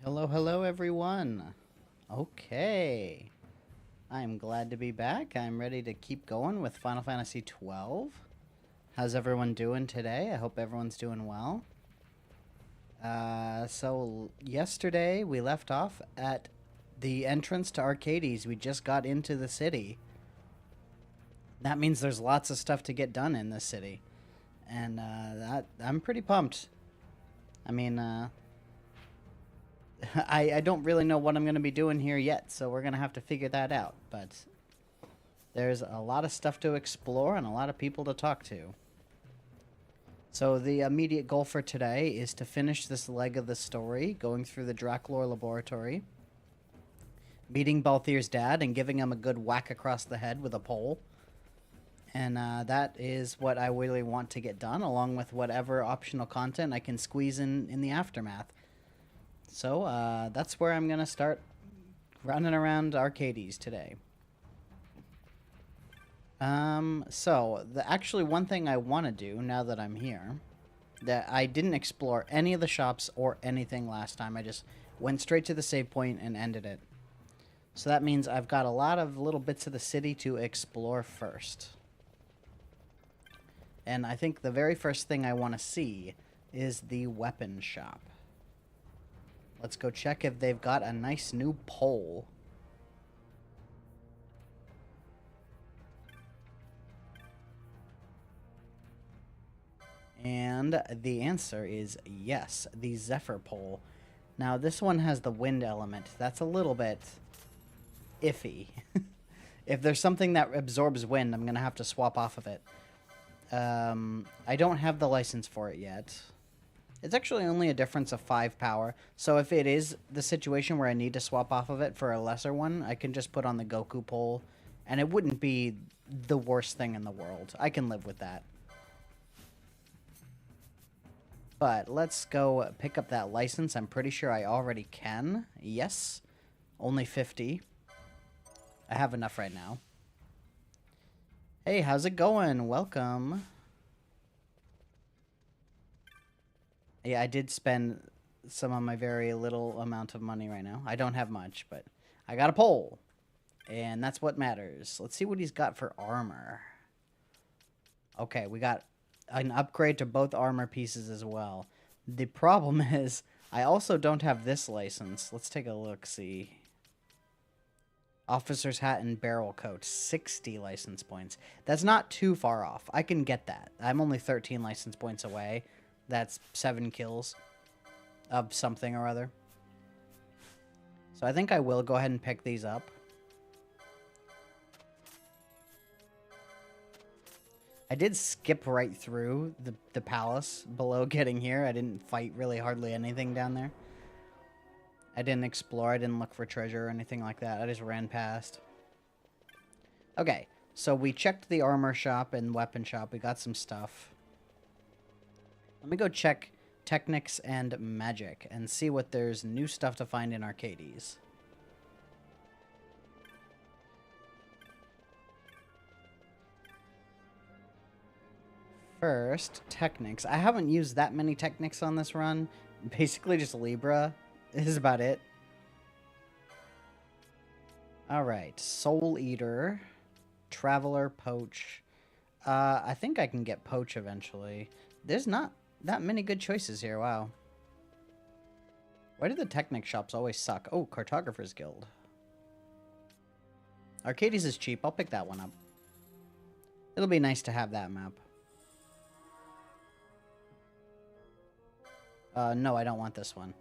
Hello, hello, everyone. Okay. I'm glad to be back. I'm ready to keep going with Final Fantasy XII. How's everyone doing today? I hope everyone's doing well. So yesterday we left off at the entrance to Archades. We just got into the city. That means there's lots of stuff to get done in this city. And I'm pretty pumped. I mean, I don't really know what I'm going to be doing here yet, so we're going to have to figure that out. But there's a lot of stuff to explore and a lot of people to talk to. So the immediate goal for today is to finish this leg of the story, going through the Draklor laboratory, meeting Balthier's dad and giving him a good whack across the head with a pole. And that is what I really want to get done, along with whatever optional content I can squeeze in the aftermath. So, that's where I'm going to start running around Archades today. So, actually one thing I want to do, now that I'm here, that I didn't explore any of the shops or anything last time. I just went straight to the save point and ended it. So that means I've got a lot of little bits of the city to explore first. And I think the very first thing I want to see is the weapon shop. Let's go check if they've got a nice new pole. And the answer is yes, the Zephyr pole. Now, this one has the wind element. That's a little bit iffy. If there's something that absorbs wind, I'm going to have to swap off of it. I don't have the license for it yet. It's actually only a difference of 5 power, so if it is the situation where I need to swap off of it for a lesser one, I can just put on the Goku pole, and it wouldn't be the worst thing in the world. I can live with that. But let's go pick up that license. I'm pretty sure I already can. Yes. Only 50. I have enough right now. Hey, how's it going? Welcome. Yeah, I did spend some of my very little amount of money right now. I don't have much, but I got a pole. And that's what matters. Let's see what he's got for armor. Okay, we got an upgrade to both armor pieces as well. The problem is, I also don't have this license. Let's take a look-see. Officer's hat and barrel coat, 60 license points. That's not too far off. I can get that. I'm only 13 license points away. That's 7 kills of something or other. So I think I will go ahead and pick these up. I did skip right through the palace below getting here. I didn't fight really hardly anything down there. I didn't explore. I didn't look for treasure or anything like that. I just ran past. Okay, so we checked the armor shop and weapon shop. We got some stuff. Let me go check Technics and Magic and see what there's new stuff to find in Archades. First, Technics. I haven't used that many Technics on this run. Basically just Libra is about it. Alright, Soul Eater, Traveler, Poach. I think I can get Poach eventually. There's not that many good choices here, wow. Why do the Technic shops always suck? Oh, Cartographer's Guild. Archades is cheap, I'll pick that one up. It'll be nice to have that map. No, I don't want this one.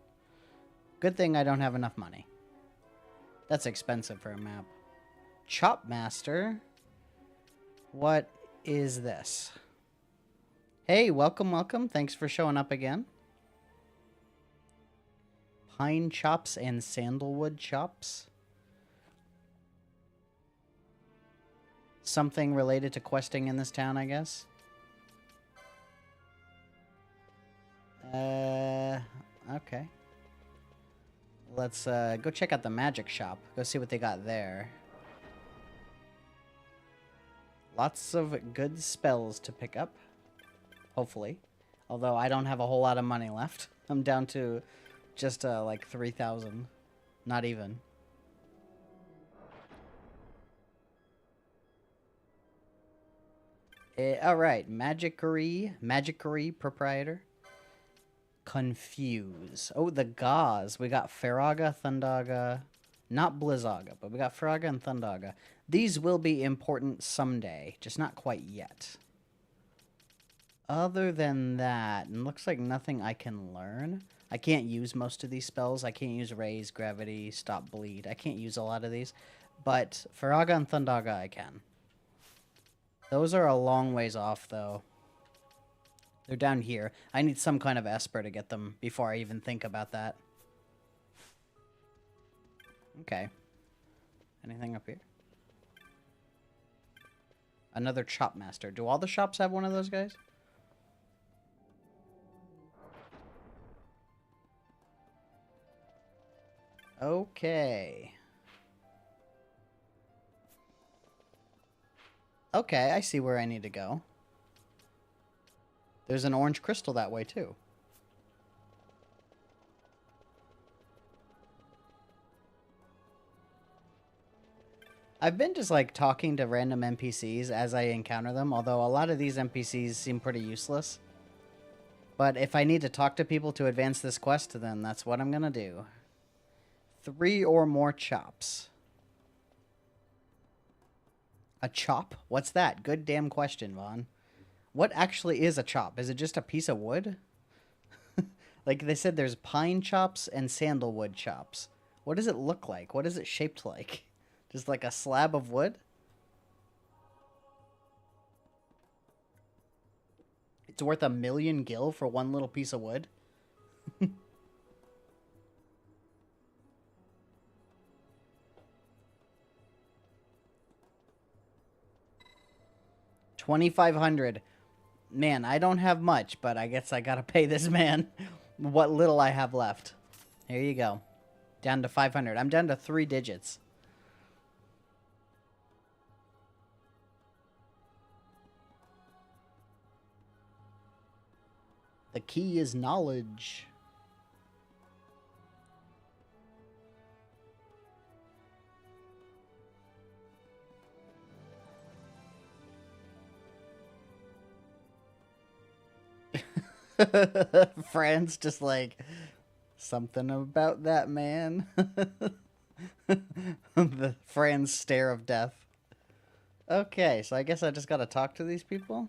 Good thing I don't have enough money. That's expensive for a map. Chop Master. What is this? Hey, welcome, welcome. Thanks for showing up again. Pine chops and sandalwood chops. Something related to questing in this town, I guess. Okay. Let's go check out the magic shop. Go see what they got there. Lots of good spells to pick up. Hopefully. Although I don't have a whole lot of money left. I'm down to Just like 3,000. Not even. Alright, Magicery proprietor. Confuse. Oh, the Gauze. We got Faraga, Thundaga. Not Blizzaga, but we got Faraga and Thundaga. These will be important someday, just not quite yet. Other than that, it looks like nothing I can learn. I can't use most of these spells. I can't use Raise, Gravity, Stop Bleed. I can't use a lot of these. But Faraga and Thundaga I can. Those are a long ways off, though. They're down here. I need some kind of Esper to get them before I even think about that. Okay. Anything up here? Another Chop Master. Do all the shops have one of those guys? Okay. Okay, I see where I need to go. There's an orange crystal that way, too. I've been just, like, talking to random NPCs as I encounter them, although a lot of these NPCs seem pretty useless. But if I need to talk to people to advance this quest, then that's what I'm gonna do. 3 or more chops. A chop? What's that? Good damn question, Vaughn. What actually is a chop? Is it just a piece of wood? Like they said there's pine chops and sandalwood chops. What does it look like? What is it shaped like? Just like a slab of wood? It's worth 1,000,000 gil for one little piece of wood? 2,500. Man, I don't have much, but I guess I gotta pay this man what little I have left. Here you go. Down to 500. I'm down to 3 digits. The key is knowledge. Fran's just like, something about that man. The Fran's stare of death. Okay, so I guess I just gotta talk to these people.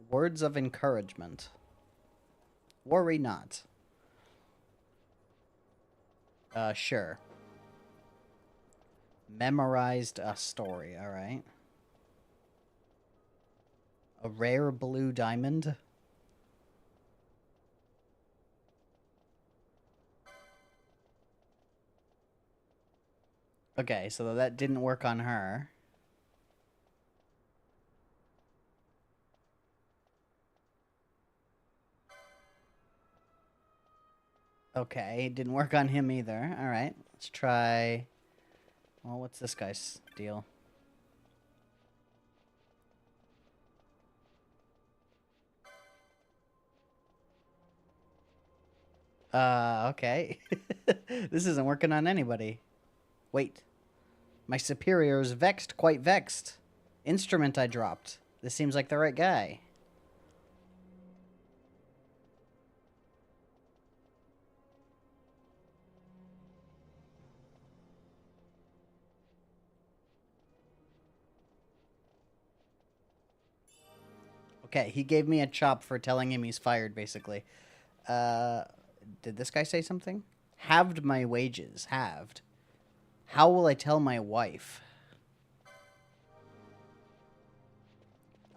Words of encouragement. Worry not. Sure. Memorized a story, alright. A rare blue diamond. Okay, so that didn't work on her. Okay, it didn't work on him either. Alright, let's try... Well, what's this guy's deal? Okay. This isn't working on anybody. Wait. My superior is vexed, quite vexed. Instrument I dropped. This seems like the right guy. Okay, he gave me a chop for telling him he's fired, basically. Did this guy say something? Halved my wages. Halved. How will I tell my wife?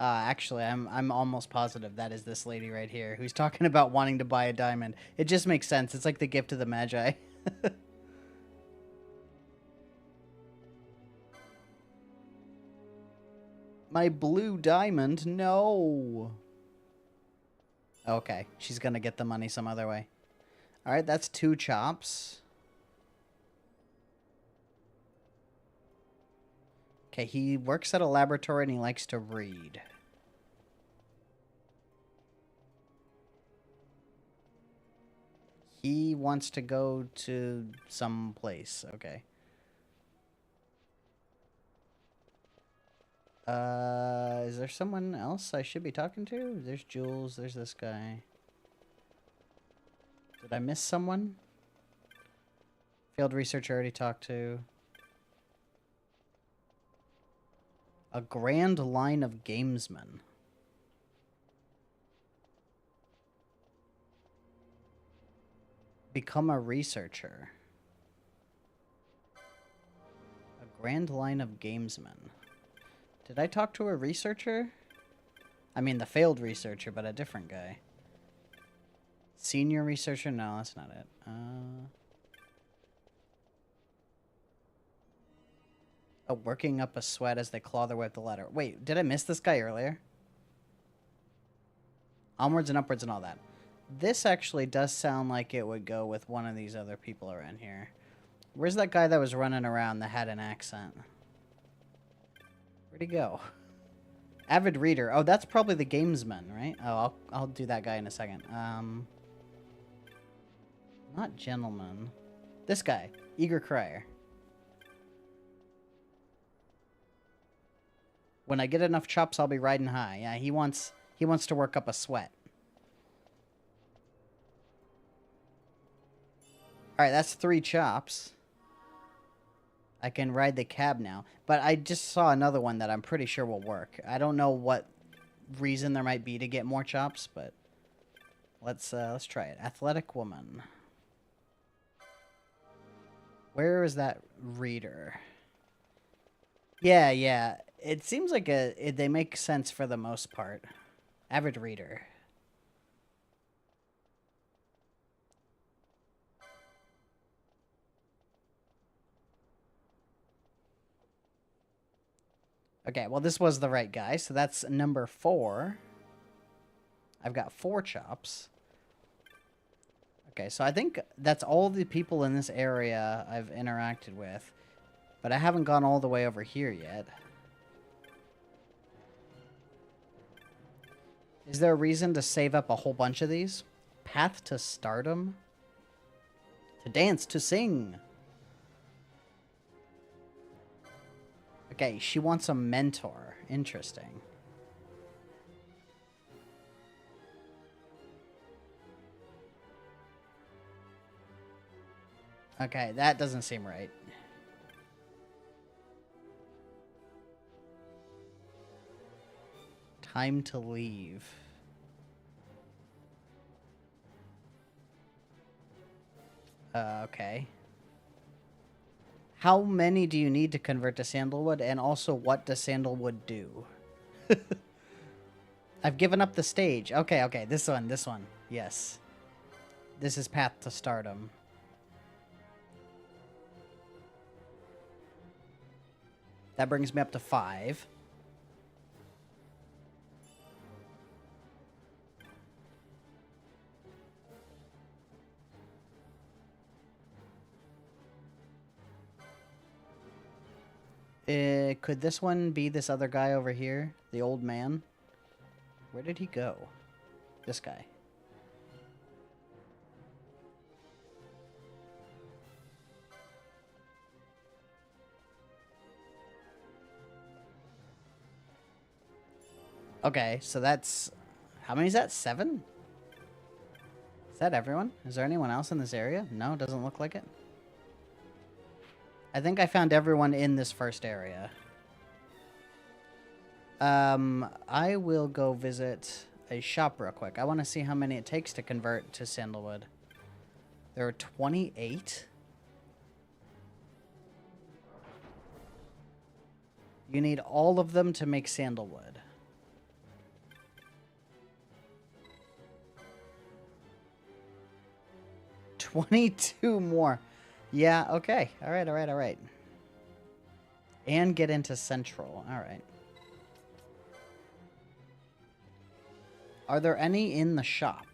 Actually, I'm almost positive that is this lady right here who's talking about wanting to buy a diamond. It just makes sense. It's like the gift of the Magi. My blue diamond? No. Okay, she's gonna get the money some other way. Alright, that's 2 chops. Okay, he works at a laboratory and he likes to read. He wants to go to some place. Okay. Is there someone else I should be talking to? There's Jules. There's this guy. Did I miss someone? Field researcher already talked to. A grand line of gamesmen. Become a researcher. A grand line of gamesmen. Did I talk to a researcher? I mean the failed researcher, but a different guy. Senior researcher? No, that's not it. Oh, working up a sweat as they claw their way up the ladder. Wait, did I miss this guy earlier? Onwards and upwards and all that. This actually does sound like it would go with one of these other people around here. Where's that guy that was running around that had an accent? Where'd he go? Avid reader. Oh, that's probably the gamesman, right? Oh, I'll do that guy in a second. Not gentleman. This guy. Eager crier. When I get enough chops, I'll be riding high. Yeah, he wants to work up a sweat. Alright, that's 3 chops. I can ride the cab now. But I just saw another one that I'm pretty sure will work. I don't know what reason there might be to get more chops, but let's try it. Athletic woman. Where is that reader? Yeah. It seems like they make sense for the most part. Avid reader. Okay, well, this was the right guy, so that's number 4. I've got 4 chops. Okay, so I think that's all the people in this area I've interacted with. But I haven't gone all the way over here yet. Is there a reason to save up a whole bunch of these? Path to stardom? To dance, to sing. Okay, she wants a mentor. Interesting. Okay, that doesn't seem right. Time to leave. Okay. How many do you need to convert to sandalwood? And also, what does sandalwood do? I've given up the stage. Okay. This one. Yes. This is Path to Stardom. That brings me up to 5. Could this one be this other guy over here? The old man? Where did he go? This guy. Okay, so that's... How many is that? 7? Is that everyone? Is there anyone else in this area? No, doesn't look like it. I think I found everyone in this first area. I will go visit a shop real quick. I want to see how many it takes to convert to sandalwood. There are 28. You need all of them to make sandalwood. $22 more. Yeah, okay. All right. And get into Central. All right. Are there any in the shop?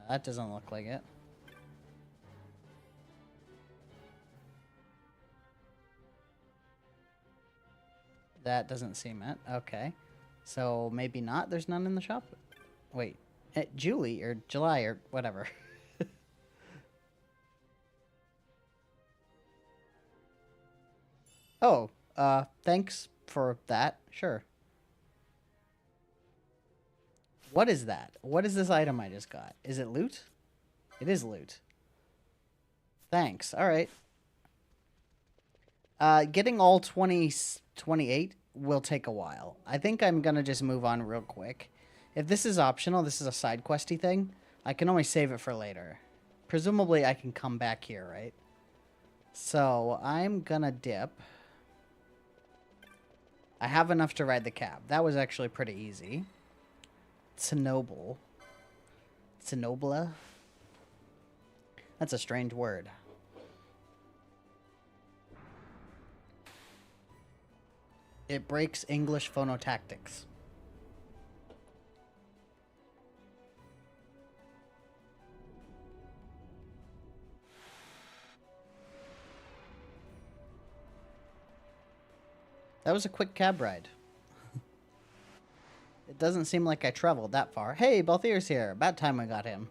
That doesn't look like it. That doesn't seem it. Okay. So maybe not. There's none in the shop. Wait. Julie or July or whatever. Oh, thanks for that. Sure. What is that? What is this item I just got? Is it loot? It is loot. Thanks. All right. Getting all 28 will take a while. I think I'm going to just move on real quick. If this is optional, this is a side questy thing, I can always save it for later. Presumably, I can come back here, right? So, I'm gonna dip. I have enough to ride the cab. That was actually pretty easy. Tznoble. Tznobla? That's a strange word. It breaks English phonotactics. That was a quick cab ride. It doesn't seem like I traveled that far. Hey, Balthier's here. About time I got him.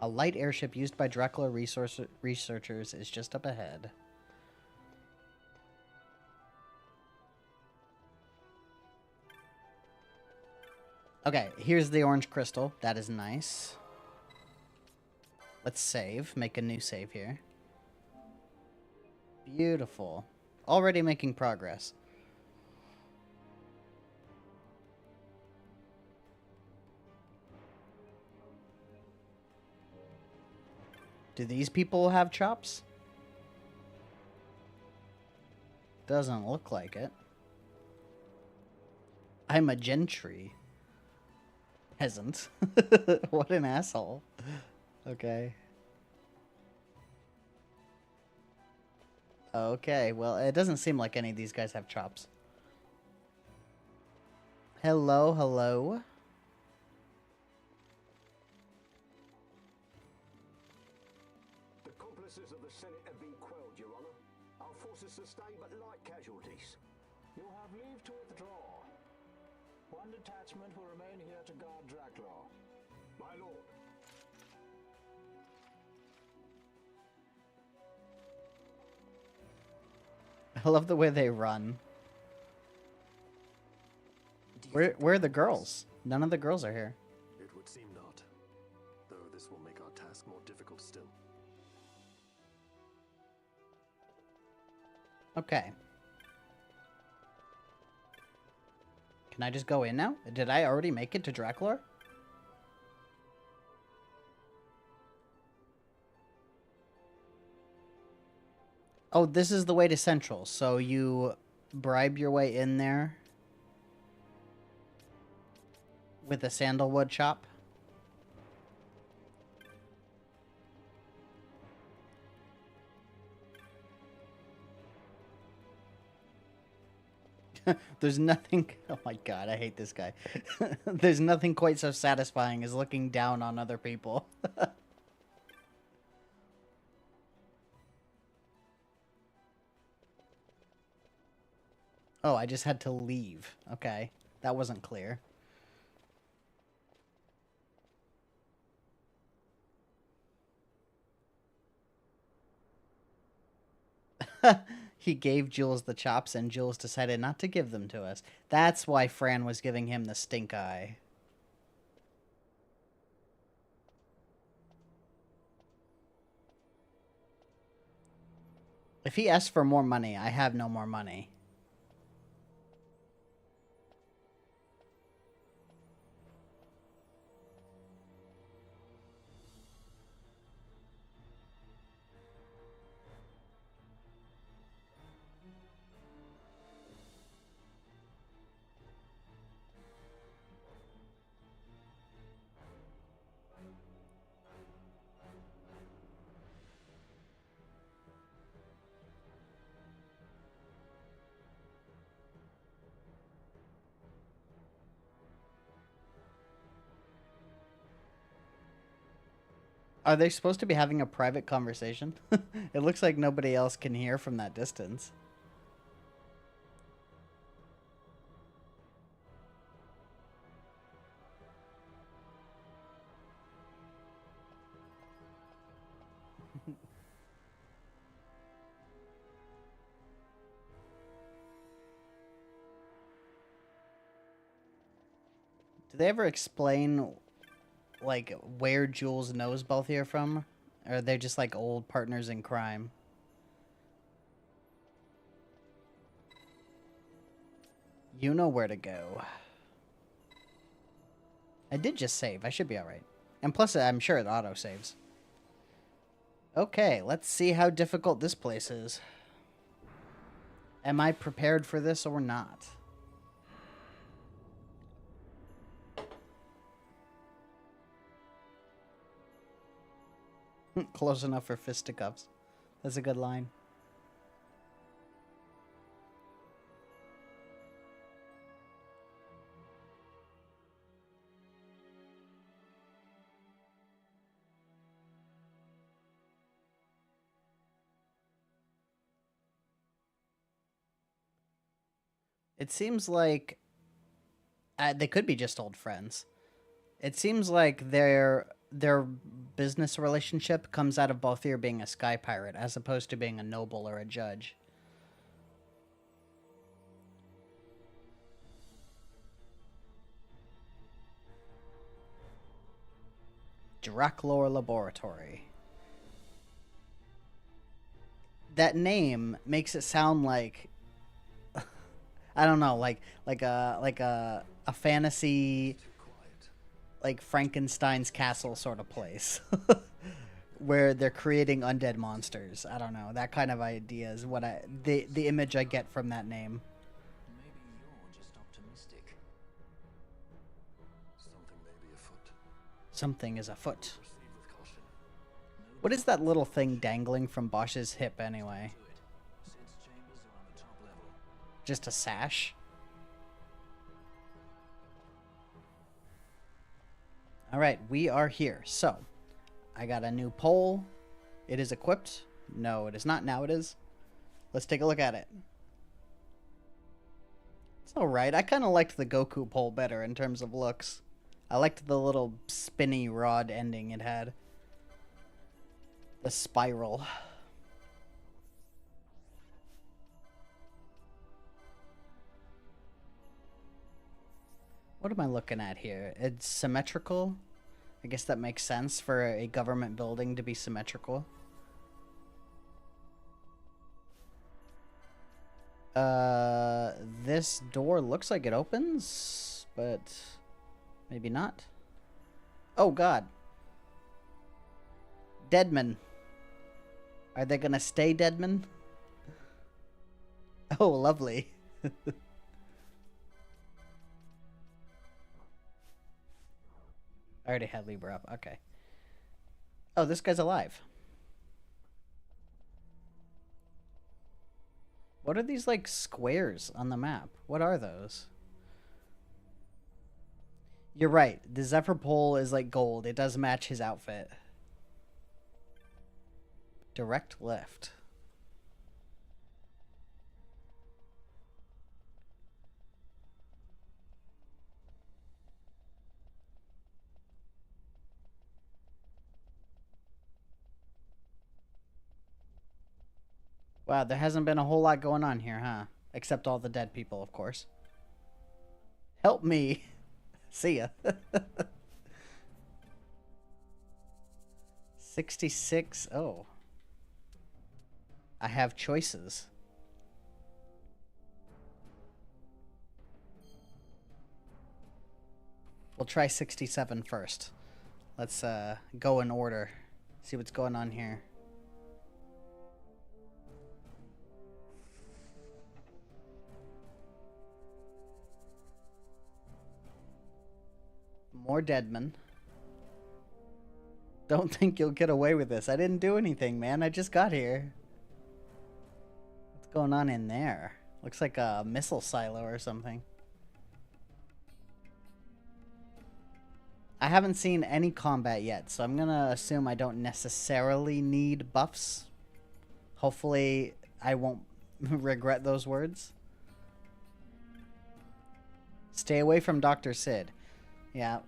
A light airship used by Dracula researchers is just up ahead. Okay, here's the orange crystal. That is nice. Let's save. Make a new save here. Beautiful. Already making progress. Do these people have chops? Doesn't look like it. I'm a gentry. Peasant. What an asshole. Okay. Okay, well, it doesn't seem like any of these guys have chops. Hello, hello. The accomplices of the Senate have been quelled, Your Honor. Our forces sustained but light casualties. You'll have leave to withdraw. One detachment will remain here to guard Dracula. My lord. I love the way they run. Where are the girls? None of the girls are here. It would seem not, though this will make our task more difficult still. Okay. Can I just go in now? Did I already make it to Dracula? Oh, this is the way to Central. So you bribe your way in there with a sandalwood chop. There's nothing... Oh my god, I hate this guy. There's nothing quite so satisfying as looking down on other people. Oh, I just had to leave. Okay. That wasn't clear. He gave Jules the chops, and Jules decided not to give them to us. That's why Fran was giving him the stink eye. If he asks for more money, I have no more money. Are they supposed to be having a private conversation? It looks like nobody else can hear from that distance. Do they ever explain, like, where Jules knows Balthier from? Or are they just, like, old partners in crime? You know where to go. I did just save. I should be alright. And plus, I'm sure it auto-saves. Okay, let's see how difficult this place is. Am I prepared for this or not? Close enough for fisticuffs. That's a good line. It seems like they could be just old friends. It seems like their business relationship comes out of Balthier being a sky pirate as opposed to being a noble or a judge. Draklor Laboratory. That name makes it sound like I don't know, like a fantasy, like Frankenstein's castle sort of place, where they're creating undead monsters. I don't know, that kind of idea is what the image I get from that name. Maybe you're just optimistic. Something may be afoot. Something is afoot. Proceed with caution. What is that little thing dangling from Bosch's hip anyway? Sid's chambers are on the top level. Just a sash? Alright, we are here. So, I got a new pole. It is equipped. No, it is not. Now it is. Let's take a look at it. It's alright. I kind of liked the Goku pole better in terms of looks. I liked the little spinny rod ending it had. The spiral. What am I looking at here? It's symmetrical. I guess that makes sense for a government building to be symmetrical. This door looks like it opens, but maybe not. Oh God. Deadmen. Are they gonna stay deadmen? Oh, lovely. I already had Libra up. Okay. Oh, this guy's alive. What are these, like, squares on the map? What are those? You're right. The Zephyr pole is, like, gold. It does match his outfit. Direct left. Wow, there hasn't been a whole lot going on here, huh? Except all the dead people, of course. Help me. See ya. 66. Oh. I have choices. We'll try 67 first. Let's go in order. See what's going on here. More deadmen. Don't think you'll get away with this. I didn't do anything, man. I just got here. What's going on in there? Looks like a missile silo or something. I haven't seen any combat yet, so I'm gonna assume I don't necessarily need buffs. Hopefully, I won't regret those words. Stay away from Dr. Sid. Yeah.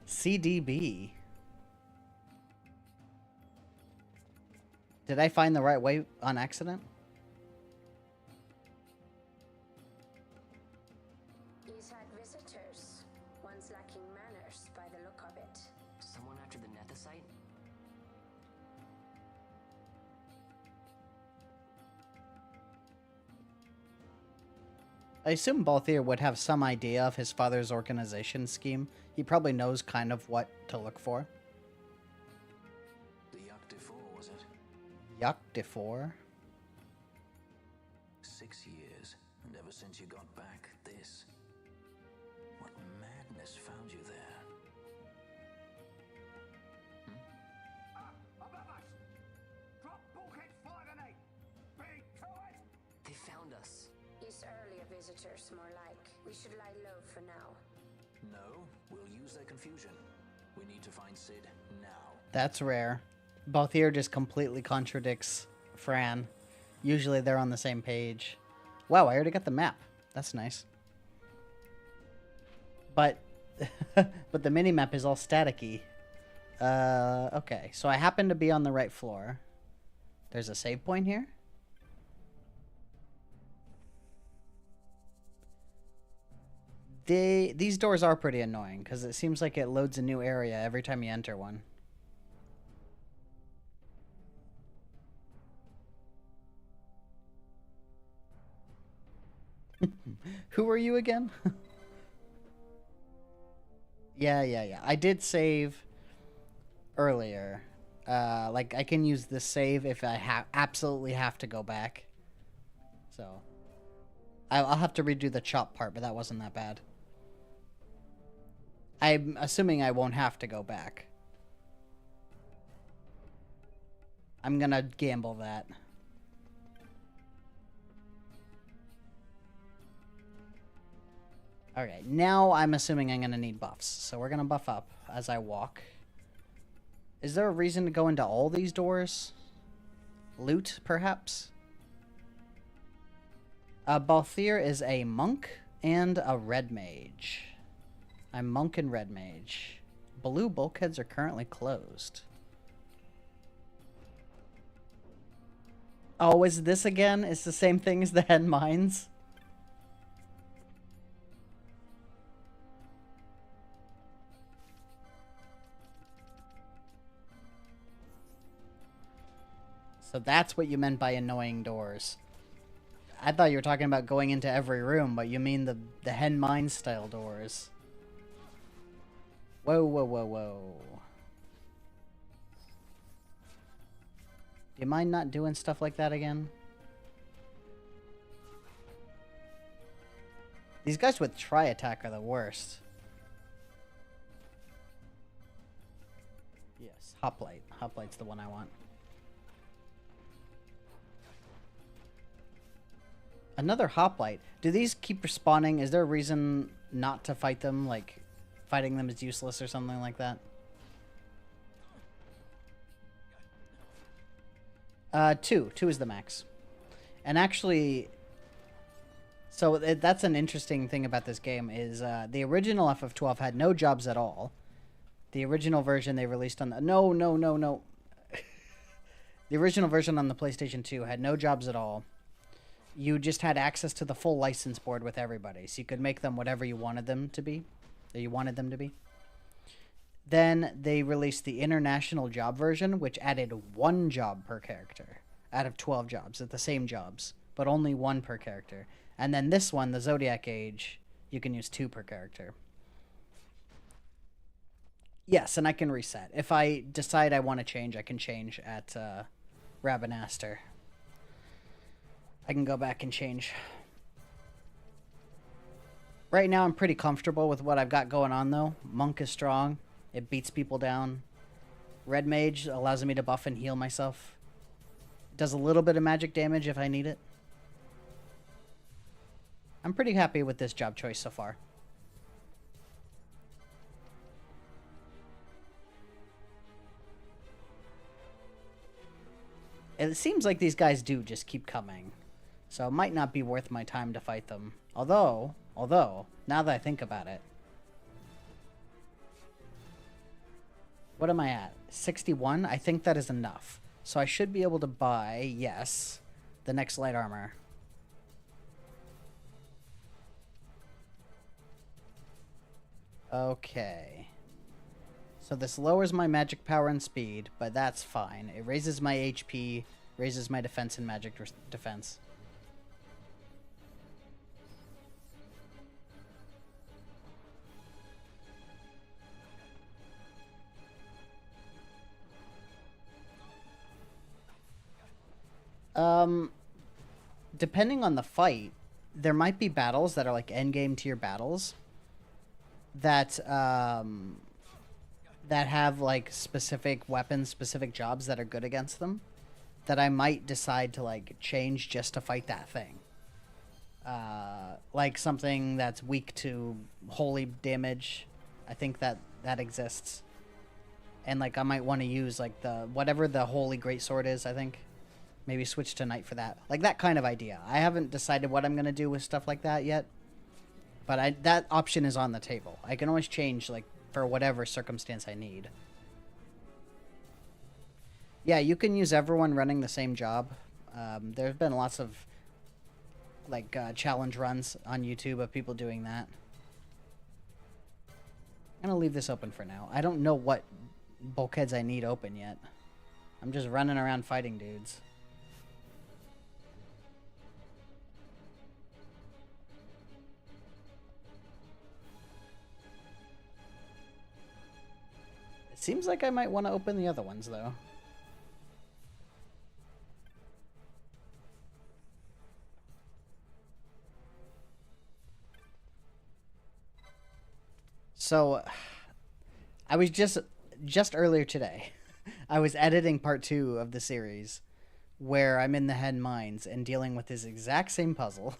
CDB. Did I find the right way on accident? He's had visitors. I assume Balthier would have some idea of his father's organization scheme. He probably knows kind of what to look for. The Yacht de Four, was it? Yacht de Four? 6 years, and ever since you got back, this. What madness found you there? Above us! Drop bulkhead 5 and 8! Big to it! They found us. He's earlier visitors, more like. We should lie low for now. No, we'll use their confusion. We need to find Sid now. That's rare. Balthier just completely contradicts Fran. Usually they're on the same page. Wow, I already got the map. That's nice. But but the mini-map is all staticky. Okay, so I happen to be on the right floor. There's a save point here? These doors are pretty annoying, because it seems like it loads a new area every time you enter one. Who are you again? Yeah. I did save earlier. Like, I can use this save if I absolutely have to go back. So, I'll have to redo the chop part, but that wasn't that bad. I'm assuming I won't have to go back. I'm gonna gamble that. Alright, now I'm assuming I'm gonna need buffs. So we're gonna buff up as I walk. Is there a reason to go into all these doors? Loot, perhaps? Balthier is a monk and a red mage. I'm monk and red mage. Blue bulkheads are currently closed. Oh, is this again? It's the same thing as the hen mines? So that's what you meant by annoying doors. I thought you were talking about going into every room, but you mean the hen mine style doors. Whoa. Do you mind not doing stuff like that again? These guys with tri-attack are the worst. Yes, hoplite. Hoplite's the one I want. Another hoplite. Do these keep respawning? Is there a reason not to fight them? Like, fighting them is useless or something like that? Two. Two is the max. And actually, so that's an interesting thing about this game is the original FF12 had no jobs at all. The original version they released on the... No. The original version on the PlayStation 2 had no jobs at all. You just had access to the full license board with everybody, so you could make them whatever you wanted them to be. Then they released the international job version, which added 1 job per character out of 12 jobs at the same jobs, but only 1 per character. And then this one, the Zodiac Age, you can use 2 per character. Yes, and I can reset. If I decide I want to change, I can change at Rabanaster. I can go back and change. Right now, I'm pretty comfortable with what I've got going on, though. Monk is strong. It beats people down. Red Mage allows me to buff and heal myself. Does a little bit of magic damage if I need it. I'm pretty happy with this job choice so far. It seems like these guys do just keep coming. So it might not be worth my time to fight them. Although, now that I think about it. What am I at? 61? I think that is enough. So I should be able to buy, yes, the next light armor. Okay. So this lowers my magic power and speed, but that's fine. It raises my HP, raises my defense and magic defense. Depending on the fight, there might be battles that are like endgame tier battles that that have like specific weapons, specific jobs that are good against them, that I might decide to like change just to fight that thing. Like something that's weak to holy damage. I think that exists. And like I might want to use like the whatever the holy greatsword is, I think. Maybe switch to knight for that. Like that kind of idea. I haven't decided what I'm going to do with stuff like that yet. But that option is on the table. I can always change like for whatever circumstance I need. Yeah, you can use everyone running the same job. There's been lots of like challenge runs on YouTube of people doing that. I'm going to leave this open for now. I don't know what bulkheads I need open yet. I'm just running around fighting dudes. It seems like I might want to open the other ones, though. So, I was just earlier today, I was editing part 2 of the series, where I'm in the Hen Mines and dealing with this exact same puzzle.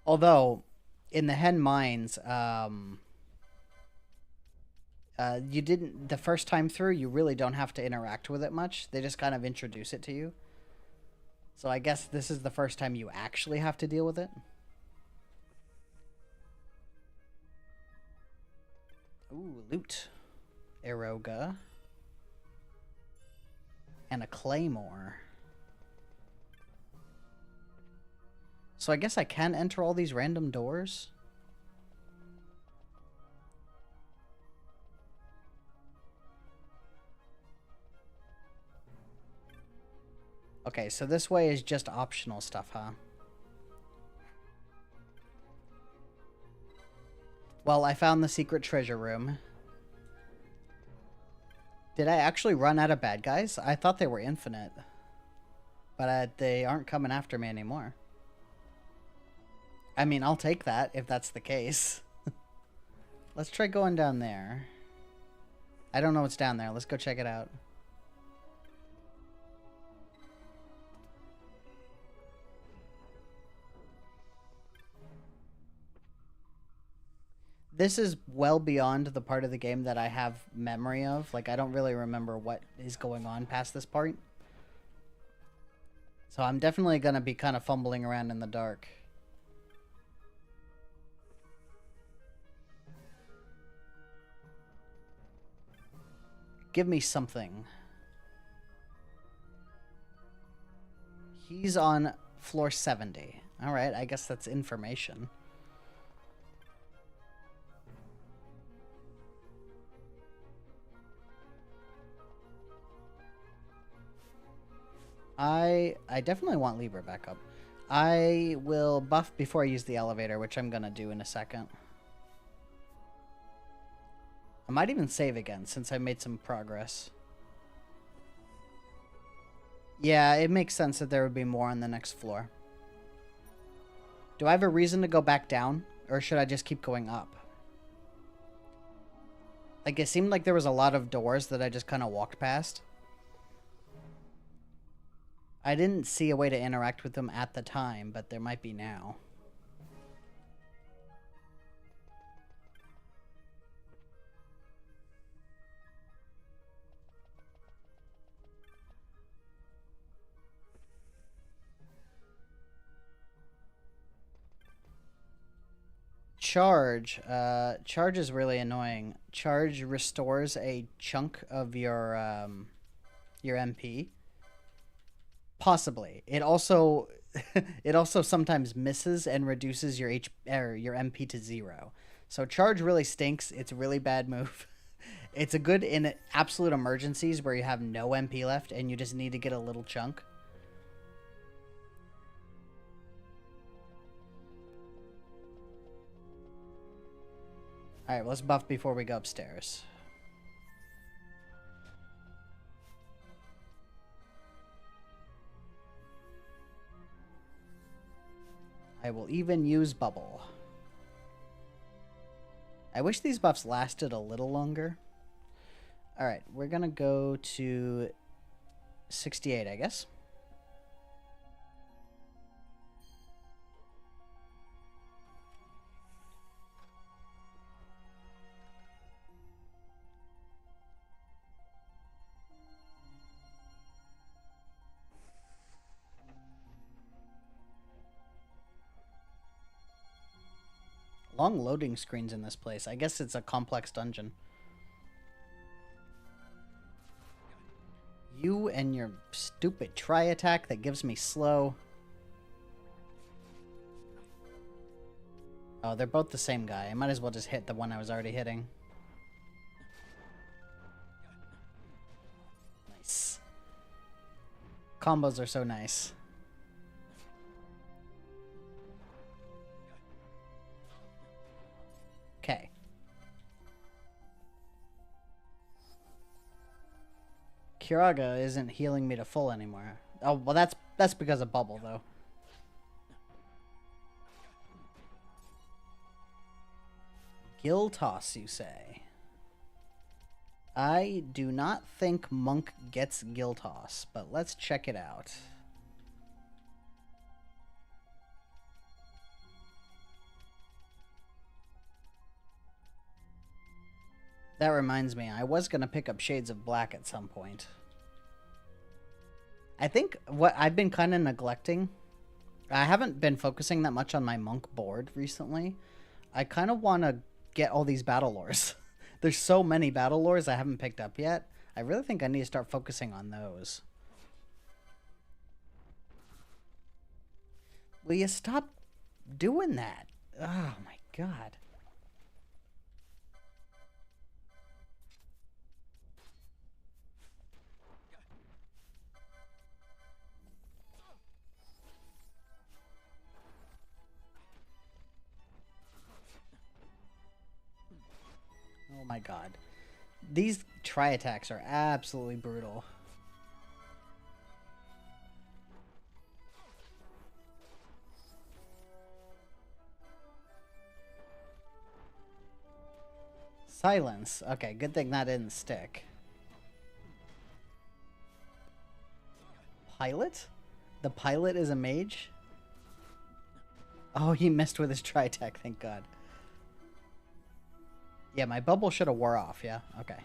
Although, in the Hen Mines, you didn't, the first time through, you really don't have to interact with it much. They just kind of introduce it to you. So I guess this is the first time you actually have to deal with it. Ooh, loot. Eroga. And a claymore. So I guess I can enter all these random doors. Okay, so this way is just optional stuff, huh? Well, I found the secret treasure room. Did I actually run out of bad guys? I thought they were infinite. But they aren't coming after me anymore. I mean, I'll take that if that's the case. Let's try going down there. I don't know what's down there. Let's go check it out. This is well beyond the part of the game that I have memory of. Like, I don't really remember what is going on past this part. So I'm definitely going to be kind of fumbling around in the dark. Give me something. He's on floor 70. Alright, I guess that's information. I definitely want Libra back up. I will buff before I use the elevator, which I'm going to do in a second. I might even save again, since I made some progress. Yeah, it makes sense that there would be more on the next floor. Do I have a reason to go back down, or should I just keep going up? Like, it seemed like there was a lot of doors that I just kind of walked past. I didn't see a way to interact with them at the time, but there might be now. Charge. Charge is really annoying. Charge restores a chunk of your MP. Possibly. It also sometimes misses and reduces your your MP to 0. So charge really stinks. It's a really bad move. It's a good in absolute emergencies where you have no MP left and you just need to get a little chunk. Alright, well, let's buff before we go upstairs. I will even use bubble. I wish these buffs lasted a little longer. Alright, we're gonna go to 68, I guess. Long loading screens in this place. I guess it's a complex dungeon. You and your stupid try attack that gives me slow. Oh, they're both the same guy. I might as well just hit the one I was already hitting. Nice. Combos are so nice. Okay. Kiraga isn't healing me to full anymore. Oh, well that's because of bubble though. Gill toss, you say? I do not think Monk gets gill toss, but let's check it out. That reminds me, I was going to pick up Shades of Black at some point. I think what I've been kind of neglecting, I haven't been focusing that much on my Monk board recently. I kind of want to get all these battle lores. There's so many battle lores I haven't picked up yet. I really think I need to start focusing on those. Will you stop doing that? Oh my god. Oh my god. These tri-attacks are absolutely brutal. Silence. Okay, good thing that didn't stick. Pilot? The pilot is a mage? Oh, he missed with his tri-attack, thank god. Yeah, my bubble should have wore off, yeah? Okay.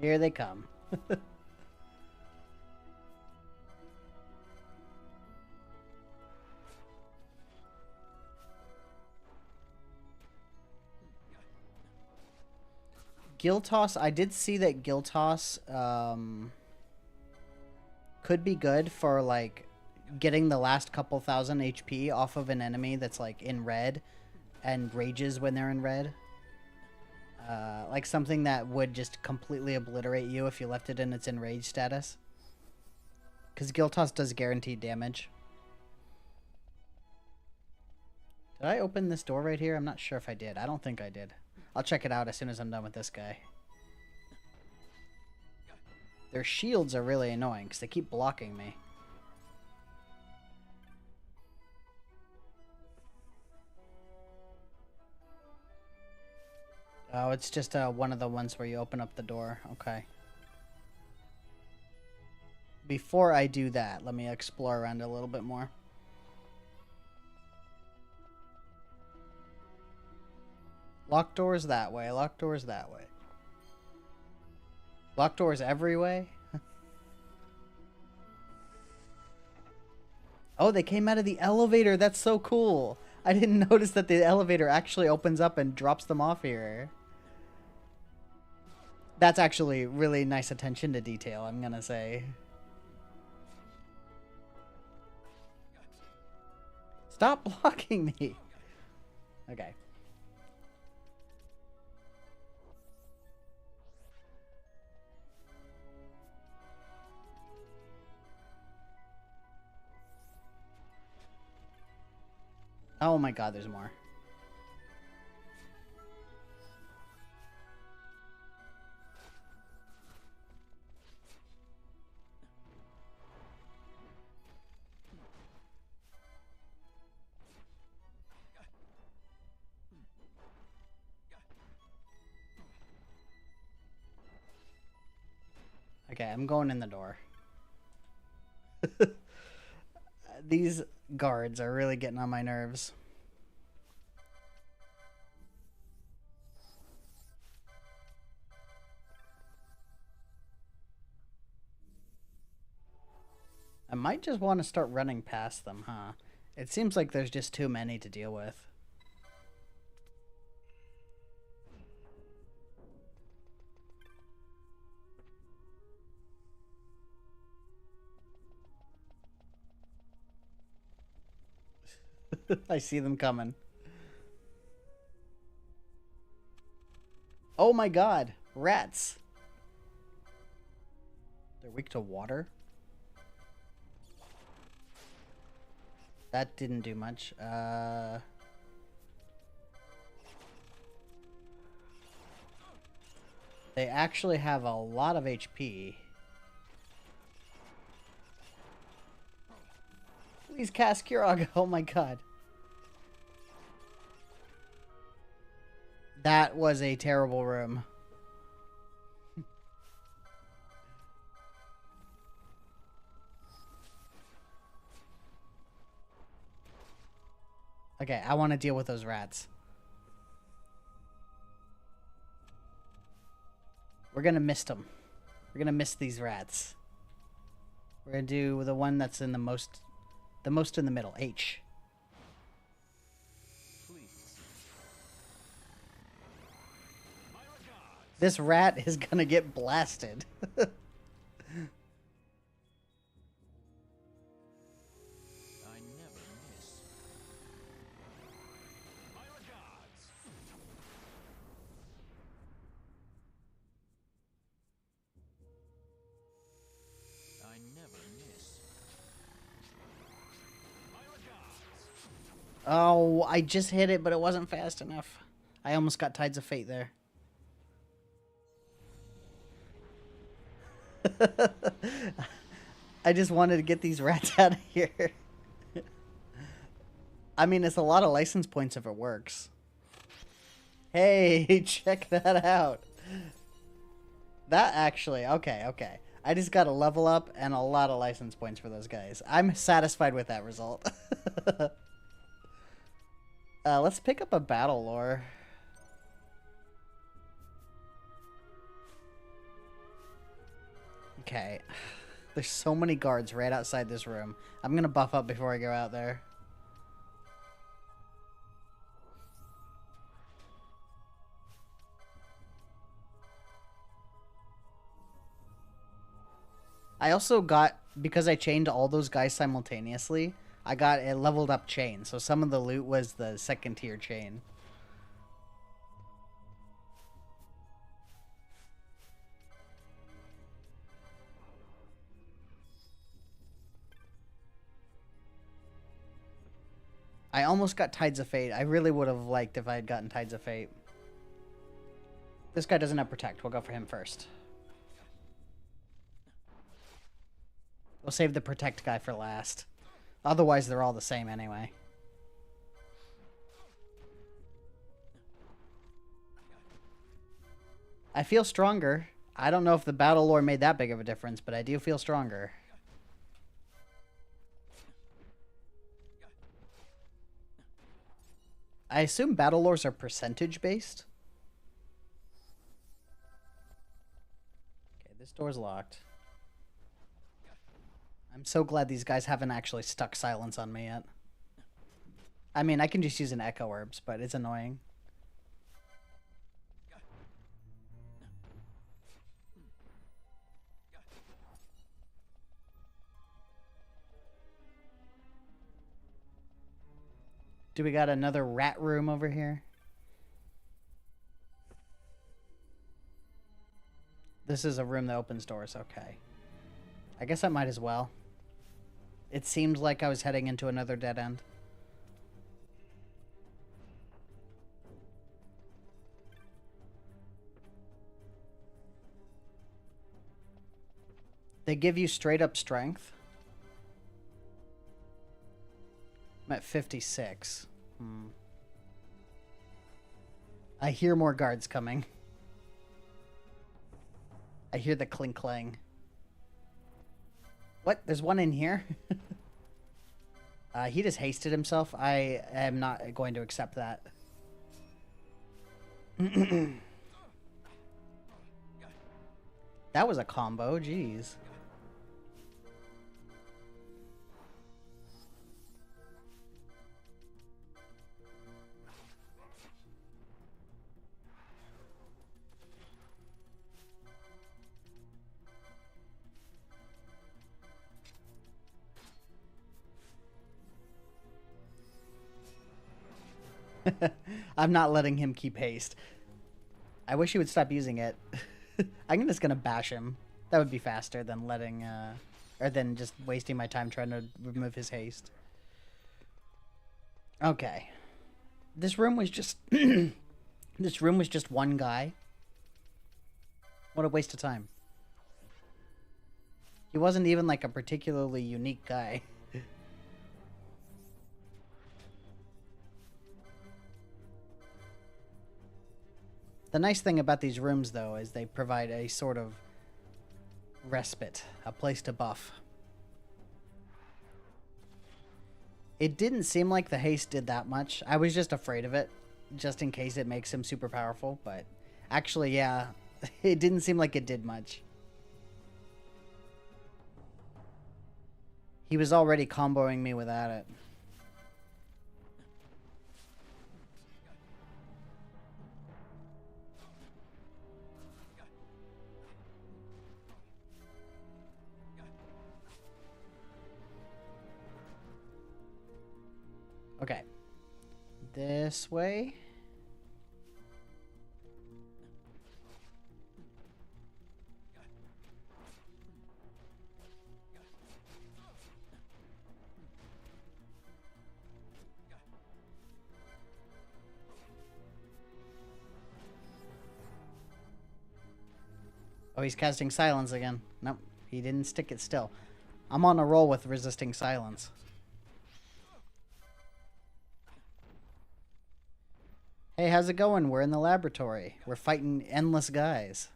Here they come. Gill toss, I did see that gill toss could be good for like getting the last couple thousand HP off of an enemy that's like in red and rages when they're in red. Like something that would just completely obliterate you if you left it in its enraged status. Because gill toss does guaranteed damage. Did I open this door right here? I'm not sure if I did. I don't think I did. I'll check it out as soon as I'm done with this guy. Their shields are really annoying because they keep blocking me. Oh, it's just one of the ones where you open up the door. Okay. Before I do that, let me explore around a little bit more. Locked doors that way. Locked doors that way. Locked doors every way? Oh, they came out of the elevator. That's so cool. I didn't notice that the elevator actually opens up and drops them off here. That's actually really nice attention to detail, I'm gonna say. Stop blocking me. Okay. Oh my god, there's more. I'm going in the door. These guards are really getting on my nerves. I might just want to start running past them, huh? It seems like there's just too many to deal with. I see them coming. Oh my god, rats. They're weak to water? That didn't do much. They actually have a lot of HP. Please cast Kurog. Oh my god. That was a terrible room. Okay, I want to deal with those rats. We're gonna mist them. We're gonna mist these rats. We're gonna do the one that's in the most in the middle, H. This rat is gonna get blasted. I never miss. My regards. I never miss. My regards. Oh, I just hit it, but it wasn't fast enough. I almost got Tides of Fate there. I just wanted to get these rats out of here. I mean, it's a lot of license points if it works. Hey, check that out. That actually, okay. I just got a level up and a lot of license points for those guys. I'm satisfied with that result. Let's pick up a battle lore. Okay. There's so many guards right outside this room. I'm going to buff up before I go out there. I also got, because I chained all those guys simultaneously, I got a leveled up chain. So some of the loot was the second tier chain. I almost got Tides of Fate. I really would have liked if I had gotten Tides of Fate. This guy doesn't have Protect. We'll go for him first. We'll save the Protect guy for last. Otherwise, they're all the same anyway. I feel stronger. I don't know if the battle lore made that big of a difference, but I do feel stronger. I assume battle lores are percentage based. Okay, this door's locked. I'm so glad these guys haven't actually stuck silence on me yet. I mean, I can just use an echo herbs, but it's annoying. Do we got another rat room over here? This is a room that opens doors. Okay. I guess I might as well. It seems like I was heading into another dead end. They give you straight up strength. I'm at 56. I hear more guards coming. I hear the clink clang. What? There's one in here? He just hasted himself. I am not going to accept that. That was a combo, jeez. I'm not letting him keep haste. I wish he would stop using it. I'm just gonna bash him. That would be faster than letting, or than just wasting my time trying to remove his haste. Okay. This room was just... this room was just one guy. What a waste of time. He wasn't even like a particularly unique guy. The nice thing about these rooms, though, is they provide a sort of respite, a place to buff. It didn't seem like the haste did that much. I was just afraid of it, just in case it makes him super powerful, but actually, yeah, it didn't seem like it did much. He was already comboing me without it. Okay. This way. Oh, he's casting silence again. Nope, he didn't stick it still. I'm on a roll with resisting silence. Hey, how's it going? We're in the laboratory. We're fighting endless guys.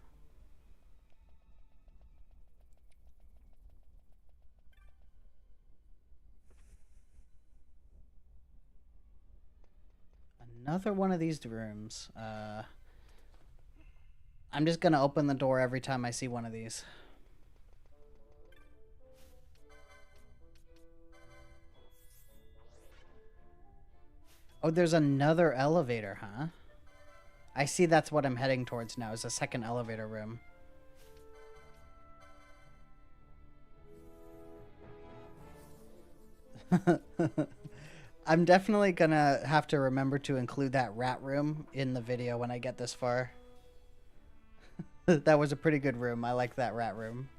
Another one of these rooms. I'm just gonna open the door every time I see one of these. Oh, there's another elevator, huh? I see that's what I'm heading towards now, is a second elevator room. I'm definitely gonna have to remember to include that rat room in the video when I get this far. That was a pretty good room. I like that rat room.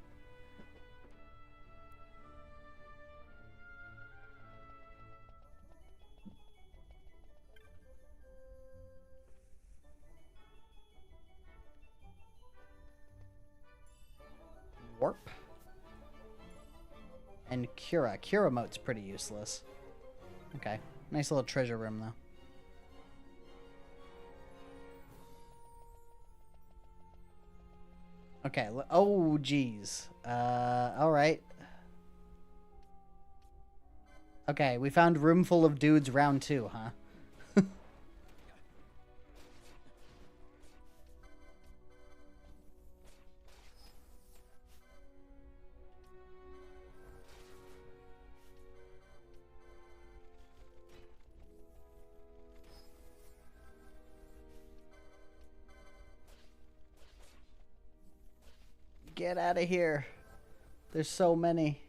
Warp. And Cura. Cura mote's pretty useless. Okay. Nice little treasure room, though. Okay. Oh, geez. Alright. Okay, we found room full of dudes round 2, huh? Get out of here. There's so many.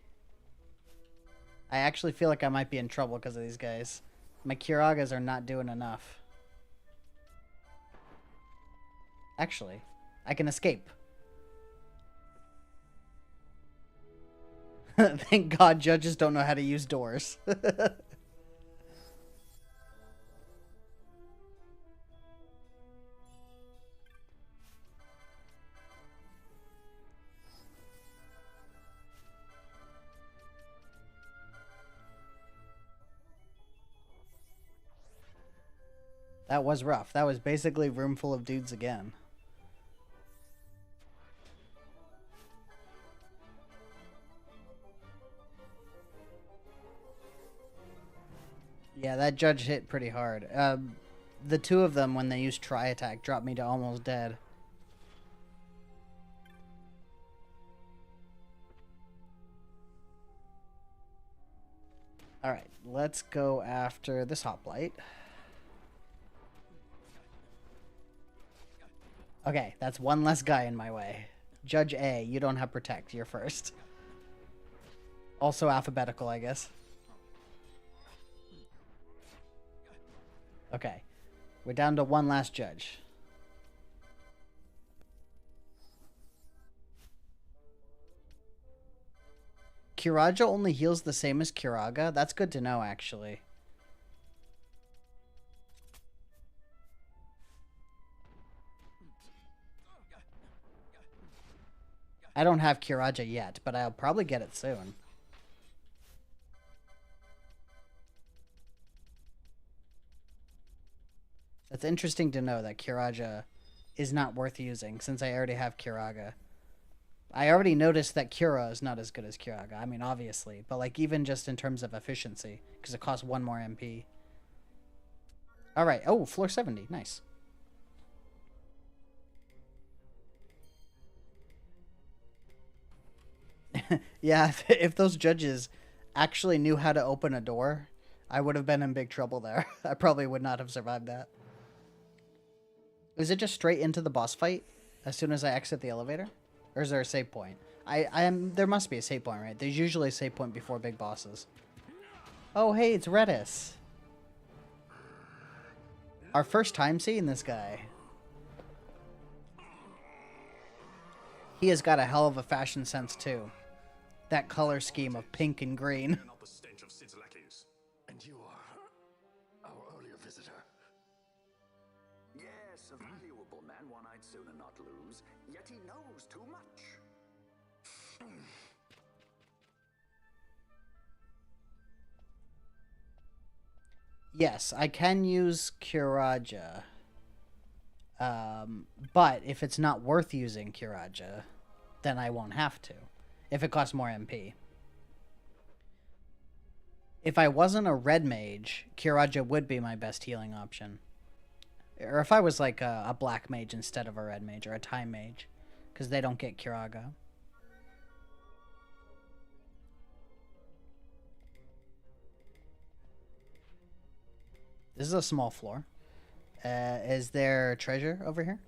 I actually feel like I might be in trouble because of these guys. My Kiragas are not doing enough. Actually, I can escape. Thank God judges don't know how to use doors. That was rough. That was basically a room full of dudes again. Yeah, that judge hit pretty hard. The two of them, when they used Tri Attack, dropped me to almost dead. Alright, let's go after this Hoplite. Okay, that's one less guy in my way. Judge A, you don't have Protect, you're first. Also alphabetical, I guess. Okay, we're down to one last judge. Kiraja only heals the same as Kiraga? That's good to know, actually. I don't have Kiraja yet, but I'll probably get it soon. That's interesting to know that Kiraja is not worth using, since I already have Kiraga. I already noticed that Cura is not as good as Kiraga. I mean, obviously. But, like, even just in terms of efficiency. Because it costs 1 more MP. Alright. Oh, floor 70. Nice. Yeah, if those judges actually knew how to open a door, I would have been in big trouble there. I probably would not have survived that. Is it just straight into the boss fight as soon as I exit the elevator? Or is there a save point? There must be a save point, right? There's usually a save point before big bosses. Oh, hey, it's Redis. Our first time seeing this guy. He has got a hell of a fashion sense, too. That color scheme of pink and green. Not the stench of Sid's lackeys. And you are our earlier visitor. Yes, a valuable man, one I'd sooner not lose. Yet he knows too much. Yes, I can use Kiraja. But if it's not worth using Kiraja, then I won't have to. If it costs more MP. If I wasn't a red mage, Kiraja would be my best healing option. Or if I was like a black mage instead of a red mage, or a time mage. Because they don't get Kiraga. This is a small floor. Is there treasure over here?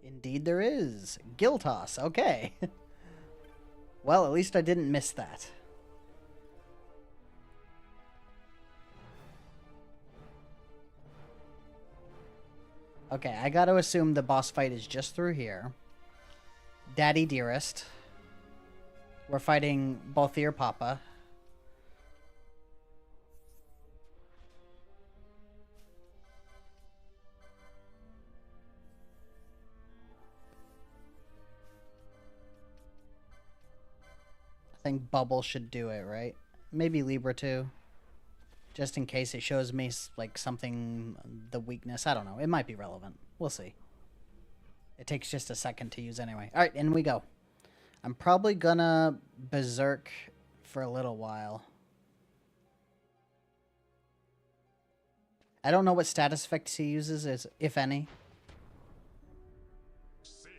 Indeed there is. Giltos, okay. Well, at least I didn't miss that. Okay, I gotta assume the boss fight is just through here. Daddy Dearest. We're fighting Balthier Papa. I think Bubble should do it, right? Maybe Libra too. Just in case it shows me, like, something, the weakness. I don't know. It might be relevant. We'll see. It takes just a second to use anyway. Alright, in we go. I'm probably gonna berserk for a little while. I don't know what status effects he uses, if any. Sid,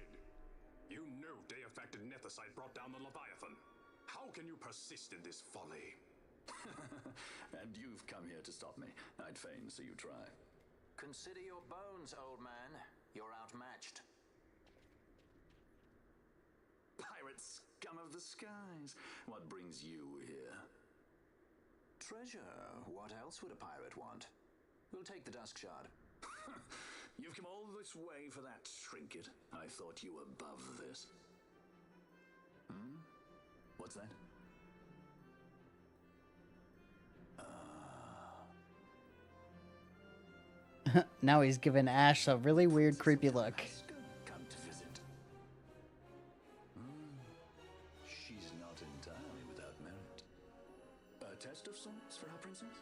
you know Deifacted Nethicite brought down the Leviathan. How can you persist in this folly? And you've come here to stop me. I'd fain see you try. Consider your bones, old man. You're outmatched. Pirate scum of the skies. What brings you here? Treasure. What else would a pirate want? We'll take the Dusk Shard. You've come all this way for that trinket. I thought you were above this. Hmm? What's that? Now he's giving Ash a really weird, creepy look. Come to visit. She's not entirely without merit. A test of sorts for our princess?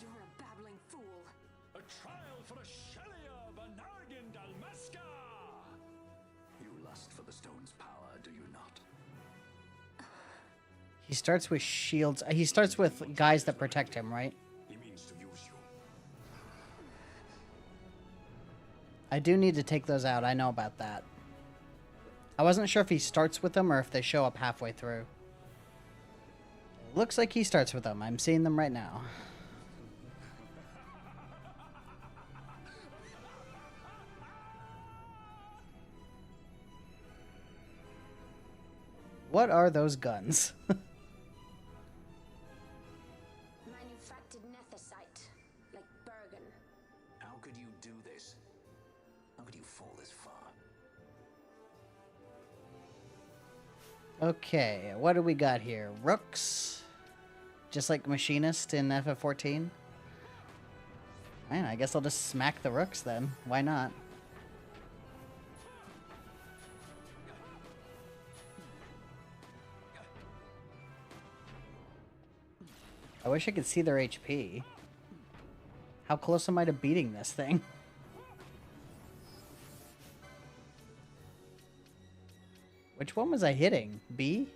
You're a babbling fool. A trial for a Shelia Banargin Dalmasca! lust for the stone's power, do you not? He starts with shields. He starts with guys that protect him, right? He means to use you. I do need to take those out. I know about that. I wasn't sure if he starts with them or if they show up halfway through. It looks like he starts with them. I'm seeing them right now. What are those guns? Manufactured nethicite, like Bergen. How could you do this? How could you fall this far? Okay, what do we got here? Rooks. Just like Machinist in FF14. Man, I guess I'll just smack the rooks then. Why not? I wish I could see their HP. How close am I to beating this thing? Which one was I hitting? B?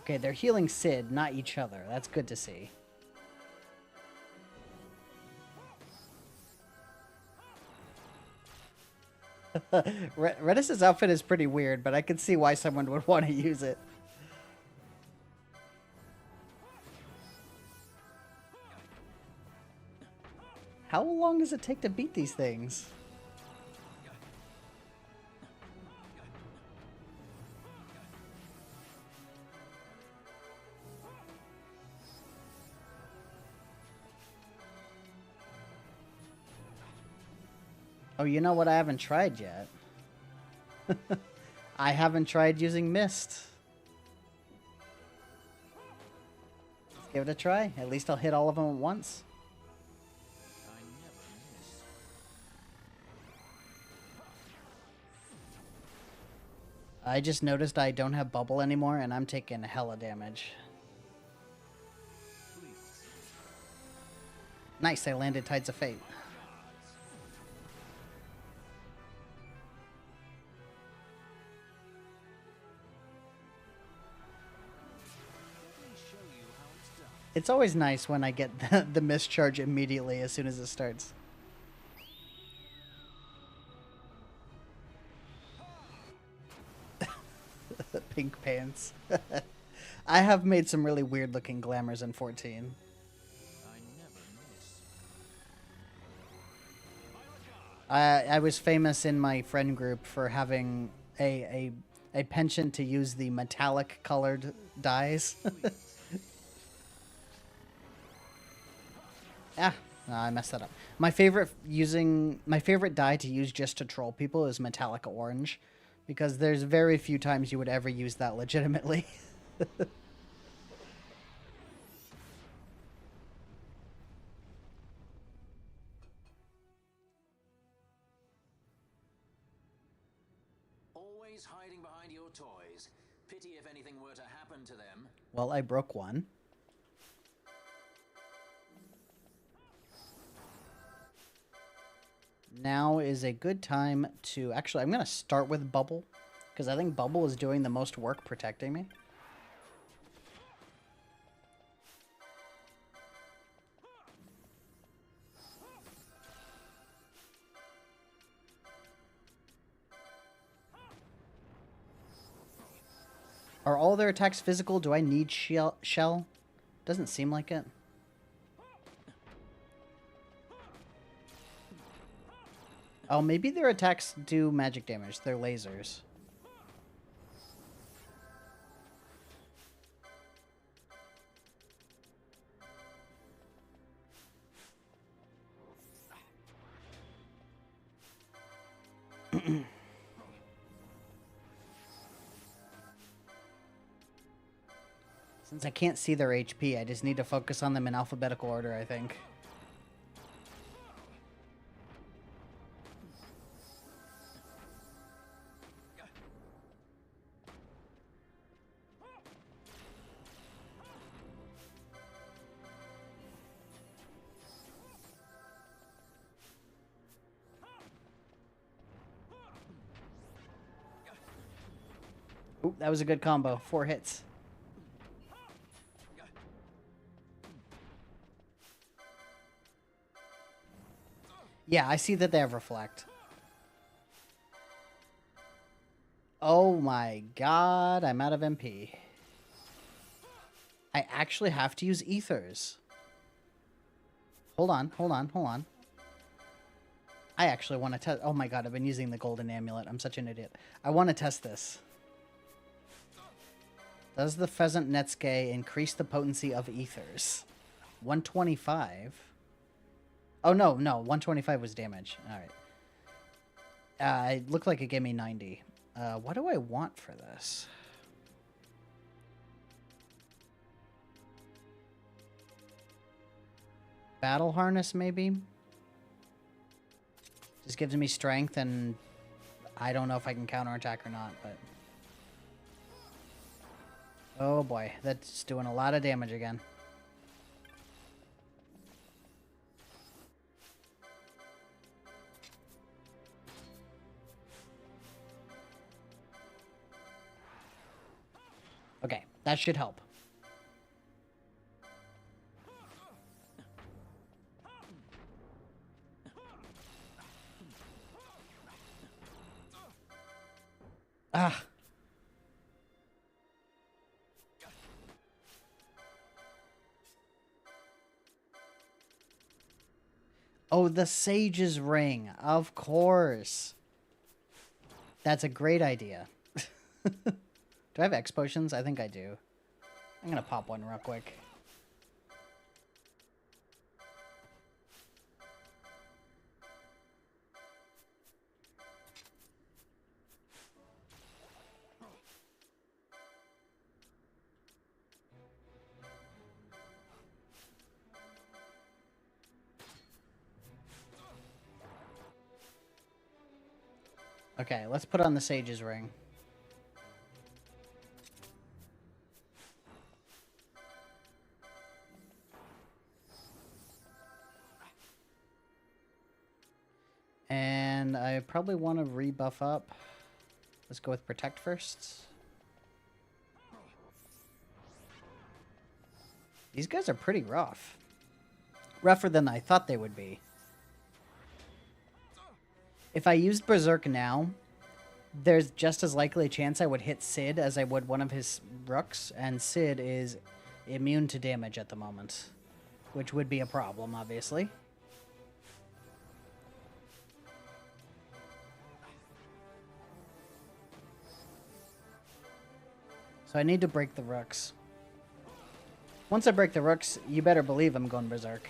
Okay, they're healing Sid, not each other. That's good to see. Redis's outfit is pretty weird, but I can see why someone would want to use it. How long does it take to beat these things? Oh, you know what I haven't tried yet? I haven't tried using Mist. Let's give it a try. At least I'll hit all of them at once. I just noticed I don't have bubble anymore, and I'm taking hella damage. Nice, I landed Tides of Fate. It's always nice when I get the mischarge immediately as soon as it starts. Pink pants. I have made some really weird looking glamours in 14. I was famous in my friend group for having a penchant to use the metallic colored dyes. Ah, no, I messed that up. My favorite dye to use just to troll people is metallic orange, because there's very few times you would ever use that legitimately. Always hiding behind your toys. Pity if anything were to happen to them. Well, I broke one. Now is a good time to... Actually, I'm going to start with Bubble, because I think Bubble is doing the most work protecting me. Are all their attacks physical? Do I need shell? Doesn't seem like it. Oh, maybe their attacks do magic damage. They're lasers. Since I can't see their HP, I just need to focus on them in alphabetical order, I think. Oop, that was a good combo. 4 hits. Yeah, I see that they have reflect. Oh my god, I'm out of MP. I actually have to use ethers. Hold on, hold on, hold on. I actually want to test... Oh my god, I've been using the golden amulet. I'm such an idiot. I want to test this. Does the Pheasant Netsuke increase the potency of ethers? 125. Oh, no, no. 125 was damage. Alright. It looked like it gave me 90. What do I want for this? Battle Harness, maybe? Just gives me strength, and I don't know if I can counterattack or not, but... Oh boy, that's doing a lot of damage again. Okay, that should help. Ah. Oh, the Sage's Ring. Of course. That's a great idea. Do I have X potions? I think I do. I'm gonna pop one real quick. Okay, let's put on the Sage's Ring. And I probably want to rebuff up. Let's go with Protect first. These guys are pretty rough. Rougher than I thought they would be. If I used Berserk now, there's just as likely a chance I would hit Sid as I would one of his rooks, and Sid is immune to damage at the moment, which would be a problem, obviously. So I need to break the rooks. Once I break the rooks, you better believe I'm going Berserk.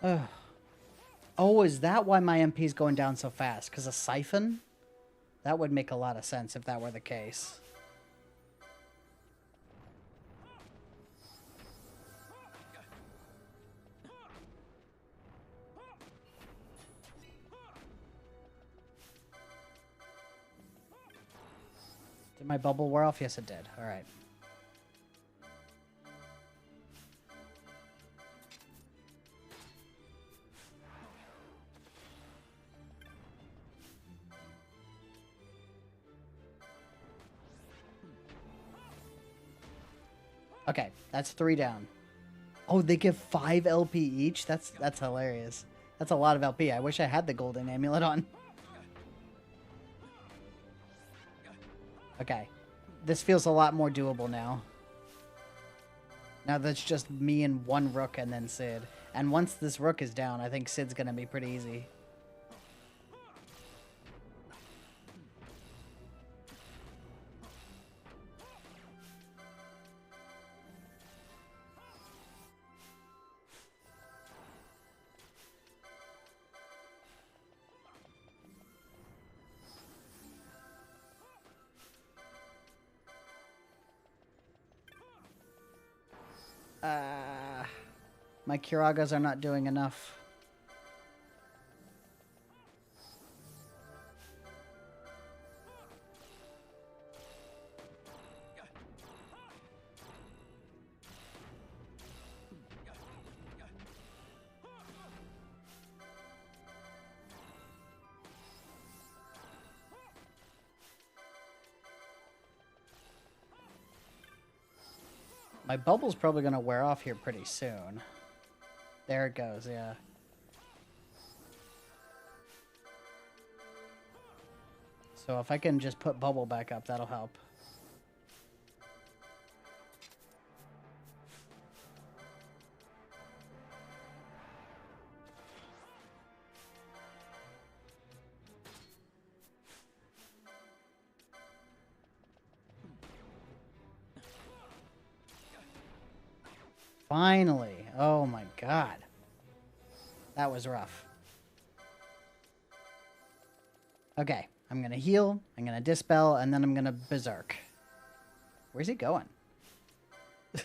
Ugh. Oh, is that why my MP is going down so fast? Because of Siphon? That would make a lot of sense if that were the case. Did my bubble wear off? Yes, it did. All right. Okay, that's 3 down. Oh, they give 5 LP each? That's hilarious. That's a lot of LP. I wish I had the golden amulet on. Okay. This feels a lot more doable now. Now that's just me and one rook and then Sid. And once this rook is down, I think Sid's gonna be pretty easy. My Kiragas are not doing enough. My bubble's probably going to wear off here pretty soon. There it goes, yeah. So if I can just put bubble back up, that'll help. Finally. Oh my god. That was rough. Okay. I'm going to heal. I'm going to dispel. And then I'm going to berserk. Where's he going? It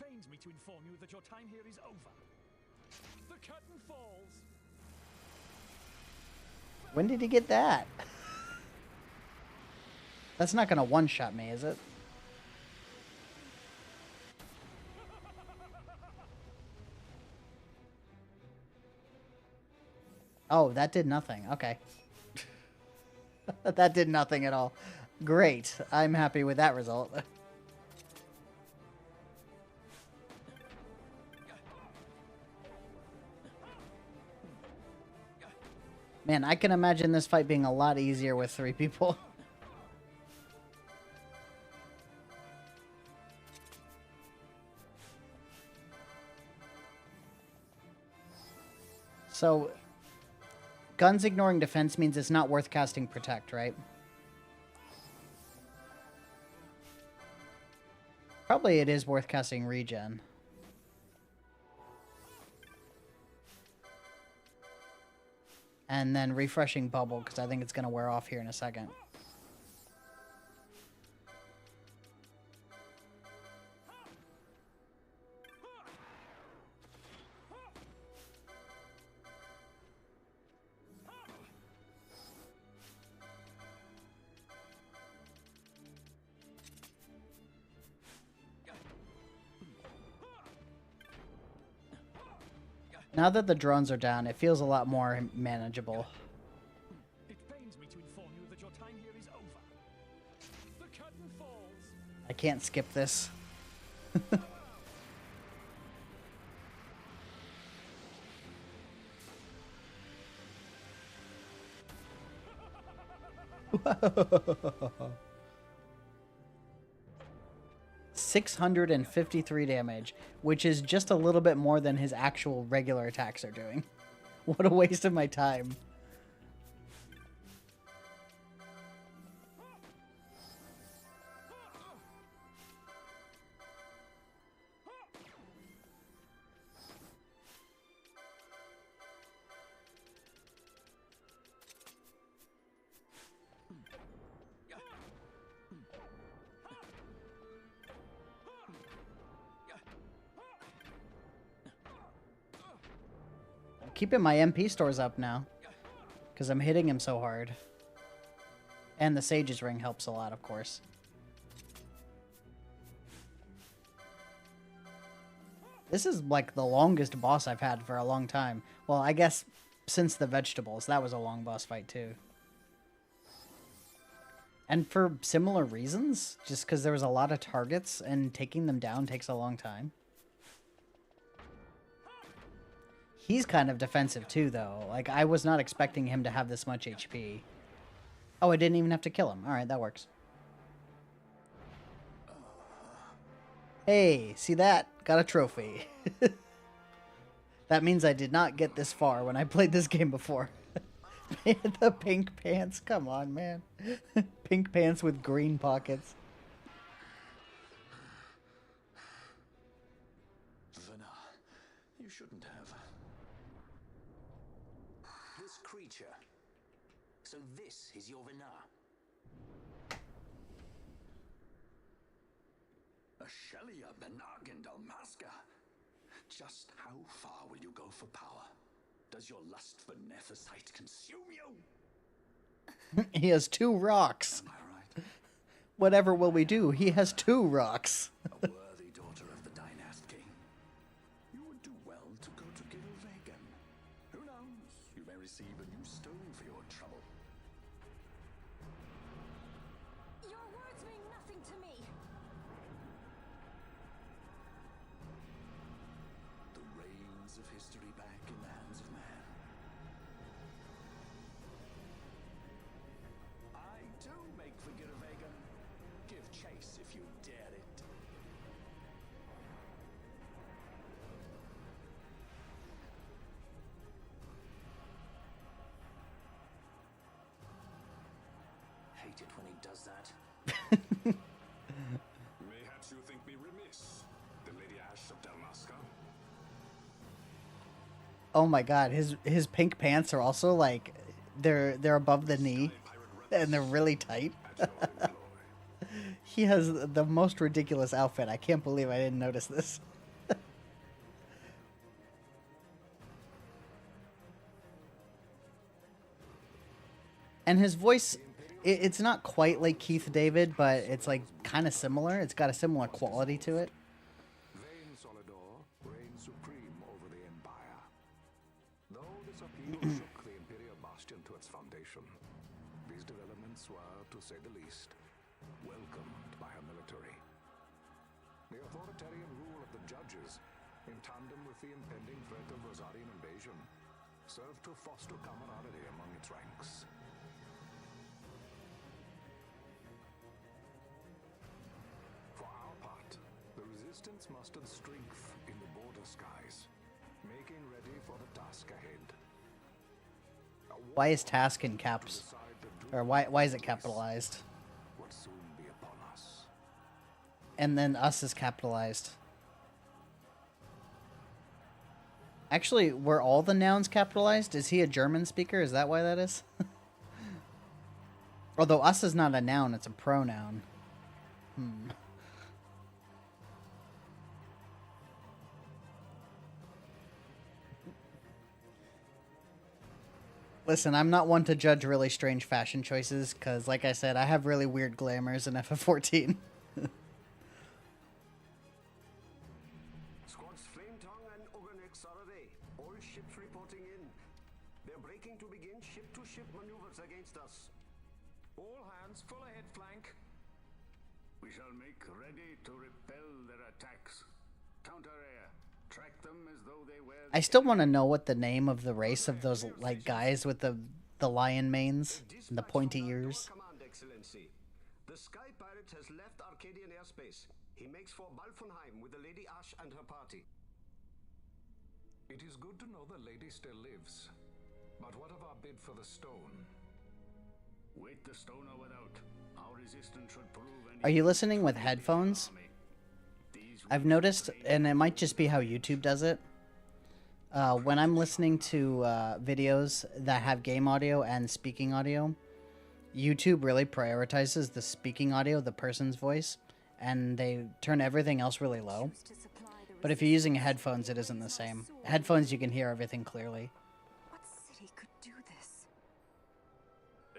pains me to inform you that your time here is over. The curtain falls. When did he get that? That's not going to one-shot me, is it? Oh, that did nothing. Okay. That did nothing at all. Great. I'm happy with that result. Man, I can imagine this fight being a lot easier with 3 people. So, guns ignoring defense means it's not worth casting Protect, right? Probably it is worth casting Regen. And then refreshing Bubble, because I think it's going to wear off here in a second. Now that the drones are down, it feels a lot more manageable. It pains me to inform you that your time here is over. The curtain falls. I can't skip this. Whoa. 653 damage, which is just a little bit more than his actual regular attacks are doing. What a waste of my time. Keeping my MP stores up now, because I'm hitting him so hard. And the Sage's Ring helps a lot, of course. This is like the longest boss I've had for a long time. Well, I guess since the vegetables, that was a long boss fight too. And for similar reasons, just because there was a lot of targets and taking them down takes a long time. He's kind of defensive too, though. Like, I was not expecting him to have this much HP. Oh, I didn't even have to kill him. Alright, that works. Hey, see that? Got a trophy. That means I did not get this far when I played this game before. The pink pants. Come on, man. Pink pants with green pockets. Vana, you shouldn't have. This creature. So this is your Vana. A Shelia Benargin Dalmaska. Just how far will you go for power? Does your lust for Nephesite consume you? He has 2 rocks. Am I right? Whatever will we do? He has 2 rocks. A worthy daughter of the Dynast King. You would do well to go to Gilvegan. Who knows? You may receive a new stone for your trouble. Your words mean nothing if you dare it. Hate it when he does that. Mayhaps you think me remiss, the Lady Ash of Dalmasca? Oh my god, his pink pants are also like they're above the knee and they're really tight. At your employ. He has the most ridiculous outfit. I can't believe I didn't notice this. And his voice, it's not quite like Keith David, but it's like kind of similar. It's got a similar quality to it. Vain Solidor reigns supreme over the Empire. Though this upheaval shook the Imperial Bastion to its foundation, these developments were, to say the least, welcomed by her military. The authoritarian rule of the judges, in tandem with the impending threat of Rosarian invasion, served to foster camaraderie among its ranks. For our part, the resistance mustered strength in the border skies, making ready for the task ahead. Why is task in caps? Or why is it capitalized? Would soon be upon us. And then us is capitalized. Actually, were all the nouns capitalized? Is he a German speaker? Is that why that is? Although us is not a noun, it's a pronoun. Listen, I'm not one to judge really strange fashion choices, because, like I said, I have really weird glamours in FF14. Squads Flametongue and Ogrenex are away. All ships reporting in. They're breaking to begin ship-to-ship maneuvers against us. All hands, full ahead flank. We shall make ready to repel their attacks. Counter-air. Track them as though they were... I still want to know what the name of the race of those, like, guys with the lion manes and the pointy ears. Command, Excellency. The Sky Pirate has left Arcadian airspace. He makes for Balthier with the Lady Ash and her party. It is good to know the lady still lives. But what of our bid for the stone? With the stone or without, our resistance should prove... Are you listening with headphones? I've noticed, and it might just be how YouTube does it, when I'm listening to videos that have game audio and speaking audio, YouTube really prioritizes the speaking audio, the person's voice, and they turn everything else really low. But if you're using headphones, it isn't the same. Headphones, you can hear everything clearly. What city could do this?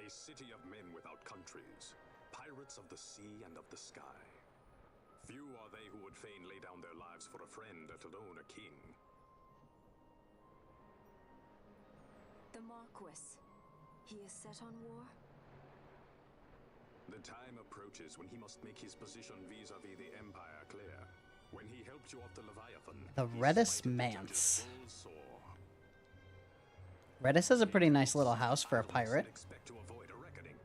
A city of men without countries, pirates of the sea and of the sky. Few are they who would fain lay down their lives for a friend, let alone a king. The Marquis. He is set on war? The time approaches when he must make his position vis-a-vis the Empire clear. When he helped you off the Leviathan, The he Redis smited the Manse. judge's full sore. Redis has a pretty nice little house for a pirate. Expect to avoid a reckoning.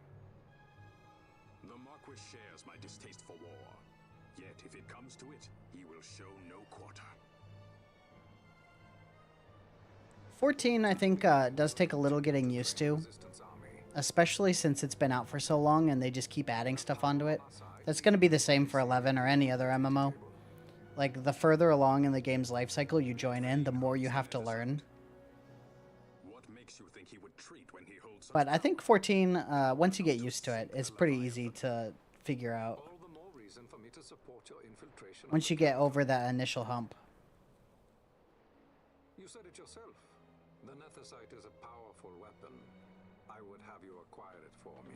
The Marquis shares my distaste for war. Yet, if it comes to it, he will show no quarter. 14, I think, does take a little getting used to, especially since it's been out for so long and they just keep adding stuff onto it. That's going to be the same for 11 or any other MMO. Like, the further along in the game's life cycle you join in, the more you have to learn. What makes you think he would treat when he holds? But I think 14, once you get used to it, it's pretty easy to figure out. All the more reason for me to support your infiltration. Once you get over that initial hump. You said it yourself. The Nethicite is a powerful weapon. I would have you acquire it for me.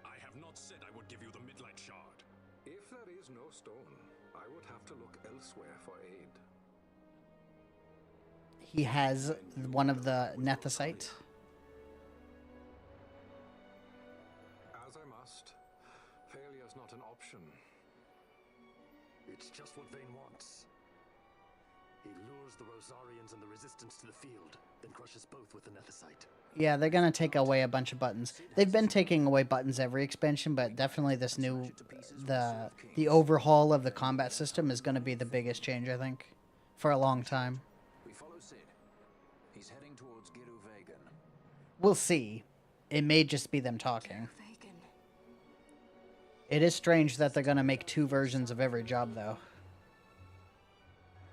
I have not said I would give you the Midlight Shard. If there is no stone, I would have to look elsewhere for aid. He has one of the Nethicite. As I must. Failure's not an option. It's just what Vayne wants. He lures restores the Rosarians and the resistance to the field, then crushes both with the Nethicite. Yeah, they're gonna take away a bunch of buttons. They've been taking away buttons every expansion, but definitely this new, the overhaul of the combat system is gonna be the biggest change, I think, for a long time. We follow Sid. He's heading towards Giruvegan. We'll see. It may just be them talking. Vegan. It is strange that they're gonna make 2 versions of every job, though.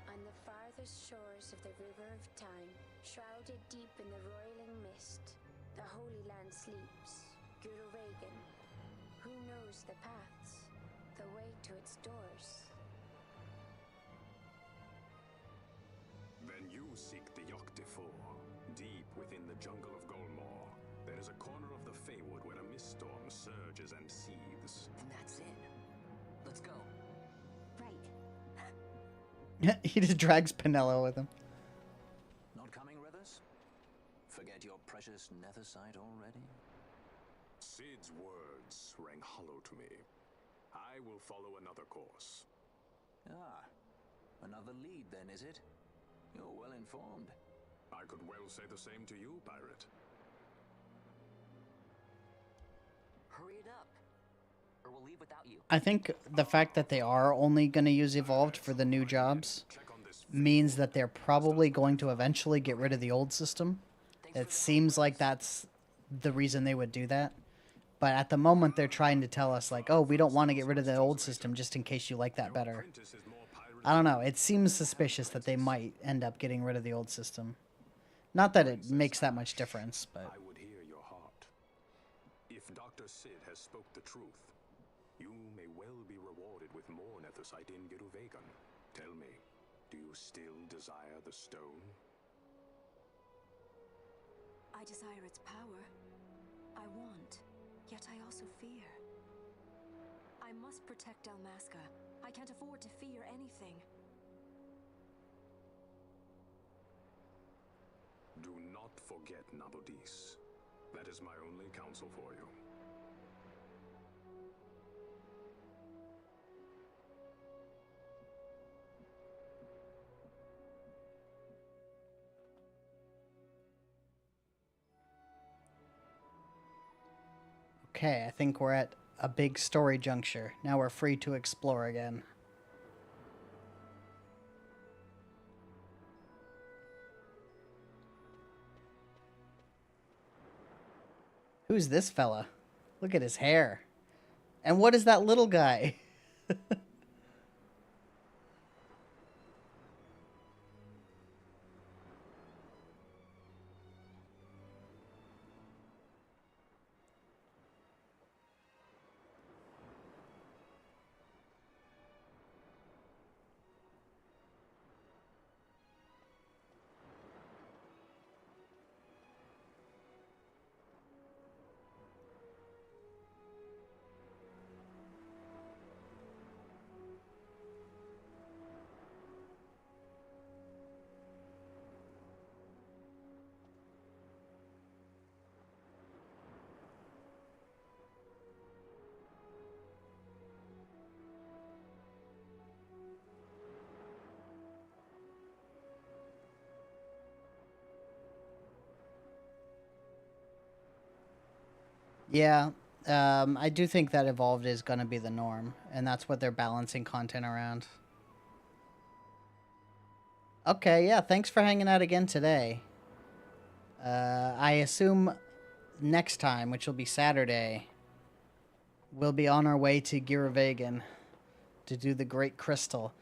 On the farthest shores of the River of Time, shrouded deep in the roiling mist, the Holy Land sleeps. Giruvegan. Who knows the paths, the way to its doors? Then you seek the Yogg-Defour. Deep within the jungle of Golmor, there is a corner of the Feywood where a mist storm surges and seethes. And that's it. Let's go. Right. He just drags Pinello with him. Not coming with us? Forget your precious Nethicite already? Sid's words rang hollow to me. I will follow another course. Ah, another lead then, is it? You're well informed. I could well say the same to you, pirate. Hurry it up, or we'll leave without you. I think the fact that they are only going to use Evolved for the new jobs means that they're probably going to eventually get rid of the old system. It seems like that's the reason they would do that. But at the moment, they're trying to tell us, like, oh, we don't want to get rid of the old system just in case you like that better. I don't know. It seems suspicious that they might end up getting rid of the old system. Not that it makes that much difference, but... I would hear your heart. If Dr. Sid has spoke the truth, you may well be rewarded with more Nethicite in Giruvegan. Tell me, do you still desire the stone? I desire its power. I want, yet I also fear. I must protect Dalmasca. I can't afford to fear anything. Do not forget Nabodis. That is my only counsel for you. Okay, I think we're at a big story juncture. Now we're free to explore again. Who's this fella? Look at his hair. And what is that little guy? Yeah, I do think that Evolved is going to be the norm, and that's what they're balancing content around. Okay, yeah, thanks for hanging out again today. I assume next time, which will be Saturday, we'll be on our way to Giruvegan to do the Great Crystal.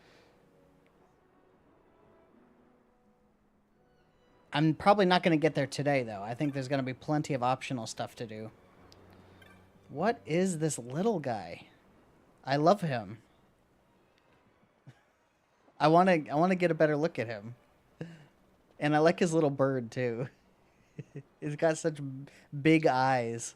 I'm probably not going to get there today, though. I think there's going to be plenty of optional stuff to do. What is this little guy? I love him. I want to get a better look at him. And I like his little bird too. He's got such big eyes.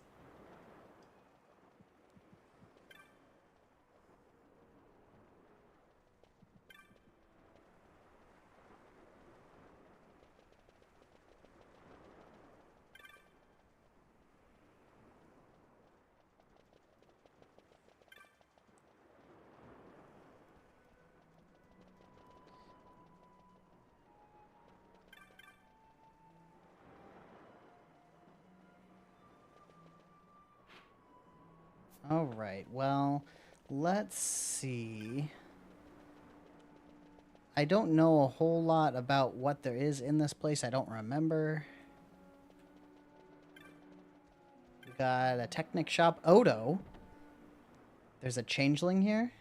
Alright, well, let's see. I don't know a whole lot about what there is in this place. I don't remember. We got a Technic shop. Odo. There's a changeling here.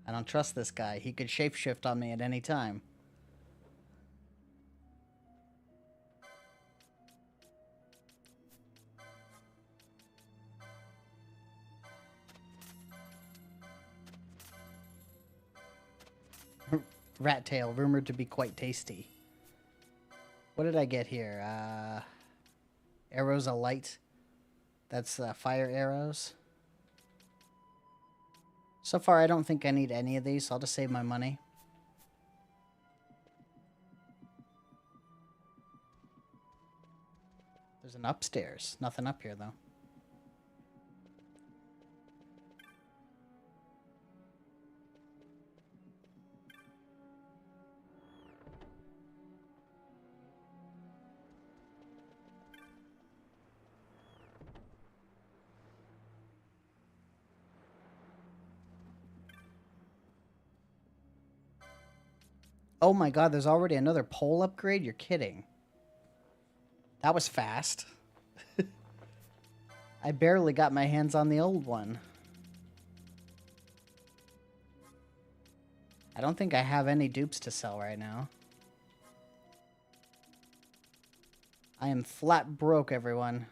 I don't trust this guy. He could shapeshift on me at any time. Rat tail, rumored to be quite tasty. What did I get here? Arrows of light. That's fire arrows. So far, I don't think I need any of these, so I'll just save my money. There's an upstairs. Nothing up here, though. Oh my god, there's already another pole upgrade? You're kidding. That was fast. I barely got my hands on the old one. I don't think I have any dupes to sell right now. I am flat broke, everyone.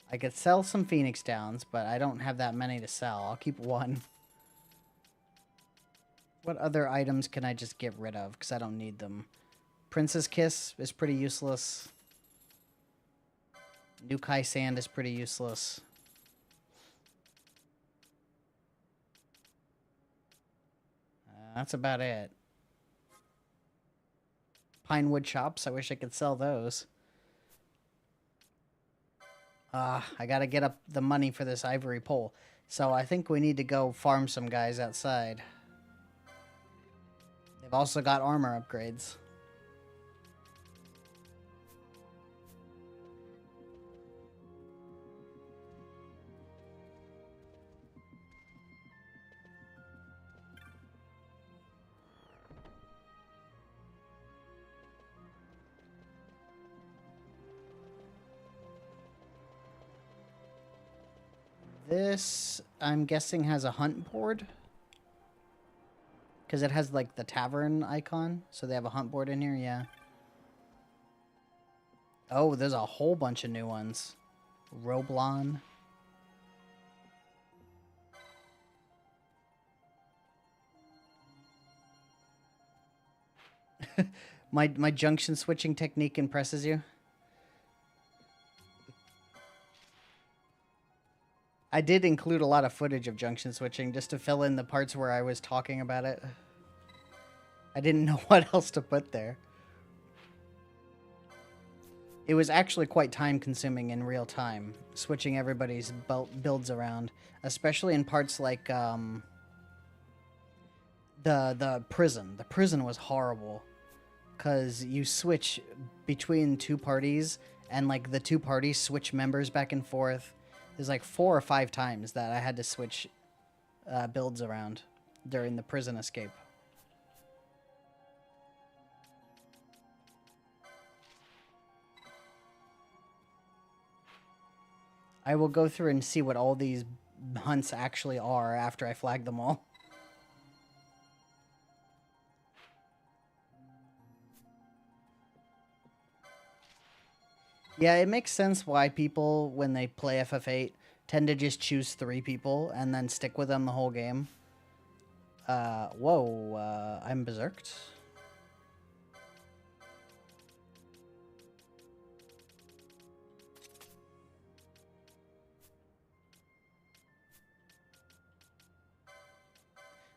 I could sell some Phoenix Downs, but I don't have that many to sell. I'll keep one. What other items can I just get rid of? Because I don't need them. Princess Kiss is pretty useless. Nukai Sand is pretty useless. That's about it. Pinewood Chops, I wish I could sell those. I gotta get up the money for this ivory pole. So I think we need to go farm some guys outside. They've also got armor upgrades. This, I'm guessing, has a hunt board. Because it has, like, the tavern icon. So they have a hunt board in here, yeah. Oh, there's a whole bunch of new ones. Roblon. My junction switching technique impresses you? I did include a lot of footage of junction switching just to fill in the parts where I was talking about it. I didn't know what else to put there. It was actually quite time-consuming in real time, switching everybody's builds around, especially in parts like the prison. The prison was horrible, because you switch between two parties, and like the two parties switch members back and forth. There's like 4 or 5 times that I had to switch builds around during the prison escape. I will go through and see what all these hunts actually are after I flag them all. Yeah, it makes sense why people, when they play FF8, tend to just choose 3 people and then stick with them the whole game. Whoa, I'm berserked.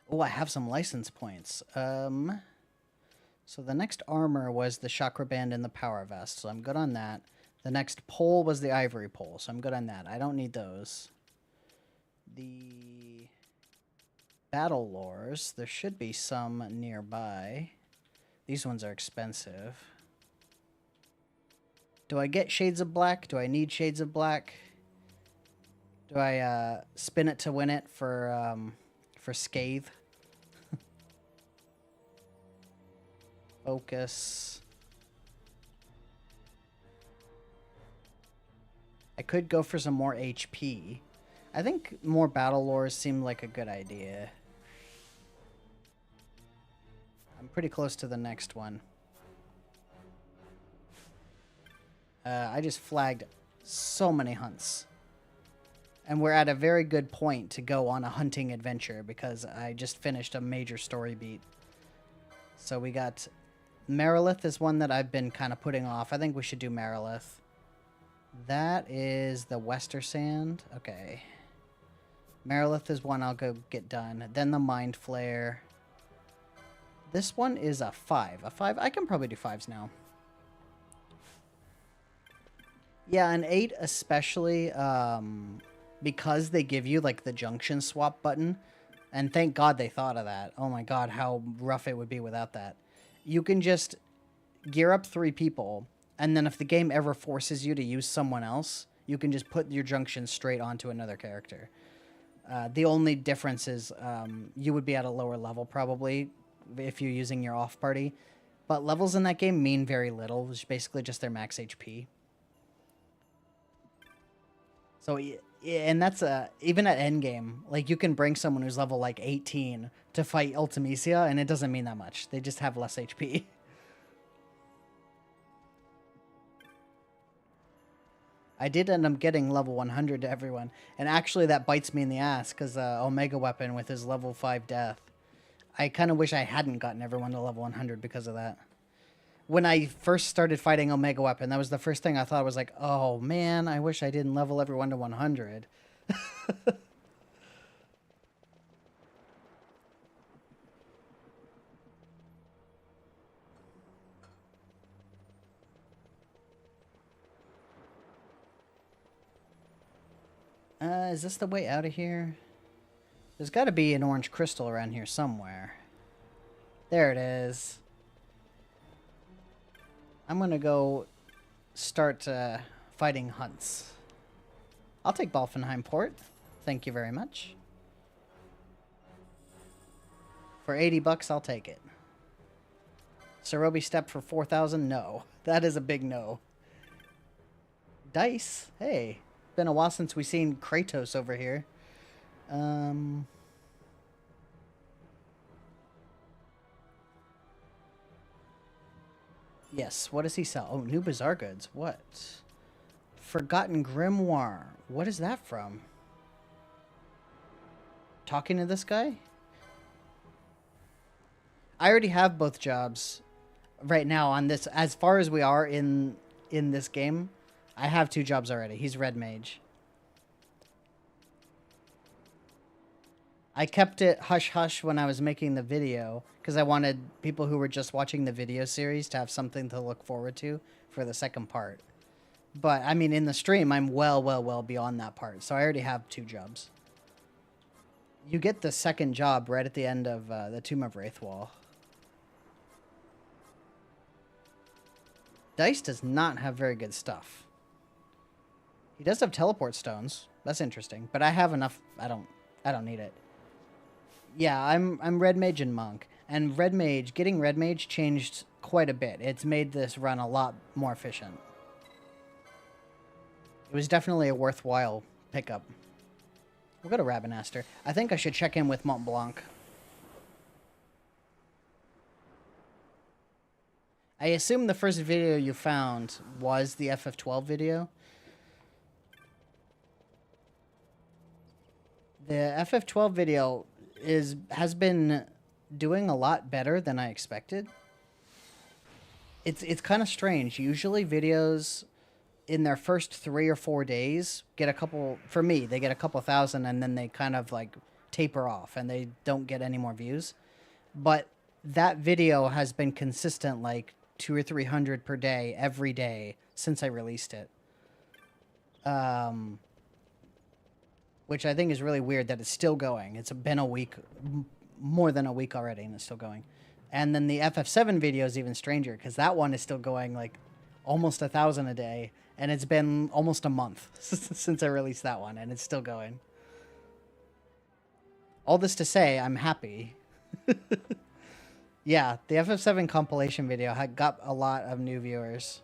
Oh, I have some license points. So the next armor was the chakra band and the power vest, so I'm good on that. The next pole was the ivory pole, so I'm good on that. I don't need those. The battle lores, there should be some nearby. These ones are expensive. Do I get Shades of Black? Do I need Shades of Black? Do I spin it to win it for Scathe? Focus. I could go for some more HP. I think more battle lores seem like a good idea. I'm pretty close to the next one. I just flagged so many hunts. And we're at a very good point to go on a hunting adventure because I just finished a major story beat. So we got... Marilith is one that I've been kind of putting off. I think we should do Marilith. That is the Wester Sand. Okay. Marilith is one I'll go get done. Then the Mind Flare. This one is a 5. A 5? I can probably do 5s now. Yeah, an 8 especially, because they give you, like, the junction swap button. And thank God they thought of that. Oh my God, how rough it would be without that. You can just gear up 3 people, and then if the game ever forces you to use someone else, you can just put your junction straight onto another character. The only difference is you would be at a lower level, probably, if you're using your off party. But levels in that game mean very little. It's basically just their max HP. So, and that's even at endgame, like, you can bring someone who's level, like, 18 to fight Ultimecia, and it doesn't mean that much. They just have less HP. I did end up getting level 100 to everyone, and actually that bites me in the ass, because Omega Weapon with his level 5 death. I kind of wish I hadn't gotten everyone to level 100 because of that. When I first started fighting Omega Weapon, that was the first thing I thought. I was like, oh man, I wish I didn't level everyone to 100. Is this the way out of here? There's got to be an orange crystal around here somewhere. There it is. I'm going to go start fighting hunts. I'll take Balthier Port. Thank you very much. For 80 bucks, I'll take it. Cerobi Step for 4,000? No. That is a big no. Dice? Hey. Been a while since we've seen Kratos over here. Yes, what does he sell? Oh, new Bazaar Goods. What? Forgotten Grimoire. What is that from? Talking to this guy? I already have both jobs right now on this. As far as we are in this game, I have 2 jobs already. He's Red Mage. I kept it hush-hush when I was making the video, because I wanted people who were just watching the video series to have something to look forward to for the second part. But, I mean, in the stream, I'm well beyond that part, so I already have 2 jobs. You get the second job right at the end of the Tomb of Wraithwall. Dice does not have very good stuff. He does have teleport stones. That's interesting, but I have enough. I don't need it. Yeah, I'm Red Mage and Monk. And Red Mage, getting Red Mage changed quite a bit. It's made this run a lot more efficient. It was definitely a worthwhile pickup. We'll go to Ravenaster. I think I should check in with Mont Blanc. I assume the first video you found was the FF12 video. The FF12 video has been doing a lot better than I expected. It's kind of strange. Usually videos in their first 3 or 4 days get a couple, for me, they get a couple thousand and then they kind of like taper off and they don't get any more views. But that video has been consistent like 200 or 300 per day every day since I released it. Which I think is really weird that it's still going. It's been a week, more than a week already, and it's still going. And then the FF7 video is even stranger, because that one is still going, like, almost 1,000 a day, and it's been almost a month since I released that one, and it's still going. All this to say, I'm happy. Yeah, the FF7 compilation video got a lot of new viewers.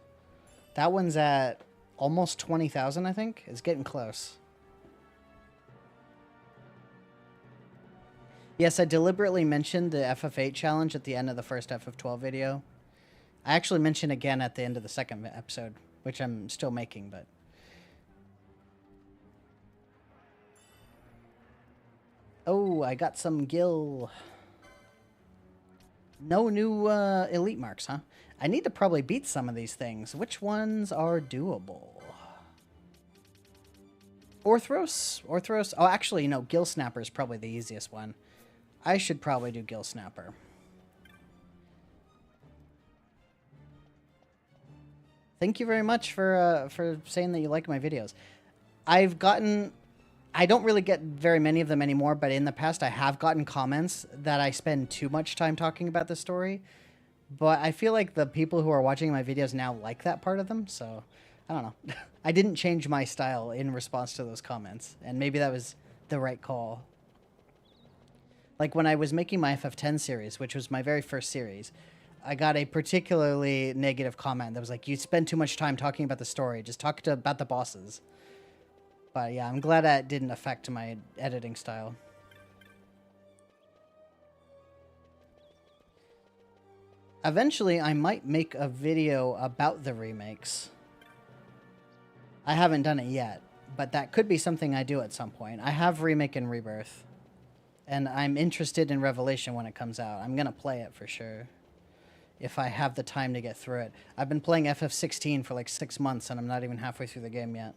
That one's at almost 20,000, I think. It's getting close. Yes, I deliberately mentioned the FF8 challenge at the end of the first FF12 video. I actually mentioned again at the end of the second episode, which I'm still making, but... Oh, I got some gil. No new elite marks, huh? I need to probably beat some of these things. Which ones are doable? Orthros? Oh, actually, no, Gill Snapper is probably the easiest one. I should probably do Gill Snapper. Thank you very much for saying that you like my videos. I don't really get very many of them anymore, but in the past I have gotten comments that I spend too much time talking about the story. But I feel like the people who are watching my videos now like that part of them, so I don't know. I didn't change my style in response to those comments, and maybe that was the right call. Like when I was making my FF10 series, which was my very first series, I got a particularly negative comment that was like, you spend too much time talking about the story, just talk about the bosses. But yeah, I'm glad that didn't affect my editing style. Eventually, I might make a video about the remakes. I haven't done it yet, but that could be something I do at some point. I have Remake and Rebirth, and I'm interested in Revelation when it comes out. I'm going to play it for sure, if I have the time to get through it. I've been playing FF16 for like 6 months, and I'm not even halfway through the game yet.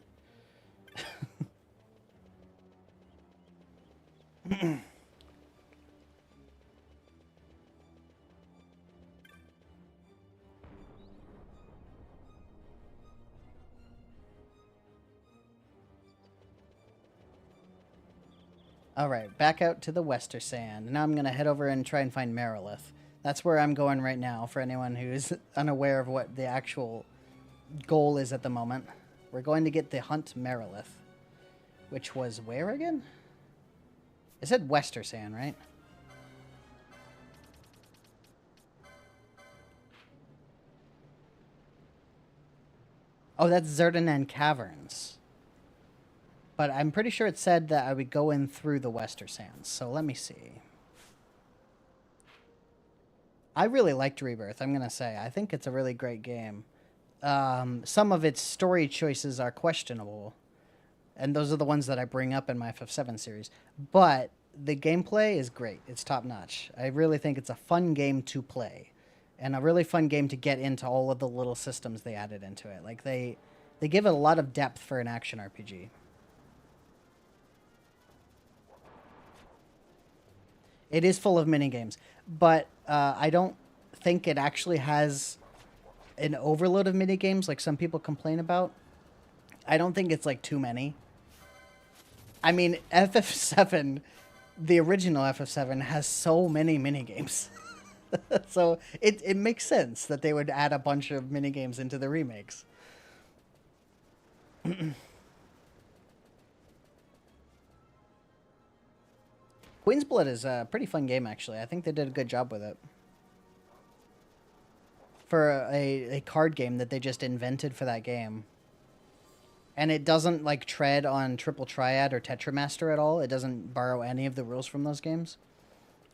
Alright, back out to the Wester Sand. Now I'm going to head over and try and find Merilith. That's where I'm going right now, for anyone who's unaware of what the actual goal is at the moment. We're going to get the Hunt Merilith. Which was where again? It said Wester Sand, right? Oh, that's Zerdanen Caverns. But I'm pretty sure it said that I would go in through the Wester Sands, so let me see. I really liked Rebirth, I'm going to say. I think it's a really great game. Some of its story choices are questionable, and those are the ones that I bring up in my FF7 series. But the gameplay is great. It's top-notch. I really think it's a fun game to play, and a really fun game to get into all of the little systems they added into it. Like, they give it a lot of depth for an action RPG. It is full of minigames, but I don't think it actually has an overload of minigames like some people complain about. I don't think it's like too many. I mean, FF7, the original FF7, has so many minigames. So it makes sense that they would add a bunch of minigames into the remakes. Queen's Blood is a pretty fun game, actually. I think they did a good job with it. For a card game that they just invented for that game. And it doesn't, like, tread on Triple Triad or Tetramaster at all. It doesn't borrow any of the rules from those games.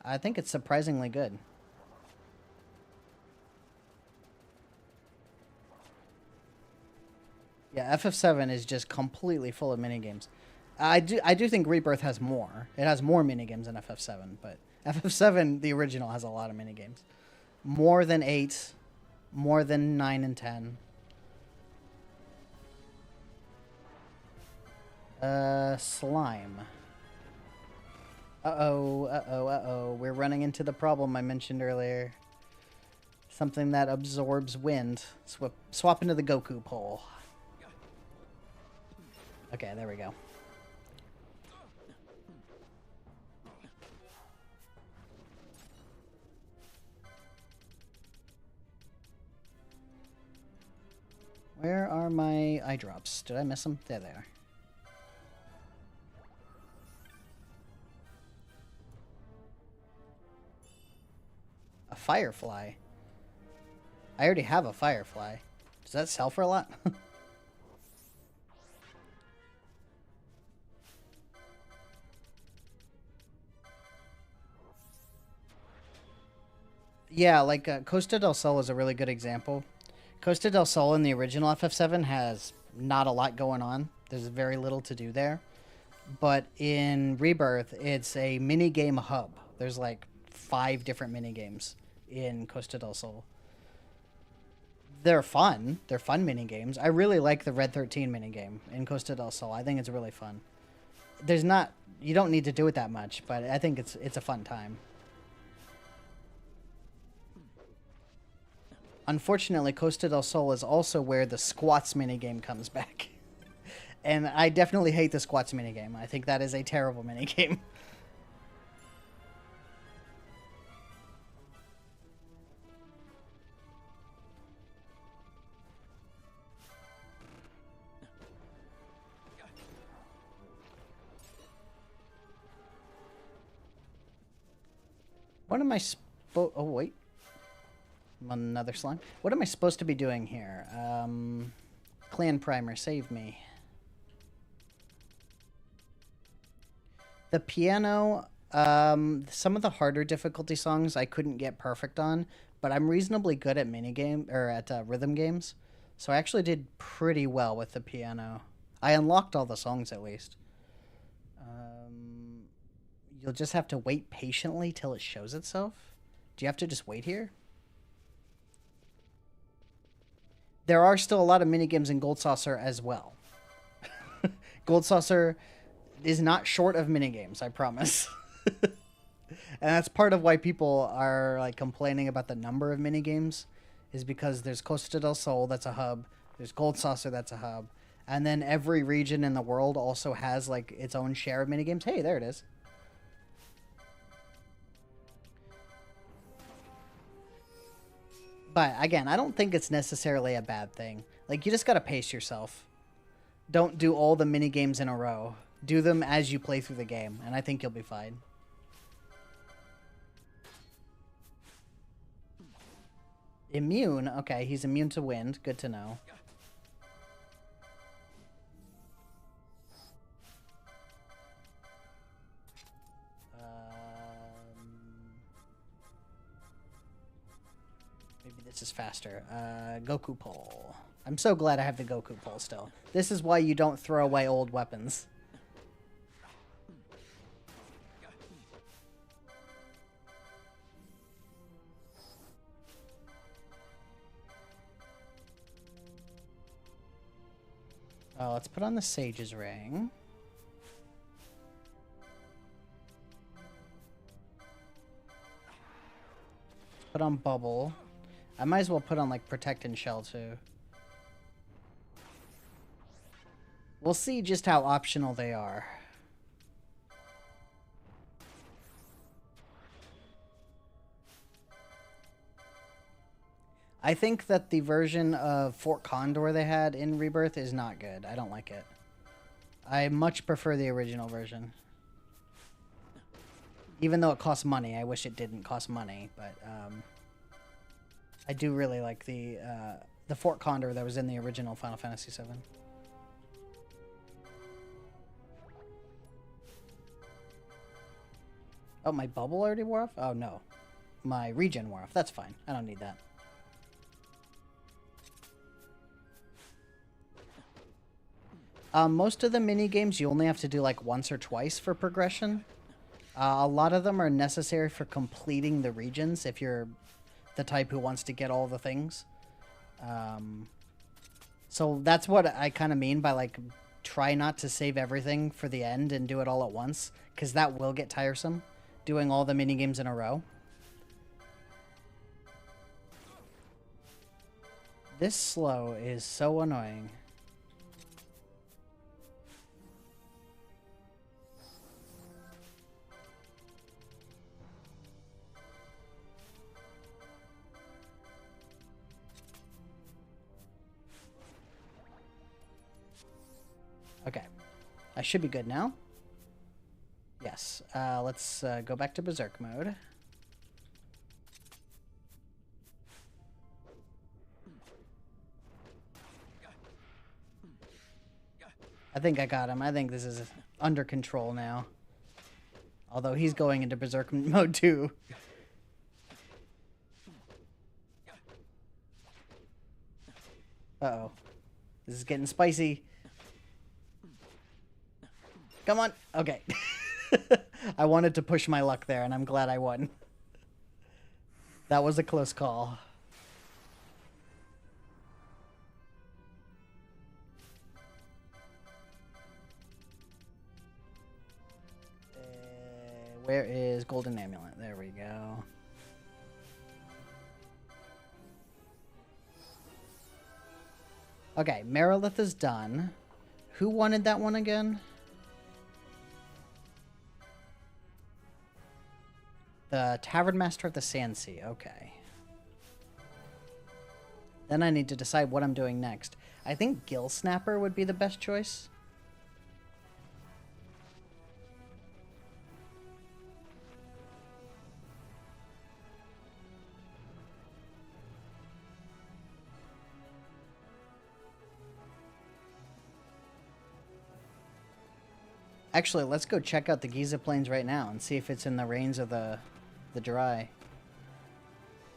I think it's surprisingly good. Yeah, FF7 is just completely full of minigames. I do think Rebirth has more. It has more minigames than FF7, but FF7, the original, has a lot of minigames. More than 8, more than 9 and 10. Slime. Uh-oh. We're running into the problem I mentioned earlier. Something that absorbs wind. Swap into the Goku pole. Okay, there we go. Where are my eye drops? Did I miss them? There they are. A firefly. I already have a firefly. Does that sell for a lot? Yeah, like Costa del Sol is a really good example. Costa del Sol in the original FF7 has not a lot going on. There's very little to do there. But in Rebirth, it's a mini-game hub. There's like 5 different mini-games in Costa del Sol. They're fun. They're fun mini-games. I really like the Red 13 mini-game in Costa del Sol. I think it's really fun. There's not... You don't need to do it that much, but I think it's a fun time. Unfortunately, Costa del Sol is also where the squats minigame comes back. And I definitely hate the squats minigame. I think that is a terrible minigame. What am I supposed... Oh, wait. Another slime. What am I supposed to be doing here? Clan Primer, save me. The piano, some of the harder difficulty songs I couldn't get perfect on, but I'm reasonably good at rhythm games, so I actually did pretty well with the piano. I unlocked all the songs at least. You'll just have to wait patiently till it shows itself. Do you have to just wait here? There are still a lot of minigames in Gold Saucer as well. Gold Saucer is not short of minigames, I promise. And that's part of why people are like complaining about the number of minigames, is because there's Costa del Sol, that's a hub. There's Gold Saucer, that's a hub. And then every region in the world also has like its own share of minigames. Hey, there it is. But again, I don't think it's necessarily a bad thing. Like, you just gotta pace yourself. Don't do all the mini games in a row. Do them as you play through the game, and I think you'll be fine. Immune? Okay, he's immune to wind. Good to know. This is faster. Goku pole. I'm so glad I have the Goku pole still. This is why you don't throw away old weapons. Oh, let's put on the Sage's Ring. Put on Bubble. I might as well put on, like, Protect and Shell, too. We'll see just how optional they are. I think that the version of Fort Condor they had in Rebirth is not good. I don't like it. I much prefer the original version. Even though it costs money. I wish it didn't cost money, but, I do really like the Fort Condor that was in the original Final Fantasy VII. Oh, my bubble already wore off? Oh, no. My regen wore off. That's fine. I don't need that. Most of the mini-games you only have to do like once or twice for progression. A lot of them are necessary for completing the regions if you're the type who wants to get all the things. So that's what I kind of mean by, like, try not to save everything for the end and do it all at once, because that will get tiresome, doing all the minigames in a row. This slow is so annoying. I should be good now. Yes. Let's go back to Berserk mode. I think I got him. I think this is under control now. Although he's going into Berserk mode too. Uh-oh. This is getting spicy. Come on. Okay. I wanted to push my luck there, and I'm glad I won. That was a close call. Where is Golden Amulet? There we go. Okay, Merilith is done. Who wanted that one again? The Tavern Master of the Sandsea. Okay. Then I need to decide what I'm doing next. I think Gill Snapper would be the best choice. Actually, let's go check out the Giza Plains right now and see if it's in the reigns of the Dry.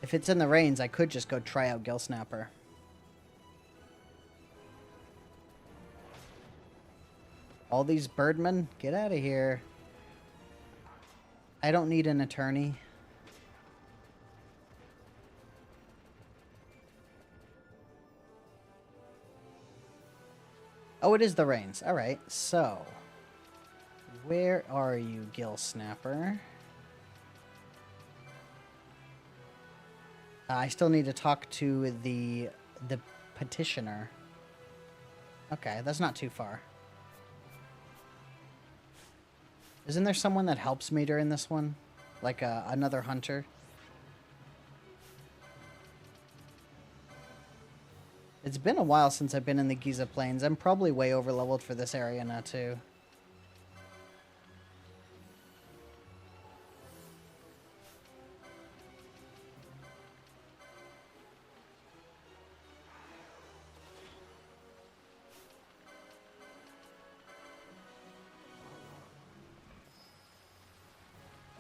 If it's in the reigns, I could just go try out Gill Snapper. All these birdmen, get out of here. I don't need an attorney. Oh, it is the reigns. All right, so where are you, Gill Snapper? I still need to talk to the petitioner. Okay, that's not too far. Isn't there someone that helps me during this one? Like another hunter? It's been a while since I've been in the Giza Plains. I'm probably way over-leveled for this area now, too.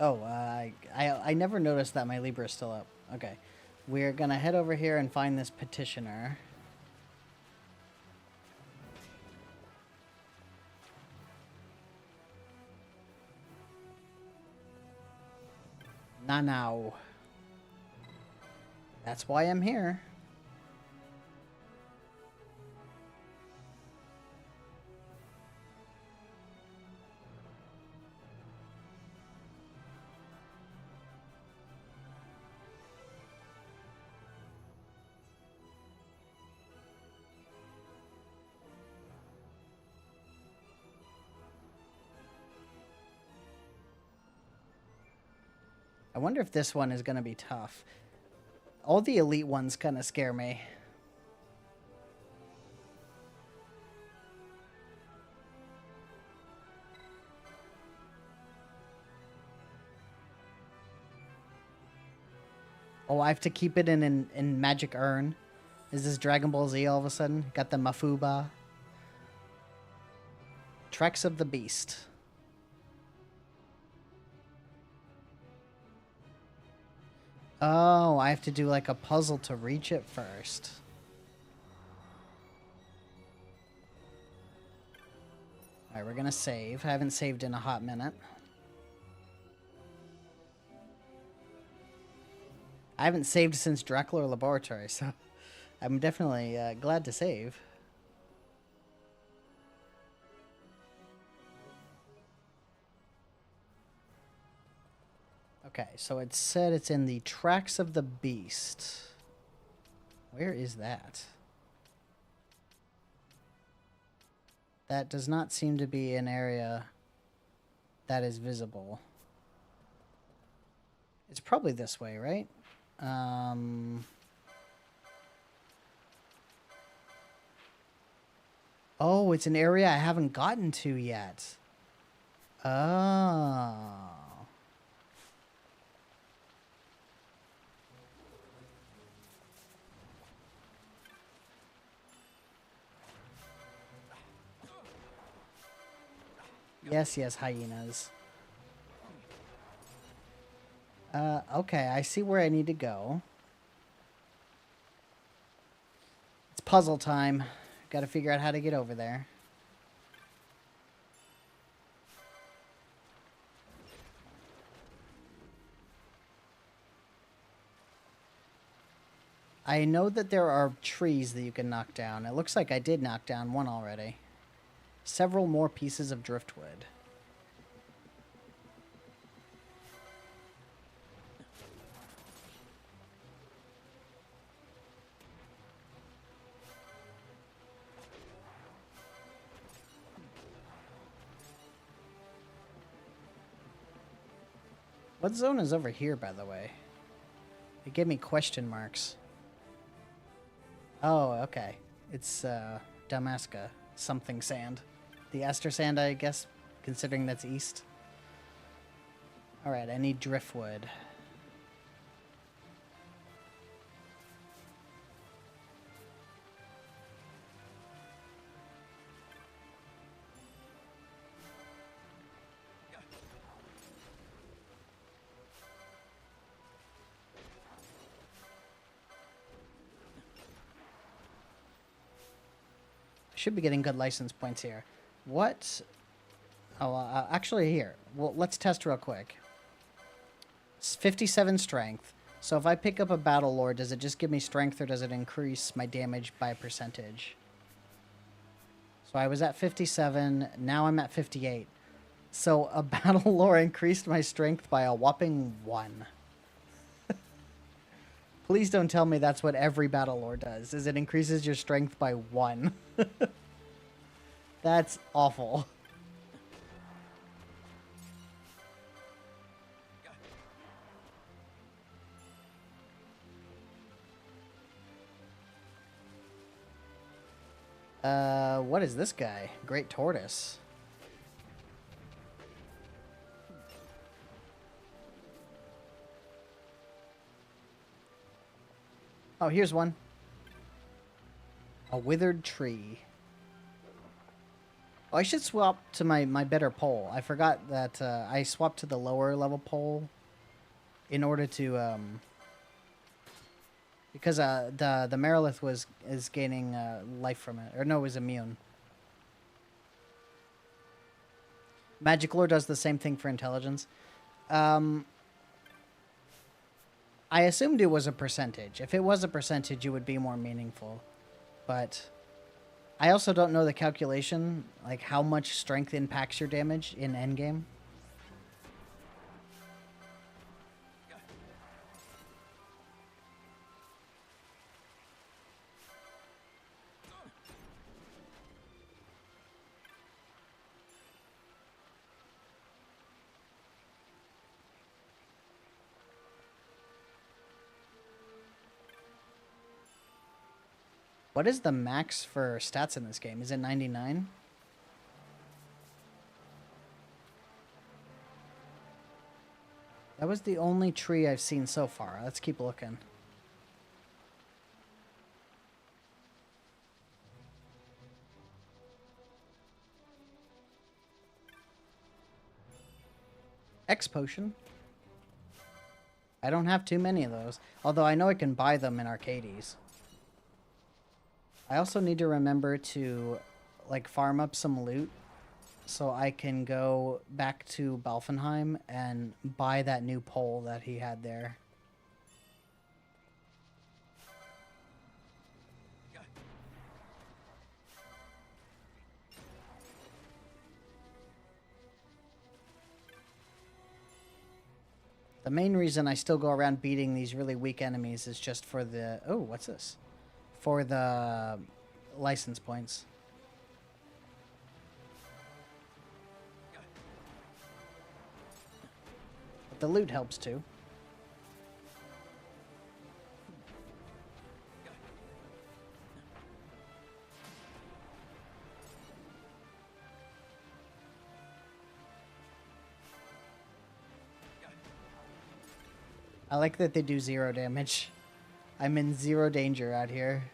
Oh, I never noticed that my Libra is still up. Okay. We're gonna head over here and find this petitioner. Now. That's why I'm here. I wonder if this one is going to be tough. All the elite ones kind of scare me. Oh, I have to keep it in Magic Urn. Is this Dragon Ball Z all of a sudden? Got the Mafuba. Tracks of the Beast. Oh, I have to do like a puzzle to reach it first. Alright, we're gonna save. I haven't saved in a hot minute. I haven't saved since Dracula Laboratory, so I'm definitely glad to save. Okay, so it said it's in the Tracks of the Beast. Where is that? That does not seem to be an area that is visible. It's probably this way, right? Oh, it's an area I haven't gotten to yet. Oh. Yes, yes, hyenas. Okay, I see where I need to go. It's puzzle time. Gotta figure out how to get over there. I know that there are trees that you can knock down. It looks like I did knock down one already. Several more pieces of driftwood. What zone is over here, by the way? It gave me question marks. Oh, okay. It's, Damaska. Something sand. The Aster sand, I guess, considering that's east. Alright, I need driftwood. Should be getting good license points here. What? Oh, actually here. Well, let's test real quick. It's 57 strength. So if I pick up a Battle Lord, does it just give me strength or does it increase my damage by a percentage? So I was at 57, now I'm at 58. So a Battle Lore increased my strength by a whopping 1. Please don't tell me that's what every Battle Lore does, is it increases your strength by 1. That's awful. What is this guy? Great Tortoise. Oh, here's one. A withered tree. Oh, I should swap to my better pole. I forgot that I swapped to the lower level pole in order to because the Merilith is gaining life from it, or no, it was immune. Magic Lore does the same thing for intelligence. I assumed it was a percentage. If it was a percentage, it would be more meaningful. But I also don't know the calculation, like how much strength impacts your damage in endgame. What is the max for stats in this game? Is it 99? That was the only tree I've seen so far. Let's keep looking. X potion. I don't have too many of those. Although I know I can buy them in Archades. I also need to remember to, like, farm up some loot so I can go back to Balthier and buy that new pole that he had there. The main reason I still go around beating these really weak enemies is just for the... Oh, what's this? For the license points. But the loot helps too. I like that they do 0 damage. I'm in 0 danger out here.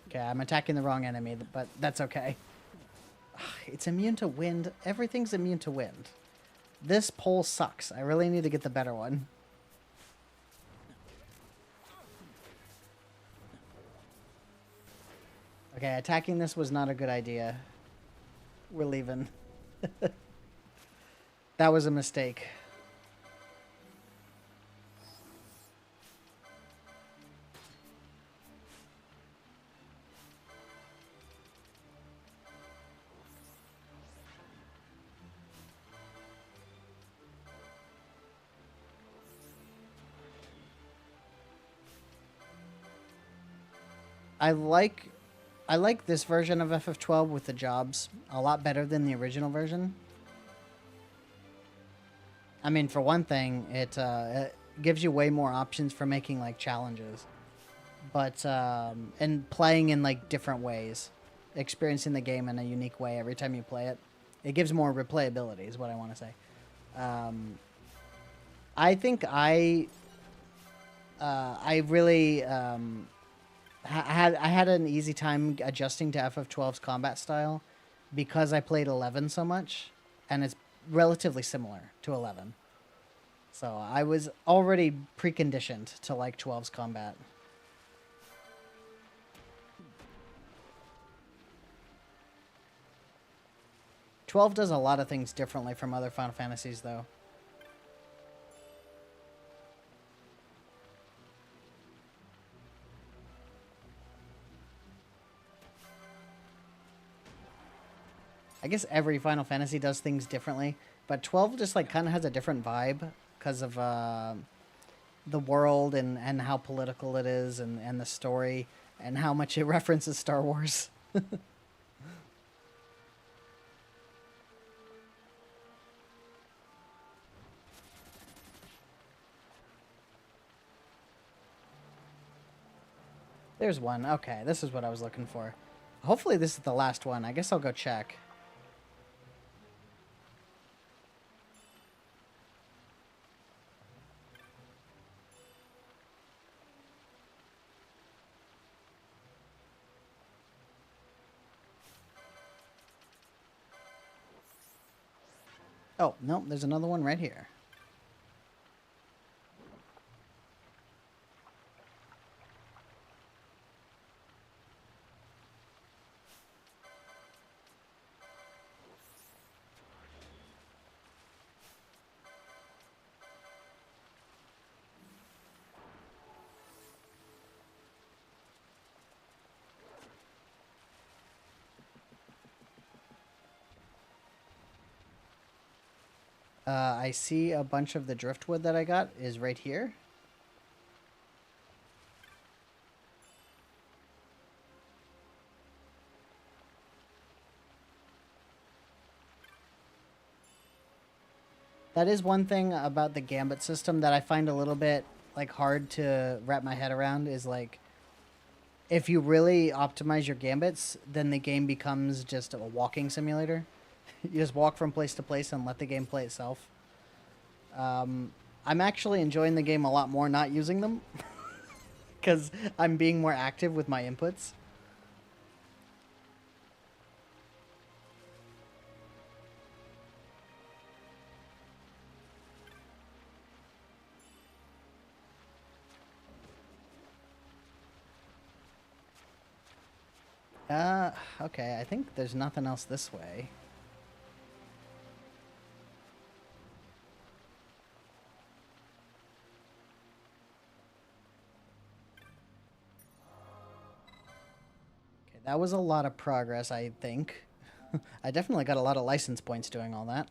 Okay, I'm attacking the wrong enemy, but that's okay. It's immune to wind. Everything's immune to wind. This pole sucks. I really need to get the better one. Okay, attacking this was not a good idea. We're leaving. That was a mistake. I like this version of FF12 with the jobs a lot better than the original version. I mean, for one thing, it gives you way more options for making like challenges, but and playing in like different ways, experiencing the game in a unique way every time you play it. It gives more replayability, is what I want to say. I think I really I had an easy time adjusting to FF12's combat style because I played 11 so much, and it's relatively similar to 11. So I was already preconditioned to like 12's combat. '12 does a lot of things differently from other Final Fantasies, though. I guess every Final Fantasy does things differently, but 12 just like kind of has a different vibe because of the world and how political it is and the story and how much it references Star Wars. There's one. Okay, this is what I was looking for. Hopefully this is the last one. I guess I'll go check. Oh, no, there's another one right here. I see a bunch of the driftwood that I got is right here. That is one thing about the Gambit system that I find a little bit like hard to wrap my head around is like if you really optimize your Gambits, then the game becomes just a walking simulator. You just walk from place to place and let the game play itself. I'm actually enjoying the game a lot more not using them because I'm being more active with my inputs. Okay, I think there's nothing else this way. Okay, that was a lot of progress, I think. I definitely got a lot of license points doing all that.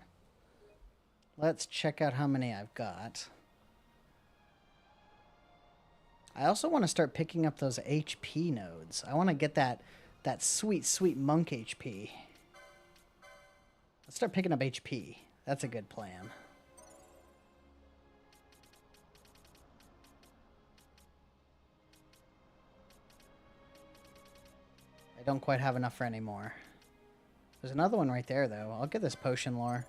Let's check out how many I've got. I also want to start picking up those HP nodes. I want to get that sweet, sweet monk HP. Let's start picking up HP. That's a good plan. I don't quite have enough for any more. There's another one right there, though. I'll get this potion lore.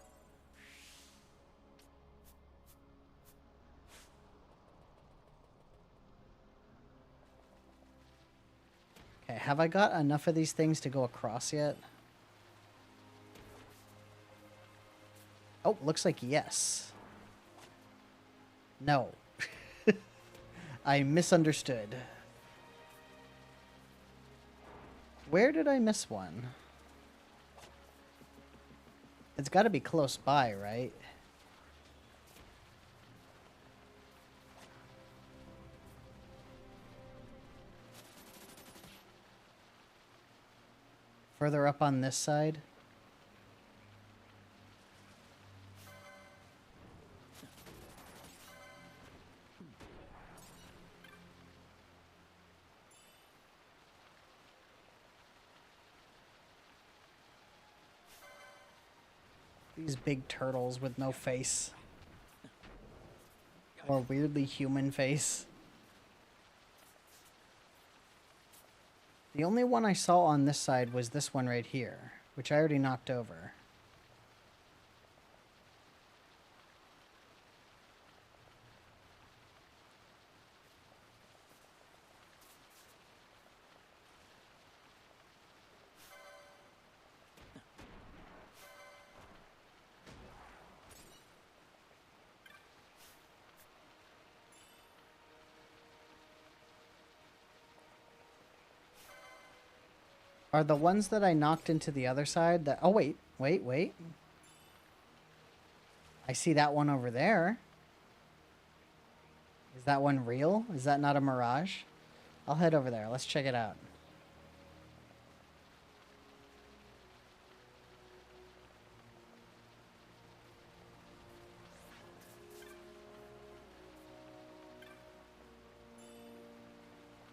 Okay, have I got enough of these things to go across yet? Oh, looks like yes. No. I misunderstood. Where did I miss one? It's got to be close by, right? Further up on this side? These big turtles with no face. Or weirdly human face. The only one I saw on this side was this one right here, which I already knocked over. Are the ones that I knocked into the other side that... Oh, wait. Wait. I see that one over there. Is that one real? Is that not a mirage? I'll head over there. Let's check it out.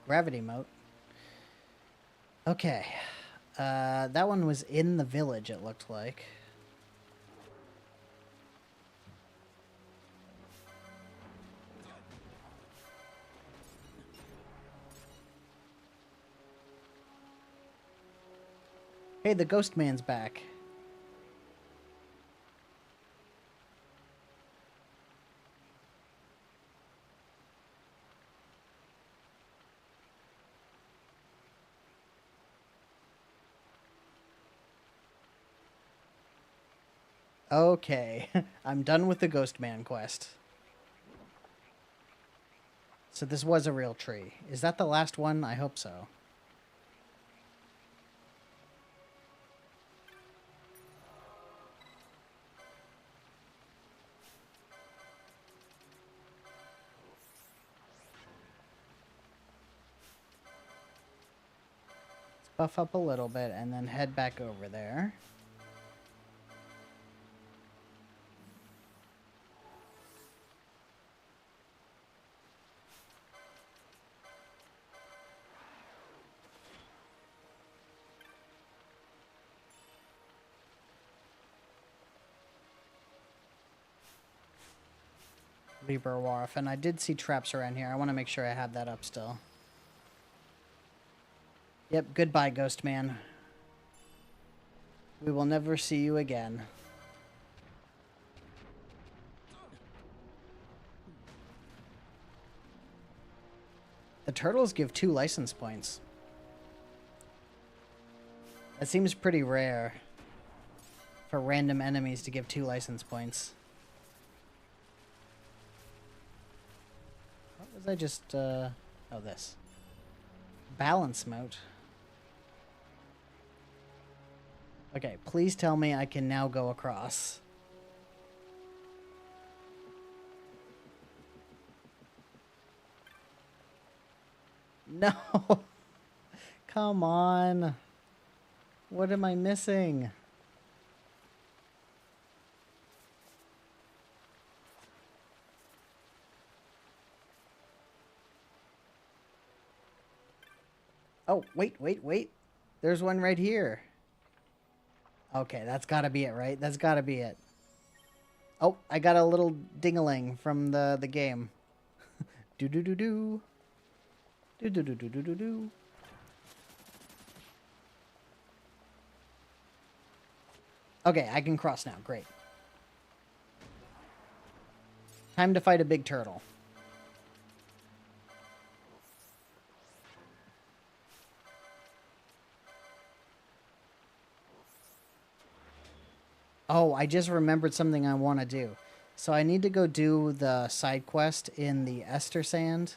Gravity moat. Okay. That one was in the village, it looked like. Hey, the ghost man's back. Okay, I'm done with the Ghost Man quest. So this was a real tree. Is that the last one? I hope so. Let's buff up a little bit and then head back over there. Reaper Wharf, and I did see traps around here. I want to make sure I have that up still. Yep, goodbye, Ghost Man. We will never see you again. The turtles give 2 license points. That seems pretty rare for random enemies to give 2 license points. What was I just, oh, this. Balance moat. Okay, please tell me I can now go across. No! Come on! What am I missing? Oh, wait. There's one right here. Okay, that's gotta be it, right? That's gotta be it. Oh, I got a little ding-a-ling from the game. Do-do-do-do. Do-do-do-do-do-do-do. Okay, I can cross now. Great. Time to fight a big turtle. Oh, I just remembered something I want to do. So I need to go do the side quest in the Ester Sand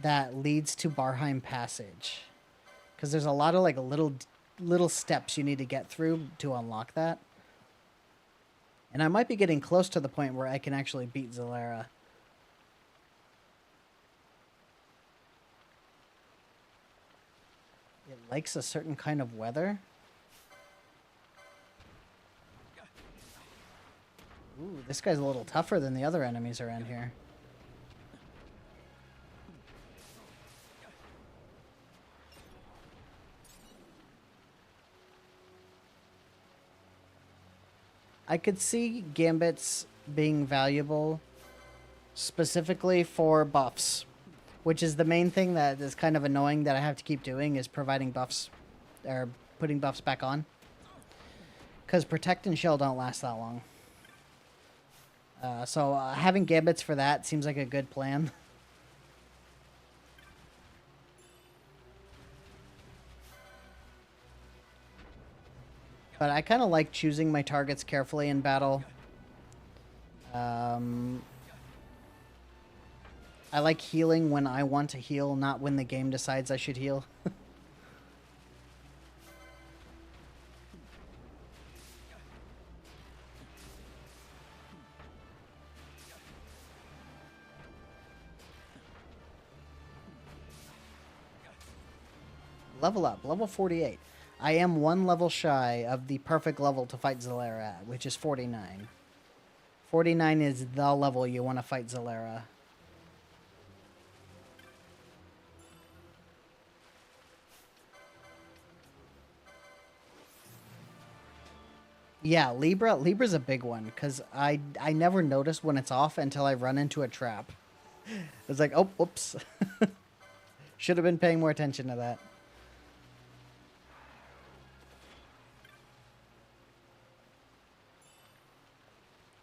that leads to Barheim Passage. Because there's a lot of like little steps you need to get through to unlock that. And I might be getting close to the point where I can actually beat Zalera. It likes a certain kind of weather. Ooh, this guy's a little tougher than the other enemies around here. I could see Gambits being valuable specifically for buffs, which is the main thing that is kind of annoying that I have to keep doing, is providing buffs, or putting buffs back on. Because Protect and Shield don't last that long. So having Gambits for that seems like a good plan. But I kind of like choosing my targets carefully in battle. I like healing when I want to heal, not when the game decides I should heal. Level up, level 48. I am one level shy of the perfect level to fight Zalera at, which is 49. 49 is the level you want to fight Zalera. Yeah, Libra's a big one, because I never notice when it's off until I run into a trap. It's like, oh, whoops. Should have been paying more attention to that.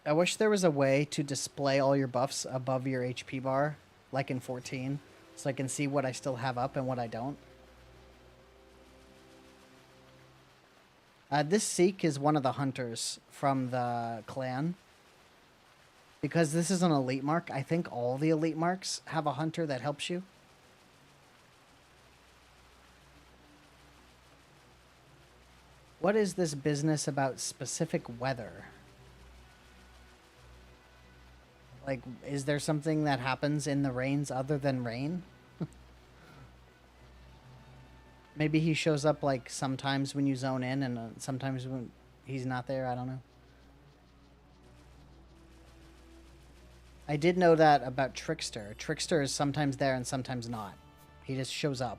I wish there was a way to display all your buffs above your HP bar, like in 14, so I can see what I still have up and what I don't. This Seek is one of the hunters from the clan. Because this is an elite mark, I think all the elite marks have a hunter that helps you. What is this business about specific weather? Like, is there something that happens in the rains other than rain? Maybe he shows up, like, sometimes when you zone in and sometimes when he's not there. I don't know. I did know that about Trickster. Trickster is sometimes there and sometimes not. He just shows up.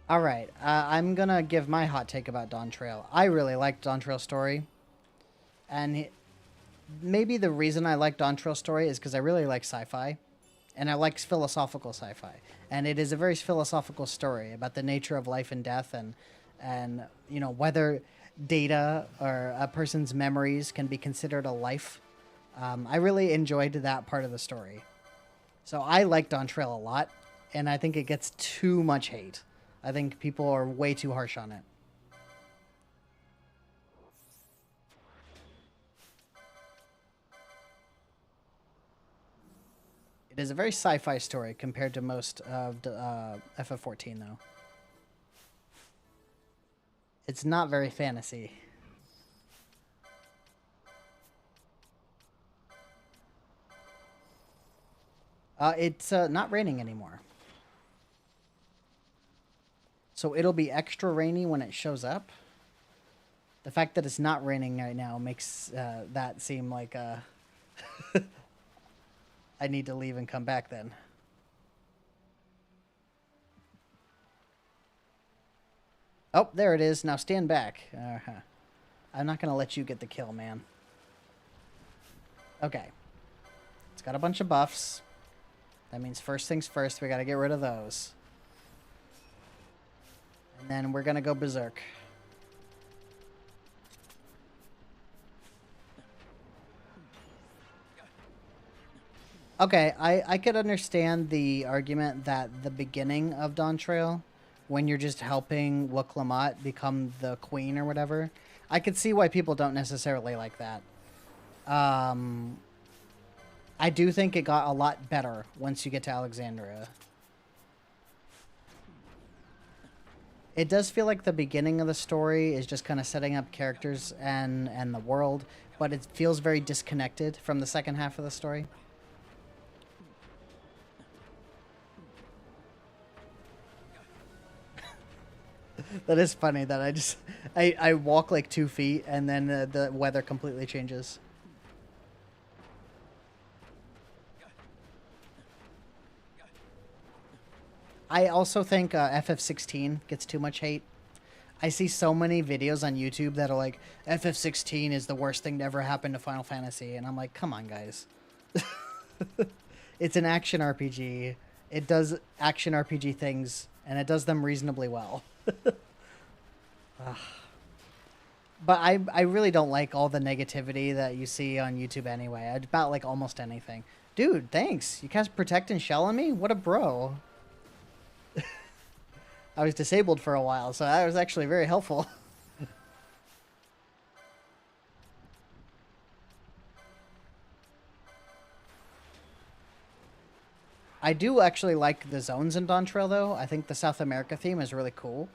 Alright, I'm gonna give my hot take about Dawn Trail. I really like Dawn Trail's story. And maybe the reason I like Dawn Trail's story is because I really like sci-fi. And I like philosophical sci-fi. And it is a very philosophical story about the nature of life and death and you know, whether data or a person's memories can be considered a life. I really enjoyed that part of the story. So I like Dawn Trail a lot. And I think it gets too much hate. I think people are way too harsh on it. It is a very sci-fi story compared to most of FF14, though. It's not very fantasy. It's not raining anymore. So it'll be extra rainy when it shows up. The fact that it's not raining right now makes that seem like I need to leave and come back then. Oh, there it is. Now stand back. I'm not going to let you get the kill, man. Okay. It's got a bunch of buffs. That means first things first, we got to get rid of those. And then we're gonna go berserk. Okay, I could understand the argument that the beginning of Dawn Trail, when you're just helping Wuk-Lamat become the queen or whatever, I could see why people don't necessarily like that. I do think it got a lot better once you get to Alexandria. It does feel like the beginning of the story is just kind of setting up characters and the world, but it feels very disconnected from the second half of the story. That is funny that I walk like 2 feet and then the weather completely changes. I also think FF16 gets too much hate. I see so many videos on YouTube that are like, FF16 is the worst thing to ever happen to Final Fantasy. And I'm like, come on, guys. It's an action RPG. It does action RPG things, and it does them reasonably well. But I really don't like all the negativity that you see on YouTube anyway. About like almost anything. Dude, thanks. You cast Protect and Shell on me? What a bro. I was disabled for a while, so that was actually very helpful. I do actually like the zones in Dawn Trail, though. I think the South America theme is really cool.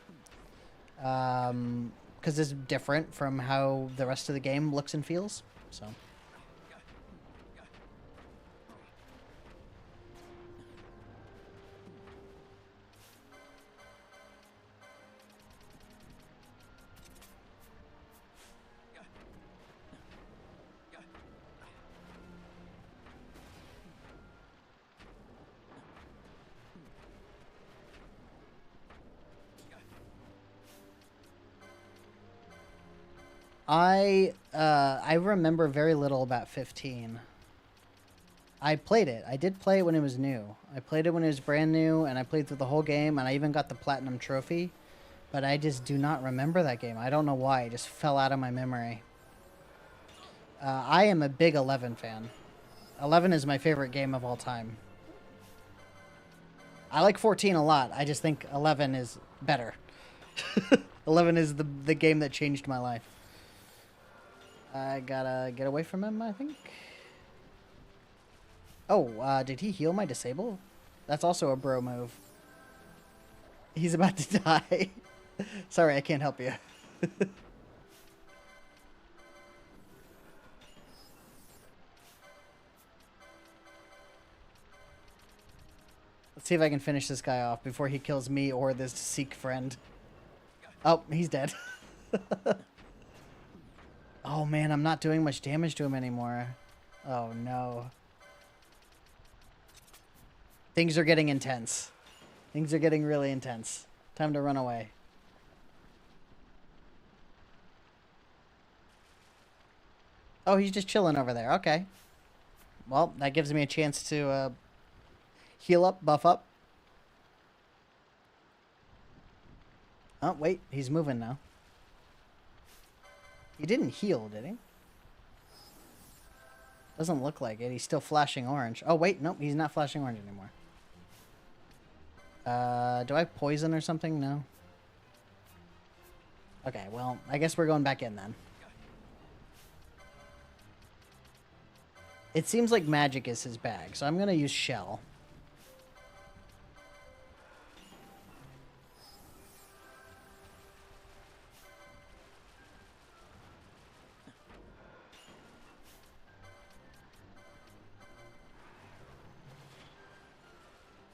Because it's different from how the rest of the game looks and feels. So. I remember very little about 15. I played it. I did play it when it was new. I played it when it was brand new, and I played through the whole game, and I even got the Platinum Trophy. But I just do not remember that game. I don't know why. It just fell out of my memory. I am a big 11 fan. 11 is my favorite game of all time. I like 14 a lot. I just think 11 is better. 11 is the game that changed my life. I gotta get away from him, I think. Oh, did he heal my disable? That's also a bro move. He's about to die. Sorry, I can't help you. Let's see if I can finish this guy off before he kills me or this Sikh friend. Oh, he's dead. Oh man, I'm not doing much damage to him anymore. Oh no. Things are getting intense. Things are getting really intense. Time to run away. Oh, he's just chilling over there. Okay. Well, that gives me a chance to heal up, buff up. Oh, wait. He's moving now. He didn't heal, did he? Doesn't look like it. He's still flashing orange. Oh, wait. Nope, he's not flashing orange anymore. Do I have poison or something? No. Okay, well, I guess we're going back in then. It seems like magic is his bag, so I'm going to use Shell.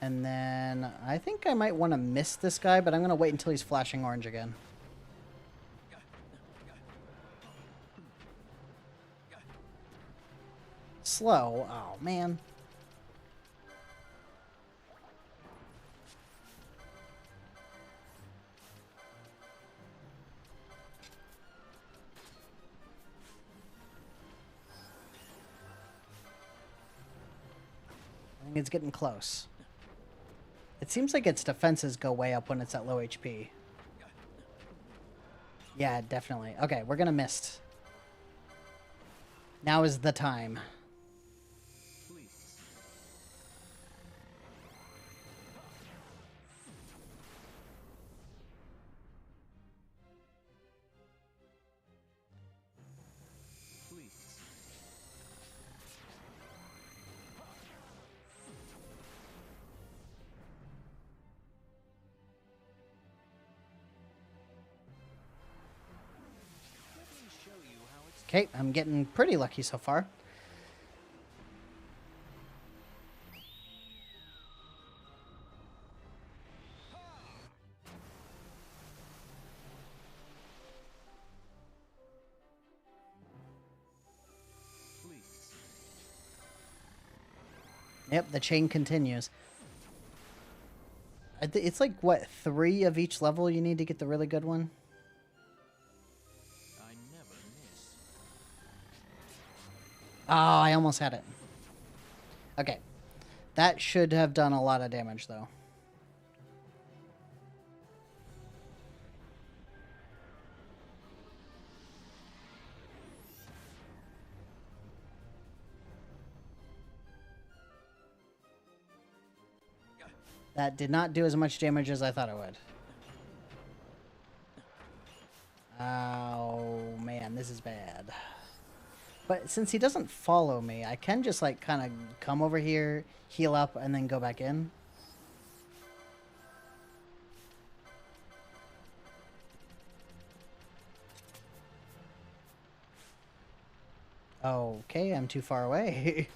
And then I think I might want to miss this guy, but I'm going to wait until he's flashing orange again. Slow. Oh, man. I think it's getting close. It seems like its defenses go way up when it's at low HP. Yeah, definitely. Okay, we're gonna mist. Now is the time. Okay, I'm getting pretty lucky so far. Yep, the chain continues. It's like, what, 3 of each level you need to get the really good one? I never miss. Oh, I almost had it. Okay. That should have done a lot of damage, though. That did not do as much damage as I thought it would. Oh, man, this is bad. But since he doesn't follow me, I can just, like, kind of come over here, heal up, and then go back in. Okay, I'm too far away.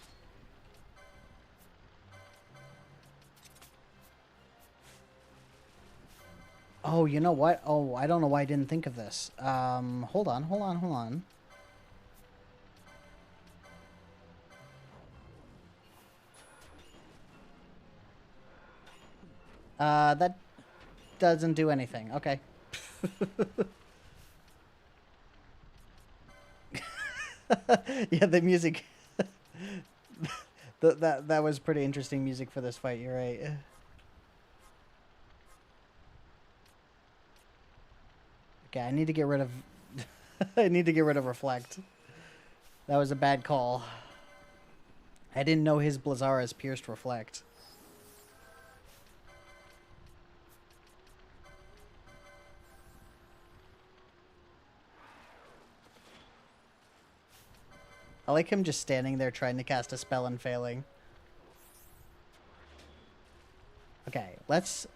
Oh, you know what? Oh, I don't know why I didn't think of this. Hold on. That doesn't do anything. Okay. Yeah, the music. That was pretty interesting music for this fight, you're right. Okay, I need to get rid of... I need to get rid of Reflect. That was a bad call. I didn't know his Blazzaras pierced Reflect. I like him just standing there trying to cast a spell and failing. Okay, let's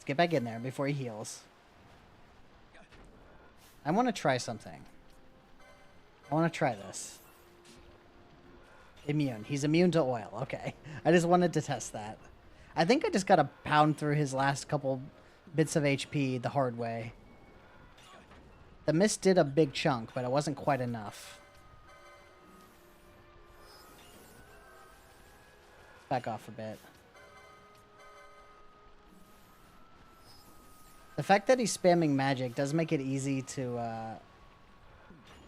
get back in there before he heals. I want to try something. I want to try this. Immune. He's immune to oil. Okay. I just wanted to test that. I think I just got to pound through his last couple bits of HP the hard way. The mist did a big chunk, but it wasn't quite enough. Back off a bit. The fact that he's spamming magic does make it easy to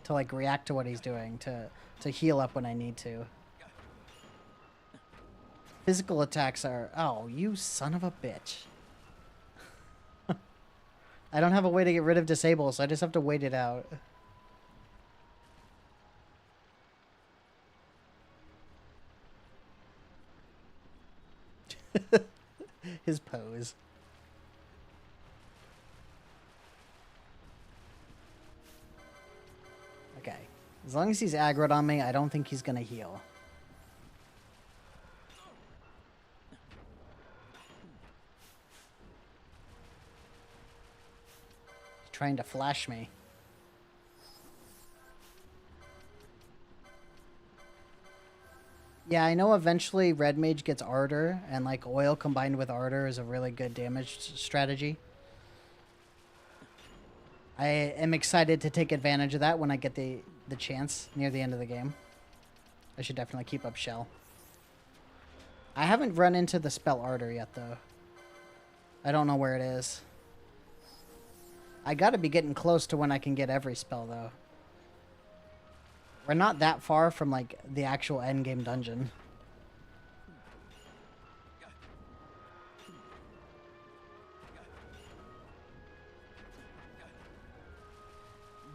like react to what he's doing, to heal up when I need to. Physical attacks are... Oh, you son of a bitch. I don't have a way to get rid of disable, so I just have to wait it out. His pose. Okay. As long as he's aggroed on me, I don't think he's gonna heal. He's trying to flash me. Yeah, I know eventually Red Mage gets Ardor, and like oil combined with Ardor is a really good damage strategy. I am excited to take advantage of that when I get the chance near the end of the game. I should definitely keep up Shell. I haven't run into the spell Ardor yet, though. I don't know where it is. I gotta be getting close to when I can get every spell, though. We're not that far from, like, the actual endgame dungeon.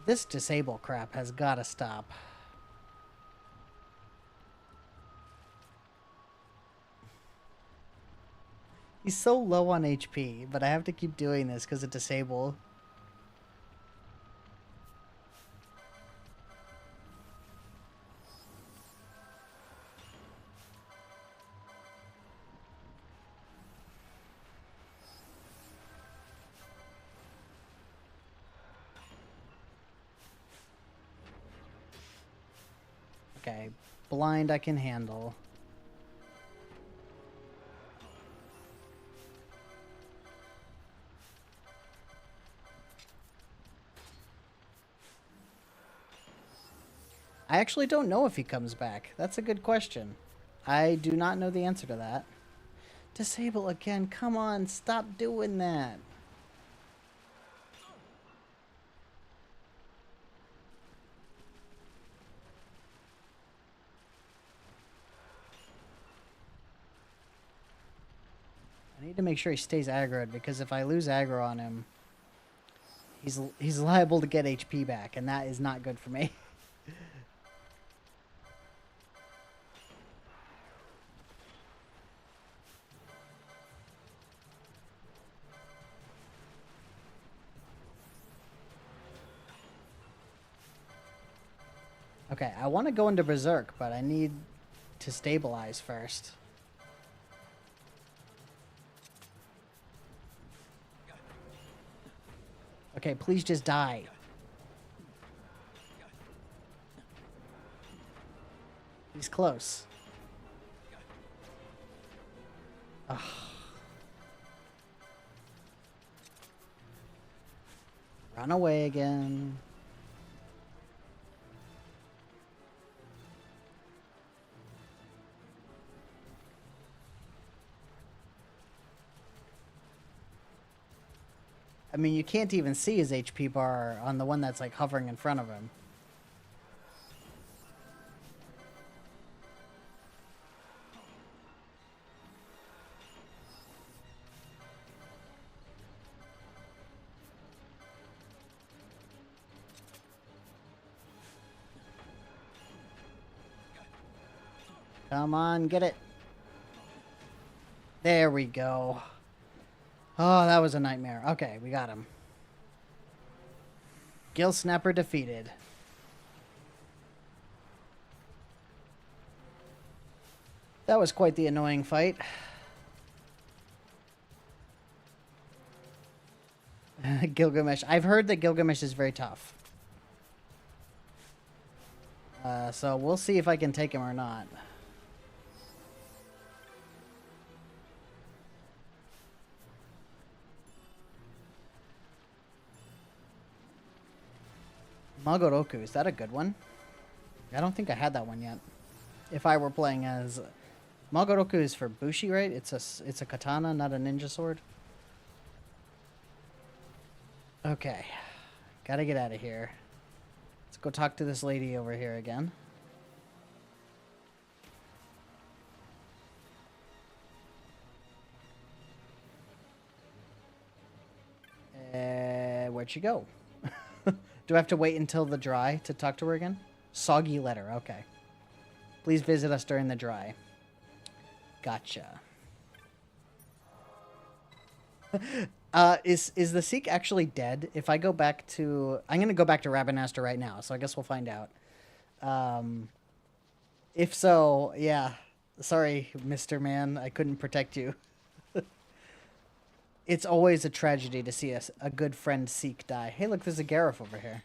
This disable crap has got to stop. He's so low on HP, but I have to keep doing this because of disable. Okay, blind I can handle. I actually don't know if he comes back. That's a good question. I do not know the answer to that. Disable again. Come on, stop doing that. I need to make sure he stays aggroed, because if I lose aggro on him, he's liable to get HP back, and that is not good for me. Okay, I want to go into Berserk, but I need to stabilize first. Okay, please just die. He's close. Ugh. Run away again. I mean, you can't even see his HP bar on the one that's like hovering in front of him. Come on, get it. There we go. Oh, that was a nightmare. Okay, we got him. Gill Snapper defeated. That was quite the annoying fight. Gilgamesh. I've heard that Gilgamesh is very tough. So we'll see if I can take him or not. Magoroku, is that a good one? I don't think I had that one yet. If I were playing as... Magoroku is for Bushi, right? It's a katana, not a ninja sword. Okay. Gotta get out of here. Let's go talk to this lady over here again. Where'd she go? Do I have to wait until the dry to talk to her again? Soggy letter, okay. Please visit us during the dry. Gotcha. Is the Seek actually dead? If I go back to... I'm going to go back to Rabanastre right now, so I guess we'll find out. If so, yeah. Sorry, Mr. Man, I couldn't protect you. It's always a tragedy to see a good friend Seek die. Hey, look, there's a Gareth over here.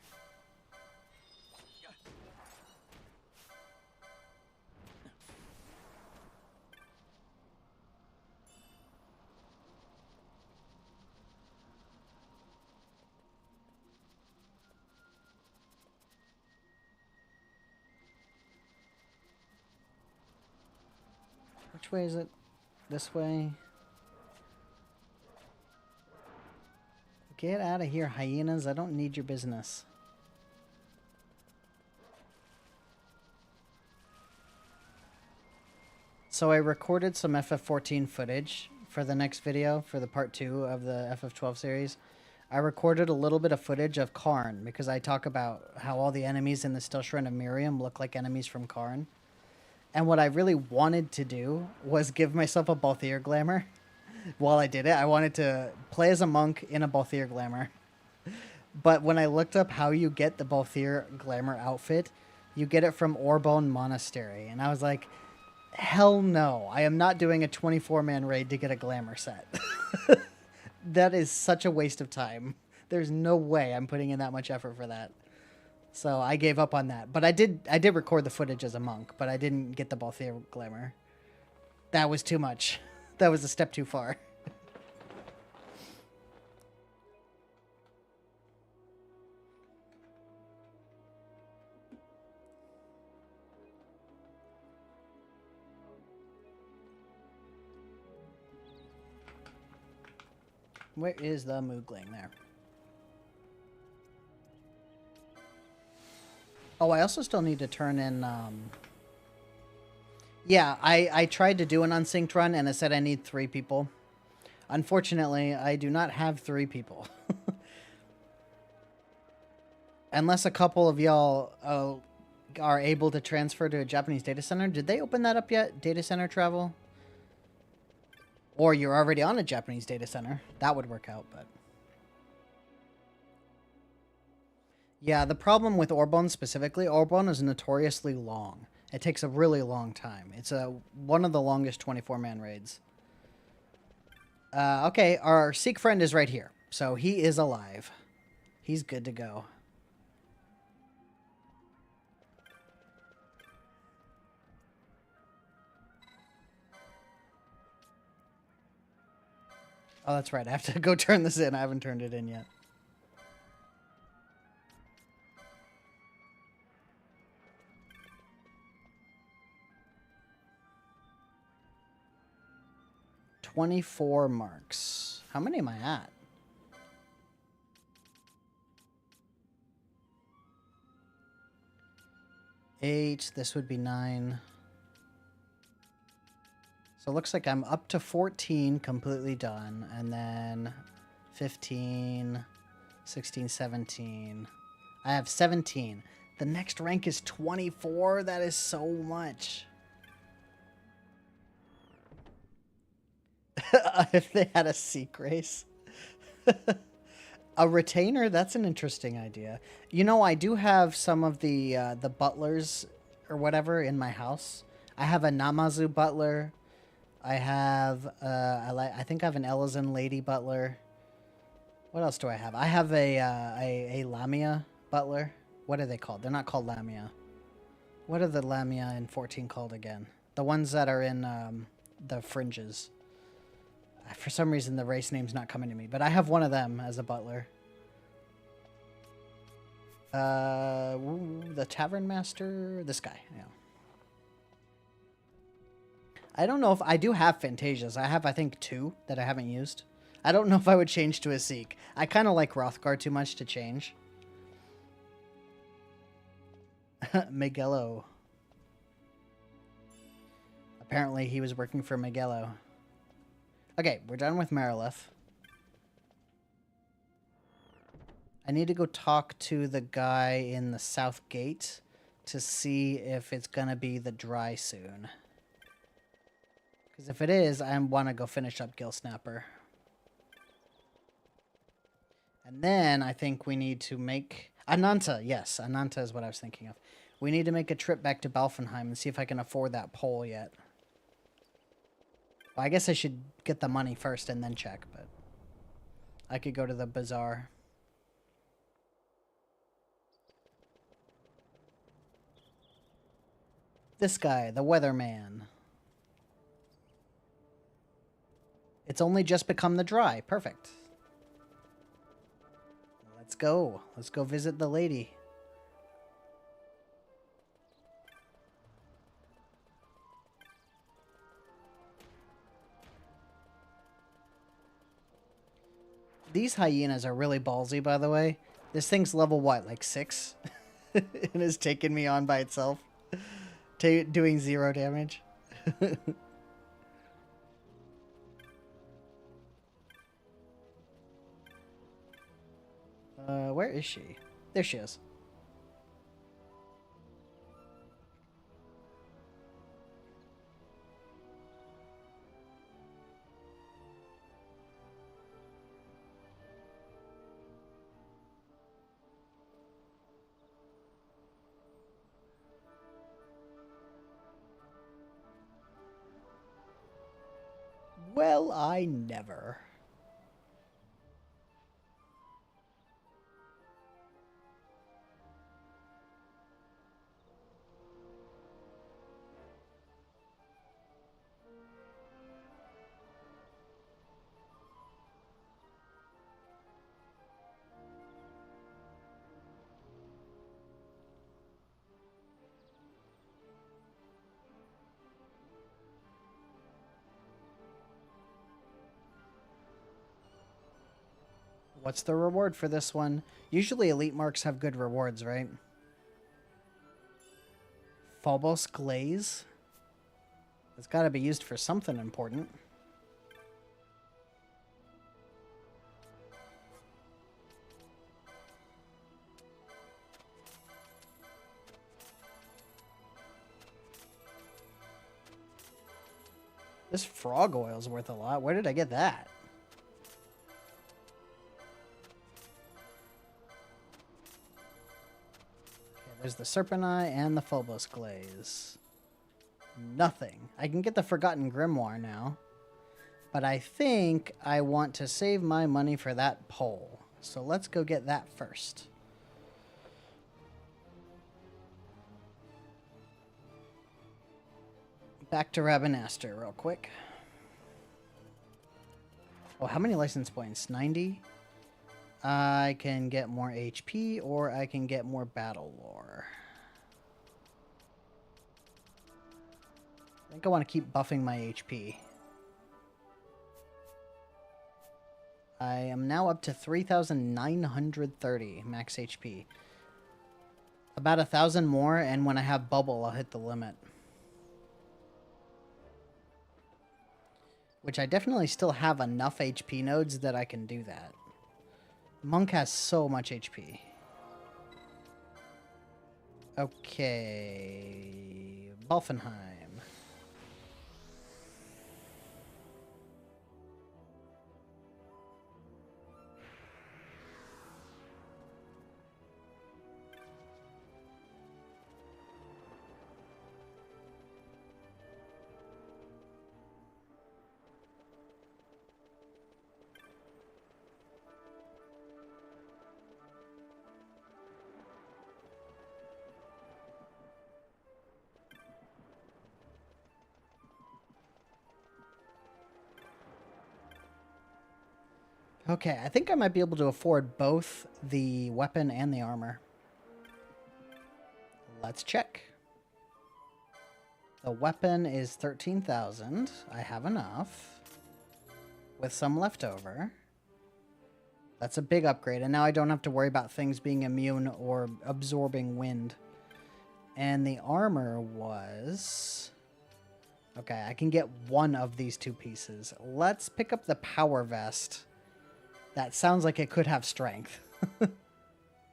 Which way is it? This way? Get out of here, hyenas. I don't need your business. So I recorded some FF14 footage for the next video, for the part 2 of the FF12 series. I recorded a little bit of footage of Karn because I talk about how all the enemies in the Still Shrine of Miriam look like enemies from Karn. And what I really wanted to do was give myself a Balthier glamour. While I did it, I wanted to play as a monk in a Balthier glamour. But when I looked up how you get the Balthier glamour outfit, you get it from Orbone Monastery. And I was like, hell no. I am not doing a 24-man raid to get a glamour set. That is such a waste of time. There's no way I'm putting in that much effort for that. So I gave up on that. But I did record the footage as a monk, but I didn't get the Balthier glamour. That was too much. That was a step too far. Where is the Moogling? There. Oh, I also still need to turn in... Yeah, I tried to do an unsynced run, and it said I need 3 people. Unfortunately, I do not have 3 people. Unless a couple of y'all are able to transfer to a Japanese data center. Did they open that up yet? Data center travel? Or you're already on a Japanese data center. That would work out, but... Yeah, the problem with Orbone specifically, Orbone is notoriously long. It takes a really long time. It's one of the longest 24-man raids. Okay, our Sikh friend is right here. So he is alive. He's good to go. Oh, that's right. I have to go turn this in. I haven't turned it in yet. $24 marks. How many am I at? 8. This would be 9. So it looks like I'm up to 14 completely done. And then 15, 16, 17. I have 17. The next rank is 24. That is so much. If they had a Sikh race. A retainer? That's an interesting idea. You know, I do have some of the butlers or whatever in my house. I have a Namazu butler. I have, I think I have an Elizan lady butler. What else do I have? I have a Lamia butler. What are they called? They're not called Lamia. What are the Lamia in 14 called again? The ones that are in the fringes. For some reason, the race name's not coming to me, but I have one of them as a butler. The Tavern Master, this guy, yeah. I don't know if I do have Fantasias. I have, I think, 2 that I haven't used. I don't know if I would change to a Sikh. I kind of like Hrothgar too much to change. Magello. Apparently, he was working for Magello. Okay, we're done with Marilith. I need to go talk to the guy in the south gate to see if it's going to be the dry soon. Because if it is, I want to go finish up Gill Snapper. And then I think we need to make... Ananta, yes. Ananta is what I was thinking of. We need to make a trip back to Balfenheim and see if I can afford that pole yet. Well, I guess I should get the money first and then check, but... I could go to the bazaar. This guy, the weatherman. It's only just become the dry. Perfect. Let's go. Let's go visit the lady. These hyenas are really ballsy, by the way. This thing's level what, like 6? And has taken me on by itself. Doing 0 damage. Where is she? There she is. Well, I never. What's the reward for this one? Usually elite marks have good rewards, right? Phobos Glaze? It's got to be used for something important. This frog oil is worth a lot. Where did I get that? There's the Serpentwyne and the Phobos Glaze. Nothing. I can get the Forgotten Grimoire now. But I think I want to save my money for that pole. So let's go get that first. Back to Rabanaster real quick. Oh, how many license points? 90? I can get more HP, or I can get more battle lore. I think I want to keep buffing my HP. I am now up to 3,930 max HP. About 1,000 more, and when I have bubble, I'll hit the limit. Which I definitely still have enough HP nodes that I can do that. Monk has so much HP. Okay. Balthier. Okay, I think I might be able to afford both the weapon and the armor. Let's check. The weapon is 13,000. I have enough. With some left over. That's a big upgrade, and now I don't have to worry about things being immune or absorbing wind. And the armor was... Okay, I can get one of these two pieces. Let's pick up the power vest. That sounds like it could have strength.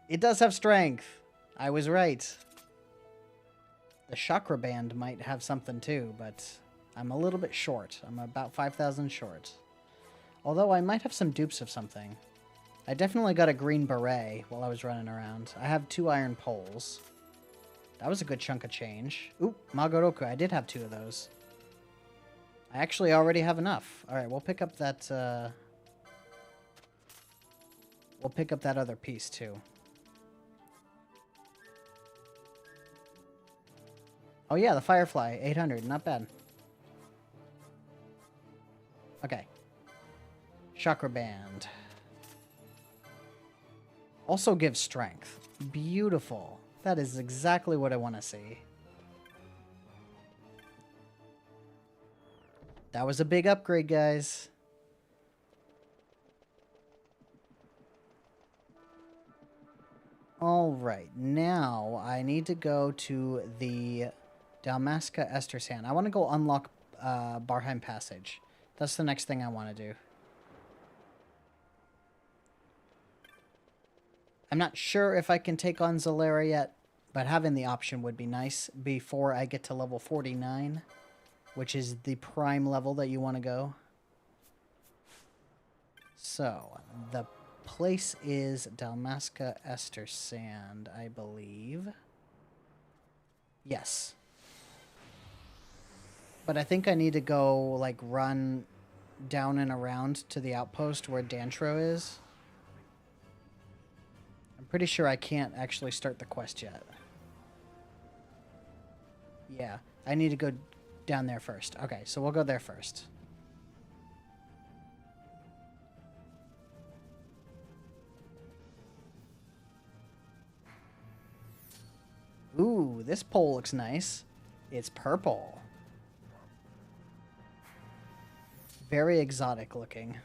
It does have strength. I was right. The chakra band might have something too, but I'm a little bit short. I'm about 5,000 short. Although I might have some dupes of something. I definitely got a green beret while I was running around. I have 2 iron poles. That was a good chunk of change. Oop, Magoroku. I did have 2 of those. I actually already have enough. Alright, we'll pick up that... We'll pick up that other piece, too. Oh, yeah, the Firefly. 800. Not bad. Okay. Chakra Band. Also gives strength. Beautiful. That is exactly what I want to see. That was a big upgrade, guys. Alright, now I need to go to the Dalmasca Esther Sand. I want to go unlock Barheim Passage. That's the next thing I want to do. I'm not sure if I can take on Zalera yet, but having the option would be nice before I get to level 49, which is the prime level that you want to go. So, the place is Dalmasca Ester Sand, I believe. Yes. But I think I need to go, like, run down and around to the outpost where Dantro is. I'm pretty sure I can't actually start the quest yet. Yeah, I need to go down there first. Okay, so we'll go there first. Ooh, this pole looks nice. It's purple. Very exotic looking.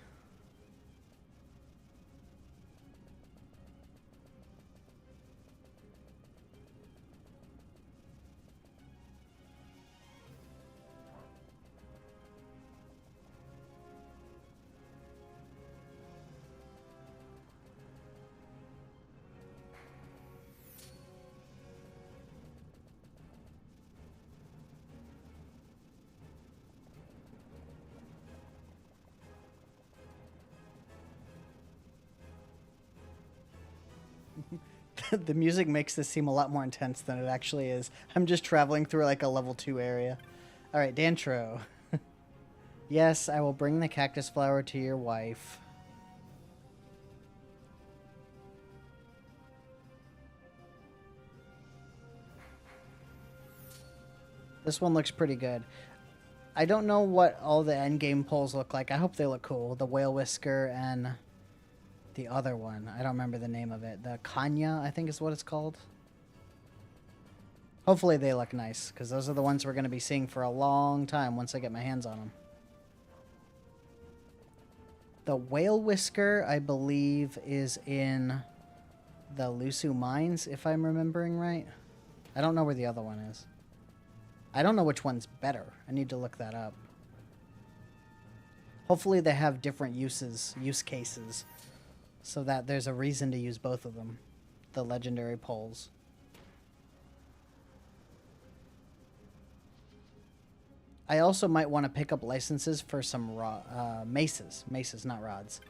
The music makes this seem a lot more intense than it actually is. I'm just traveling through like a level 2 area. Alright, Dantro. Yes, I will bring the cactus flower to your wife. This one looks pretty good. I don't know what all the endgame polls look like. I hope they look cool. The whale whisker and the other one. I don't remember the name of it. The Kanya, I think is what it's called. Hopefully they look nice, because those are the ones we're going to be seeing for a long time once I get my hands on them. The whale whisker, I believe, is in the Lusu Mines, if I'm remembering right. I don't know where the other one is. I don't know which one's better. I need to look that up. Hopefully they have different use cases, so that there's a reason to use both of them. The legendary poles. I also might want to pick up licenses for some maces. Maces, not rods.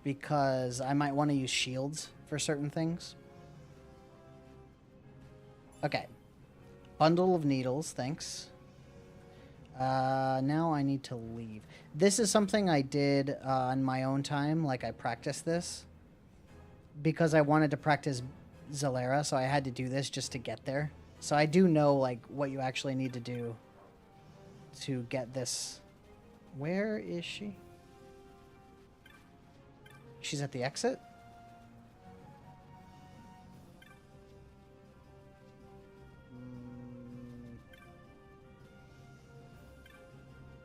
Because I might want to use shields for certain things. Okay. Bundle of needles, thanks. Now I need to leave. This is something I did on my own time. Like, I practiced this. Because I wanted to practice Zalera, so I had to do this just to get there. So I do know, like, what you actually need to do to get this. Where is she? She's at the exit?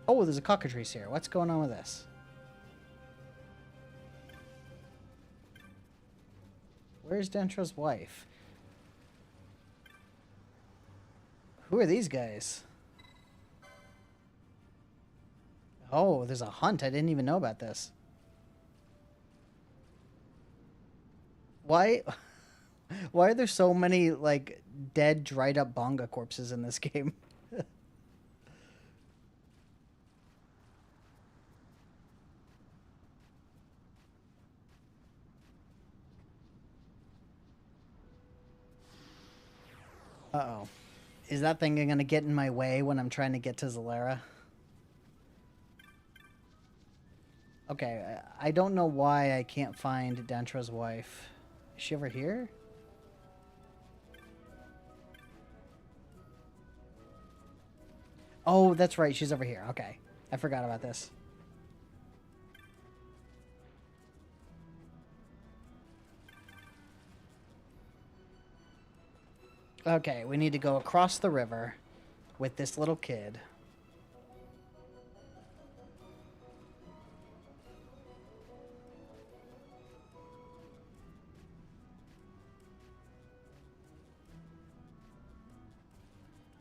Oh, there's a cockatrice here. What's going on with this? Where's Dentro's wife? Who are these guys? Oh, there's a hunt. I didn't even know about this. Why are there so many, like, dead, dried up bonga corpses in this game? Uh-oh. Is that thing going to get in my way when I'm trying to get to Zalera? Okay, I don't know why I can't find Dantra's wife. Is she over here? Oh, that's right. She's over here. Okay. I forgot about this. Okay, we need to go across the river with this little kid.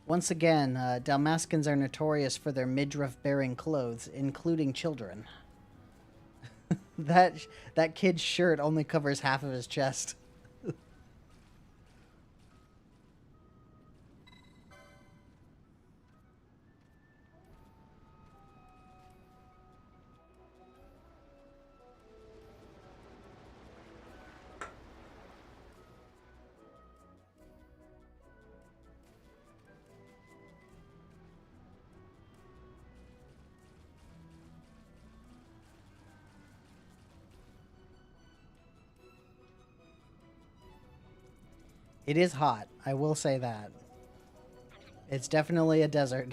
Once again, Dalmascans are notorious for their midriff-bearing clothes, including children. That kid's shirt only covers half of his chest. It is hot. I will say that. It's definitely a desert.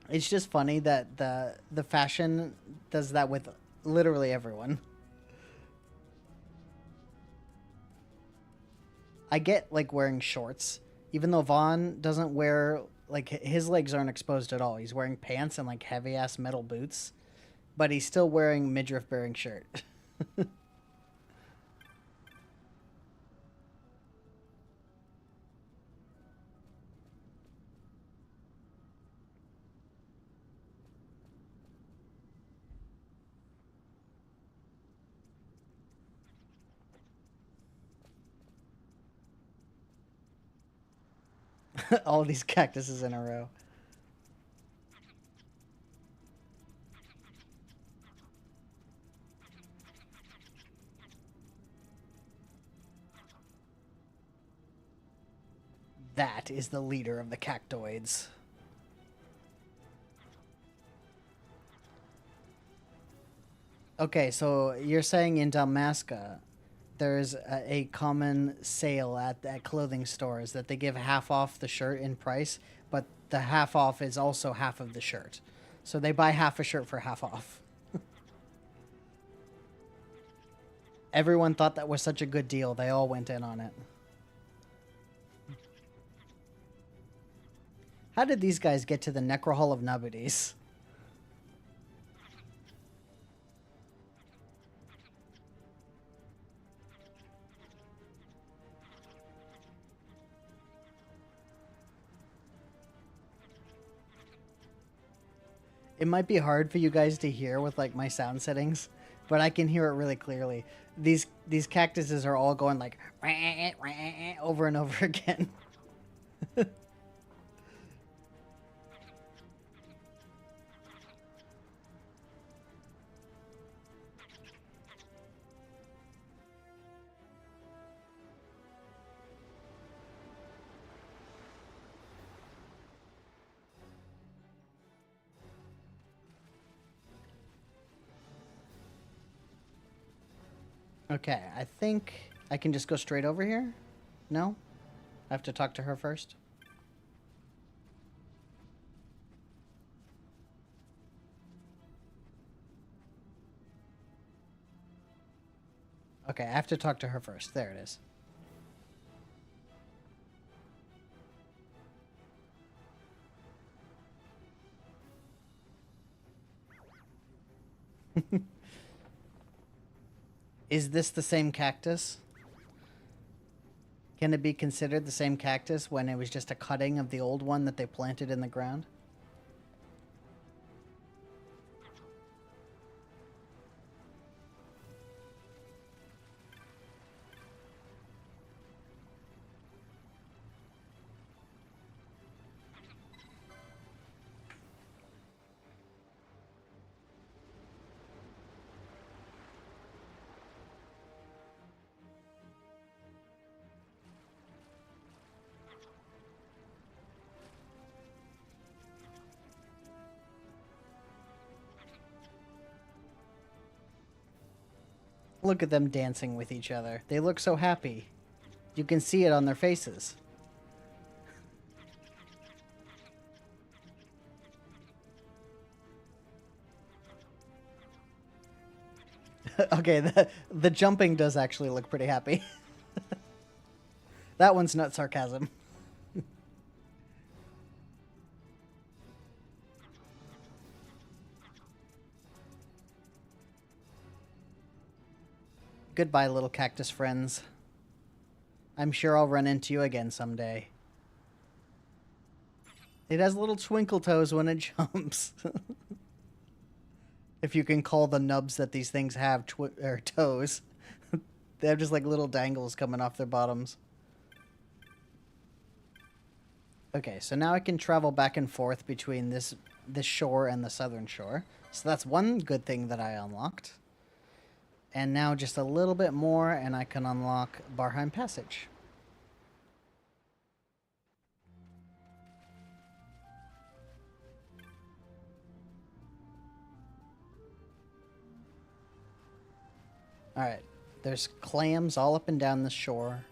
It's just funny that the fashion does that with literally everyone. I get like wearing shorts, even though Vaughn doesn't wear like his legs aren't exposed at all. He's wearing pants and like heavy ass metal boots, but he's still wearing midriff bearing shirt. All these cactuses in a row. That is the leader of the cactoids. Okay, so you're saying in Dalmasca, there's a common sale at clothing stores that they give half off the shirt in price, but the half off is also half of the shirt. So they buy half a shirt for half off. Everyone thought that was such a good deal, they all went in on it. How did these guys get to the Necrohall of Nubbities? It might be hard for you guys to hear with like my sound settings, but I can hear it really clearly. These cactuses are all going like over and over again. Okay, I think I can just go straight over here? No? I have to talk to her first? Okay, I have to talk to her first. There it is. Is this the same cactus? Can it be considered the same cactus when it was just a cutting of the old one that they planted in the ground? Look at them dancing with each other. They look so happy. You can see it on their faces. Okay, the jumping does actually look pretty happy. That one's not sarcasm. Goodbye, little cactus friends. I'm sure I'll run into you again someday. It has little twinkle toes when it jumps. If you can call the nubs that these things have toes. They have just like little dangles coming off their bottoms. Okay, so now I can travel back and forth between this shore and the southern shore. So that's one good thing that I unlocked. And now just a little bit more, and I can unlock Barheim Passage. Alright. There's clams all up and down the shore.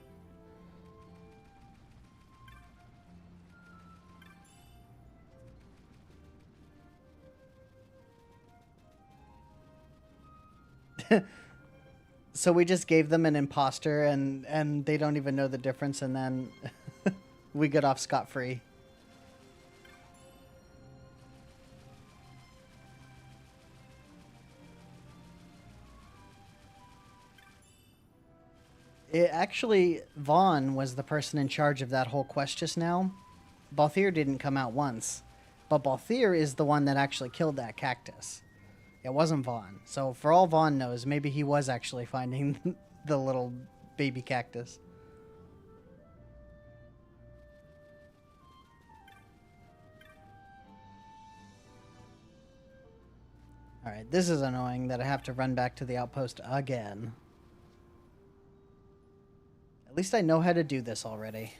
So we just gave them an imposter and they don't even know the difference, and then we get off scot-free. It actually, Vaughn was the person in charge of that whole quest just now. Balthier didn't come out once, but Balthier is the one that actually killed that cactus. It wasn't Vaughn. So for all Vaughn knows, maybe he was actually finding the little baby cactus. Alright, this is annoying that I have to run back to the outpost again. At least I know how to do this already.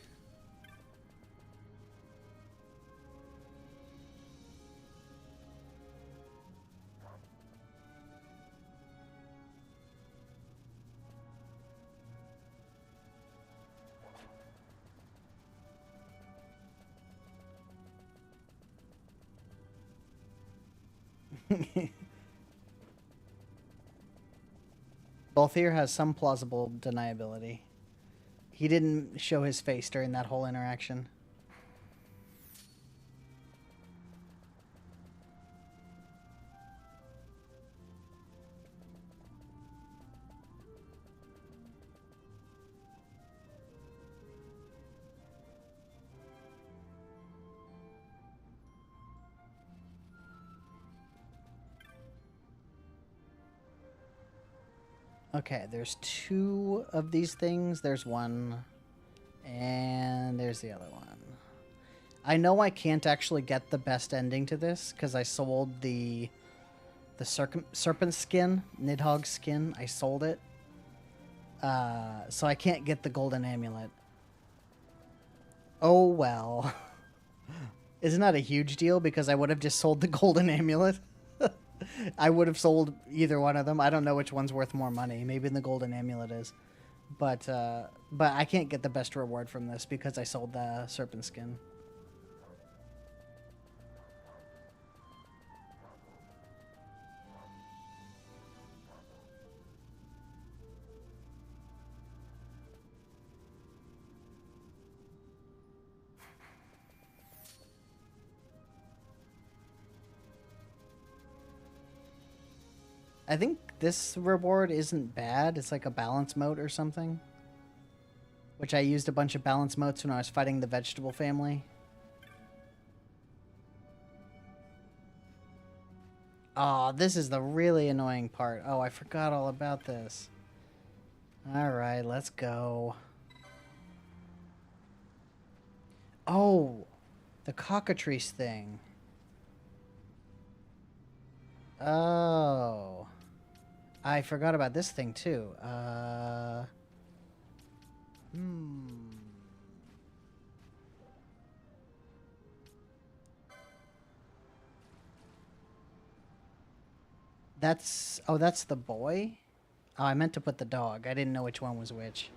Balthier has some plausible deniability. He didn't show his face during that whole interaction. Okay, there's 2 of these things. There's one, and there's the other one. I know I can't actually get the best ending to this because I sold the serpent skin, Nidhogg skin. I sold it, so I can't get the golden amulet. Oh well. Isn't that a huge deal? Because I would have just sold the golden amulet. I would have sold either one of them. I don't know which one's worth more money. Maybe the golden amulet is. But I can't get the best reward from this because I sold the serpent skin. I think this reward isn't bad. It's like a balance mote or something. Which I used a bunch of balance motes when I was fighting the vegetable family. Oh, this is the really annoying part. Oh, I forgot all about this. Alright, let's go. Oh, the cockatrice thing. Oh. I forgot about this thing, too. That's... Oh, that's the boy? Oh, I meant to put the dog. I didn't know which one was which.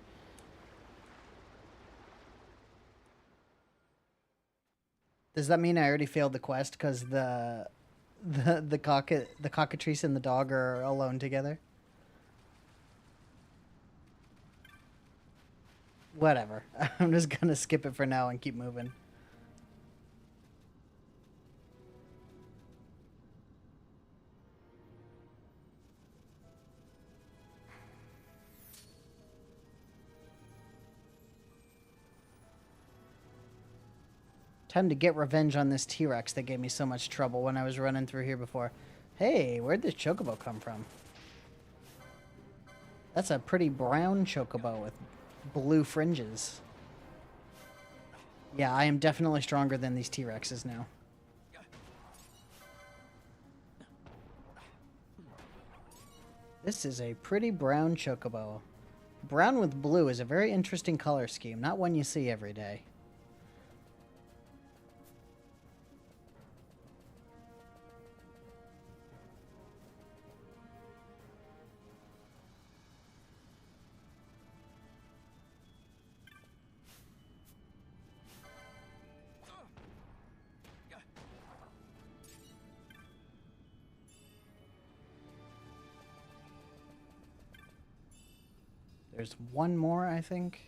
Does that mean I already failed the quest because the cockatrice and the dog are alone together? Whatever. I'm just gonna skip it for now and keep moving. Time to get revenge on this T-Rex that gave me so much trouble when I was running through here before. Hey, where'd this chocobo come from? That's a pretty brown chocobo with blue fringes. Yeah, I am definitely stronger than these T-Rexes now. This is a pretty brown chocobo. Brown with blue is a very interesting color scheme, not one you see every day. There's one more, I think.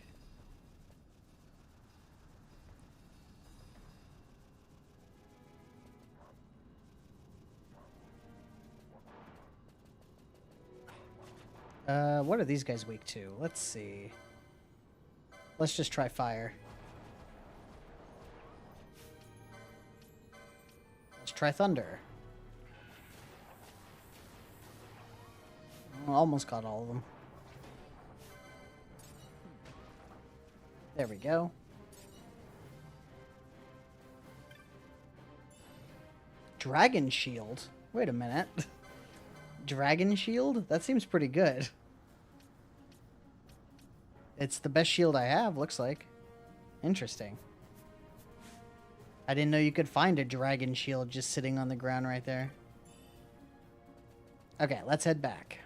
What are these guys weak to? Let's see. Let's just try fire. Let's try thunder. Almost got all of them. There we go. Dragon shield? Wait a minute. Dragon shield? That seems pretty good. It's the best shield I have, looks like. Interesting. I didn't know you could find a dragon shield just sitting on the ground right there. Okay, let's head back.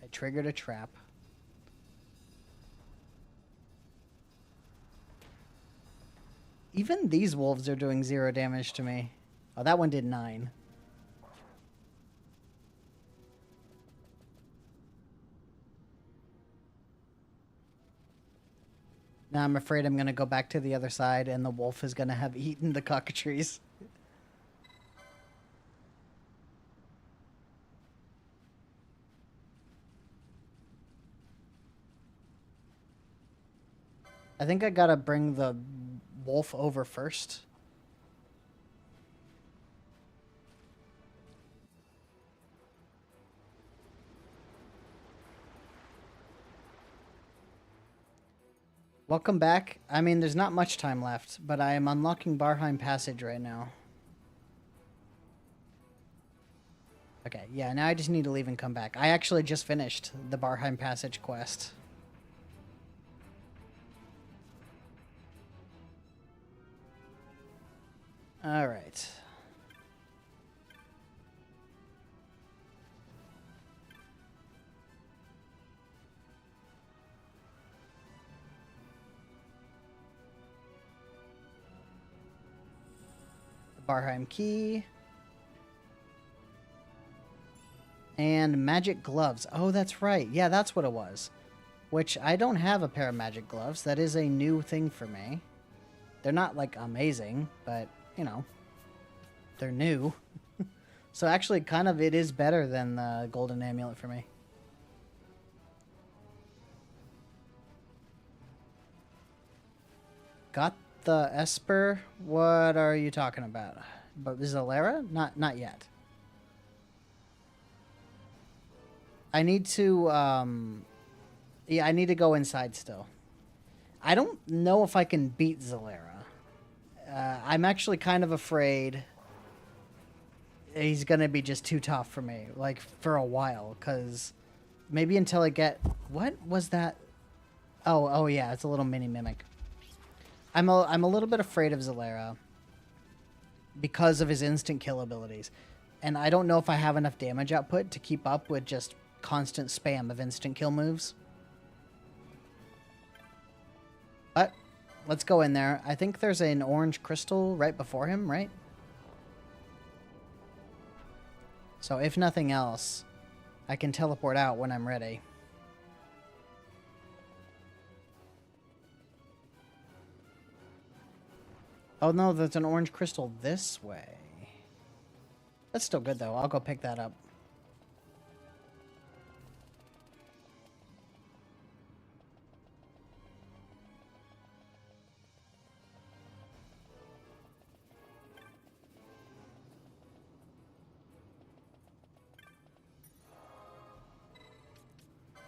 I triggered a trap. Even these wolves are doing 0 damage to me. Oh, that one did 9. Now I'm afraid I'm going to go back to the other side and the wolf is going to have eaten the cockatrice. I think I gotta bring the wolf over first. Welcome back. I mean, there's not much time left, but I am unlocking Barheim Passage right now. Okay, yeah, now I just need to leave and come back. I actually just finished the Barheim Passage quest. All right. The Barheim key. And magic gloves. Oh, that's right. Yeah, that's what it was. Which I don't have a pair of magic gloves. That is a new thing for me. They're not like amazing, but you know, they're new. So actually, kind of, it is better than the golden amulet for me. Got the Esper? What are you talking about? But Zalera? Not yet. I need to, yeah, I need to go inside still. I don't know if I can beat Zalera. I'm actually kind of afraid he's going to be just too tough for me, like, for a while, because maybe until I get... What was that? Oh, yeah, it's a little mini mimic. I'm a little bit afraid of Zalera because of his instant kill abilities, and I don't know if I have enough damage output to keep up with just constant spam of instant kill moves. But let's go in there. I think there's an orange crystal right before him, right? So if nothing else, I can teleport out when I'm ready. Oh no, there's an orange crystal this way. That's still good though. I'll go pick that up.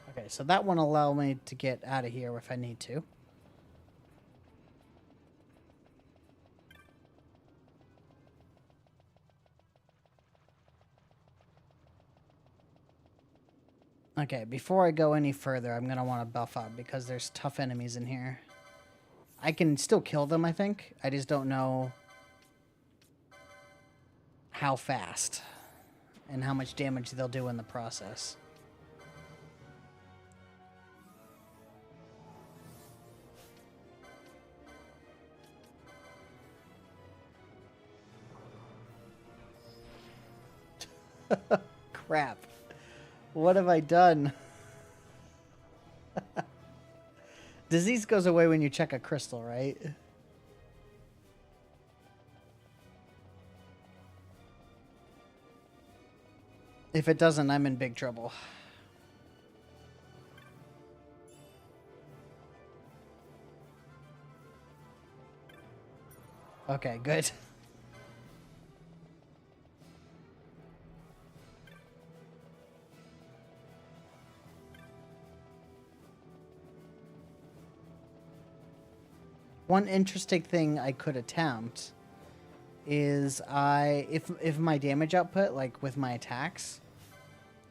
Okay, so that one will allow me to get out of here if I need to. Okay, before I go any further, I'm going to want to buff up because there's tough enemies in here. I can still kill them, I think. I just don't know how fast. and how much damage they'll do in the process. Crap. What have I done? Disease goes away when you check a crystal, right? If it doesn't, I'm in big trouble. Okay, good. One interesting thing I could attempt is if my damage output, like with my attacks,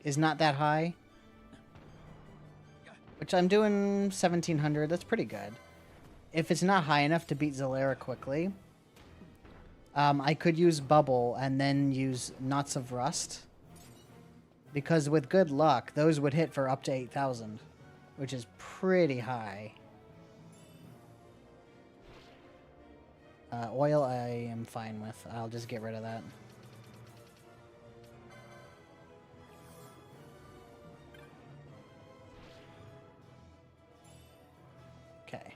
is not that high, which I'm doing 1700, that's pretty good. If it's not high enough to beat Zalera quickly, I could use Bubble and then use Knots of Rust, because with good luck, those would hit for up to 8,000, which is pretty high. Oil I am fine with. I'll just get rid of that. Okay.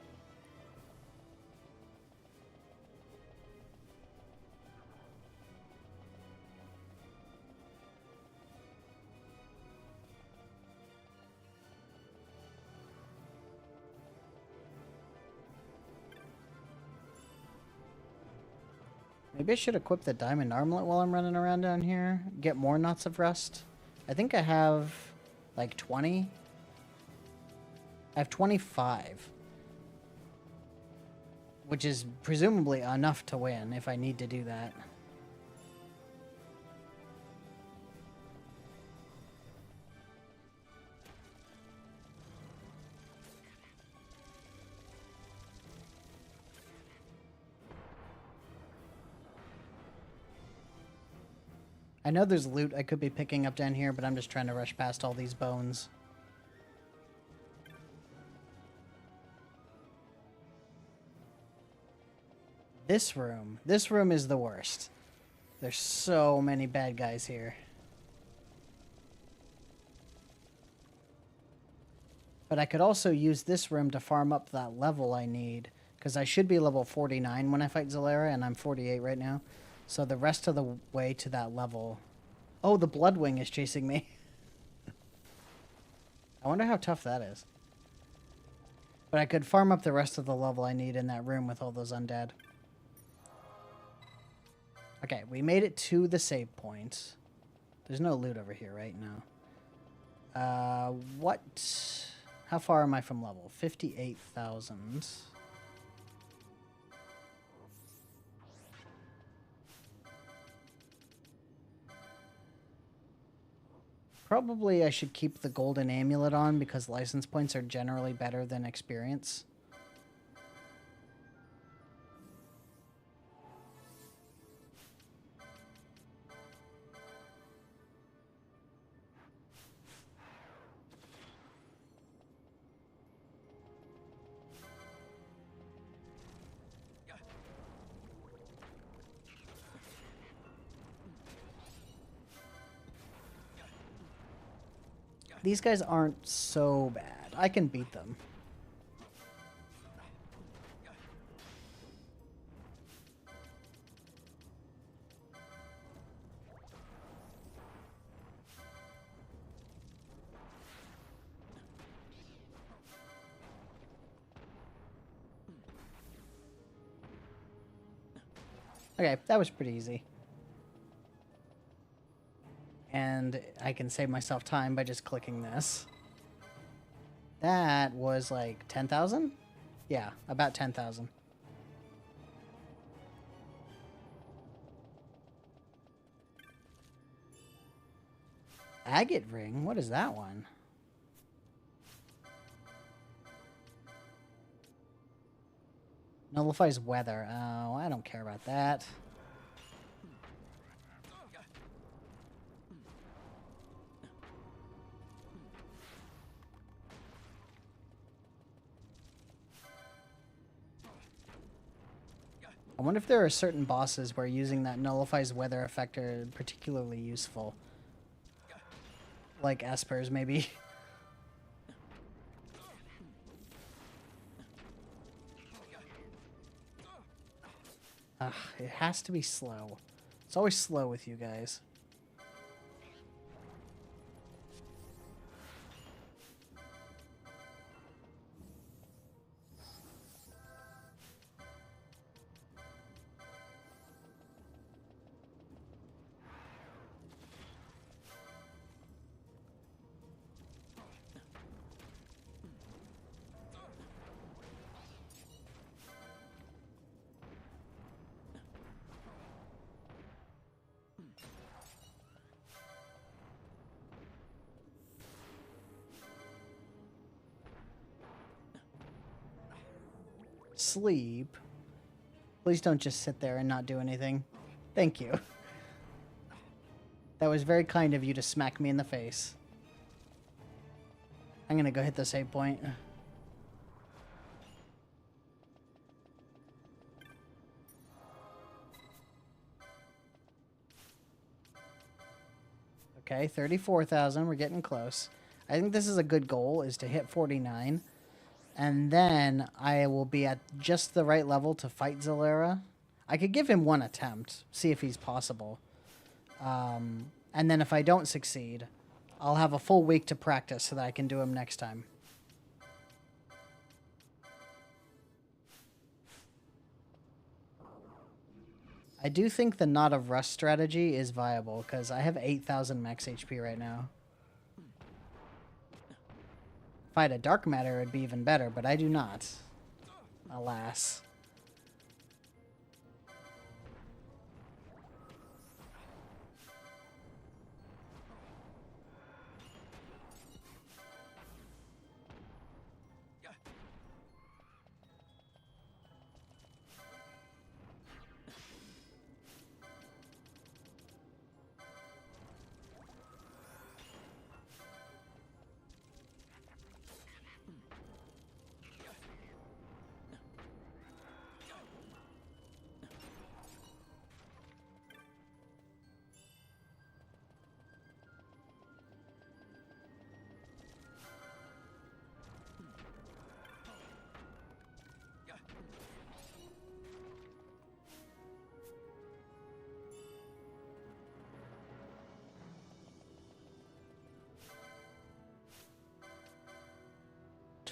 Maybe I should equip the diamond armlet while I'm running around down here. Get more Knots of Rust. I think I have like 20. I have 25. Which is presumably enough to win if I need to do that. I know there's loot I could be picking up down here, but I'm just trying to rush past all these bones. This room is the worst. There's so many bad guys here. But I could also use this room to farm up that level I need, because I should be level 49 when I fight Zalera, and I'm 48 right now. So the rest of the way to that level... Oh, the Bloodwing is chasing me. I wonder how tough that is. But I could farm up the rest of the level I need in that room with all those undead. Okay, we made it to the save point. There's no loot over here right now. What? How far am I from level? 58,000. Probably I should keep the golden amulet on because license points are generally better than experience. These guys aren't so bad. I can beat them. Okay, that was pretty easy. And I can save myself time by just clicking this. That was like 10,000? Yeah, about 10,000. Agate ring? What is that one? Nullifies weather. Oh, I don't care about that. I wonder if there are certain bosses where using that nullifies weather effect are particularly useful. Like Espers, maybe. Ugh, it has to be slow. It's always slow with you guys. Sleep. Please don't just sit there and not do anything. Thank you. That was very kind of you to smack me in the face. I'm gonna go hit the save point. Okay, 34,000. We're getting close. I think this is a good goal, is to hit 49. And then I will be at just the right level to fight Zalera. I could give him one attempt, see if he's possible. And then if I don't succeed, I'll have a full week to practice so that I can do him next time. I do think the Knot of Rust strategy is viable, because I have 8,000 max HP right now. If I had a Dark Matter, it would be even better, but I do not. Alas.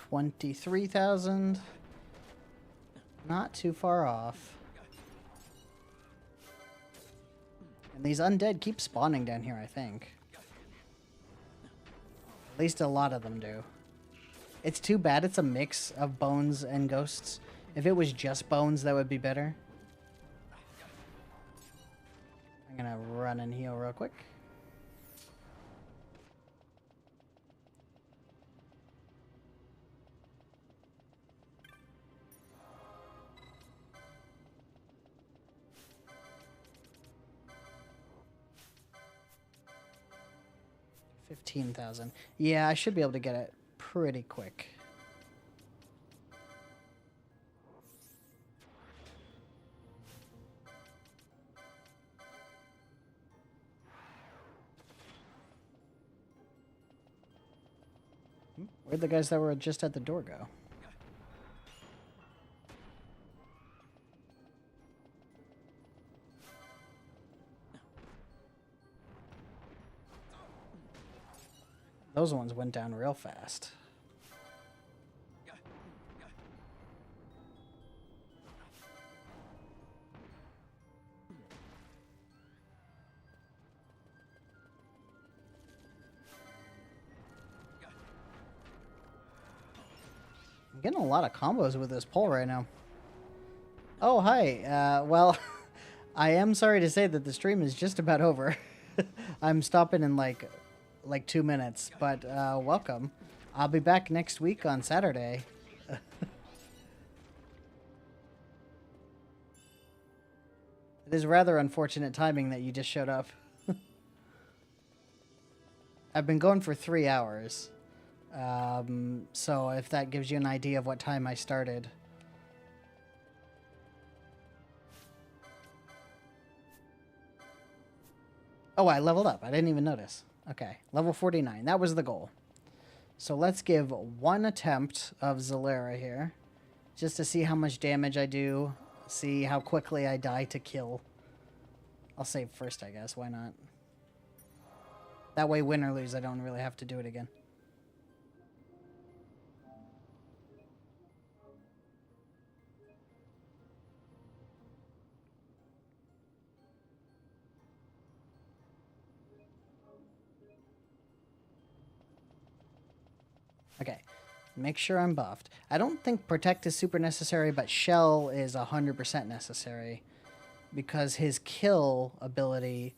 $23,000. Not too far off. And these undead keep spawning down here, I think. At least a lot of them do. It's too bad it's a mix of bones and ghosts. If it was just bones, that would be better. I'm gonna run and heal real quick. $15,000. Yeah, I should be able to get it pretty quick. Where'd the guys that were just at the door go? Those ones went down real fast. I'm getting a lot of combos with this pole right now. Oh, hi. Well, I am sorry to say that the stream is just about over. I'm stopping in like 2 minutes, but welcome. I'll be back next week on Saturday. It is rather unfortunate timing that you just showed up. I've been going for 3 hours. So if that gives you an idea of what time I started. Oh, I leveled up. I didn't even notice. Okay, level 49. That was the goal. So let's give one attempt of Zalera here, just to see how much damage I do, see how quickly I die to kill. I'll save first, I guess. Why not? That way, win or lose, I don't really have to do it again. Okay, make sure I'm buffed. I don't think Protect is super necessary, but Shell is 100% necessary because his kill ability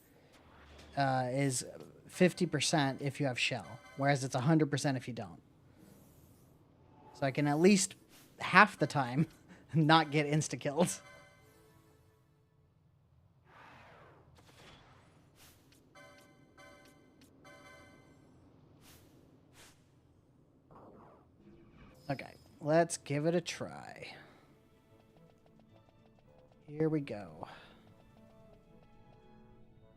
is 50% if you have Shell, whereas it's 100% if you don't. So I can at least half the time not get insta-killed. Okay, let's give it a try. Here we go.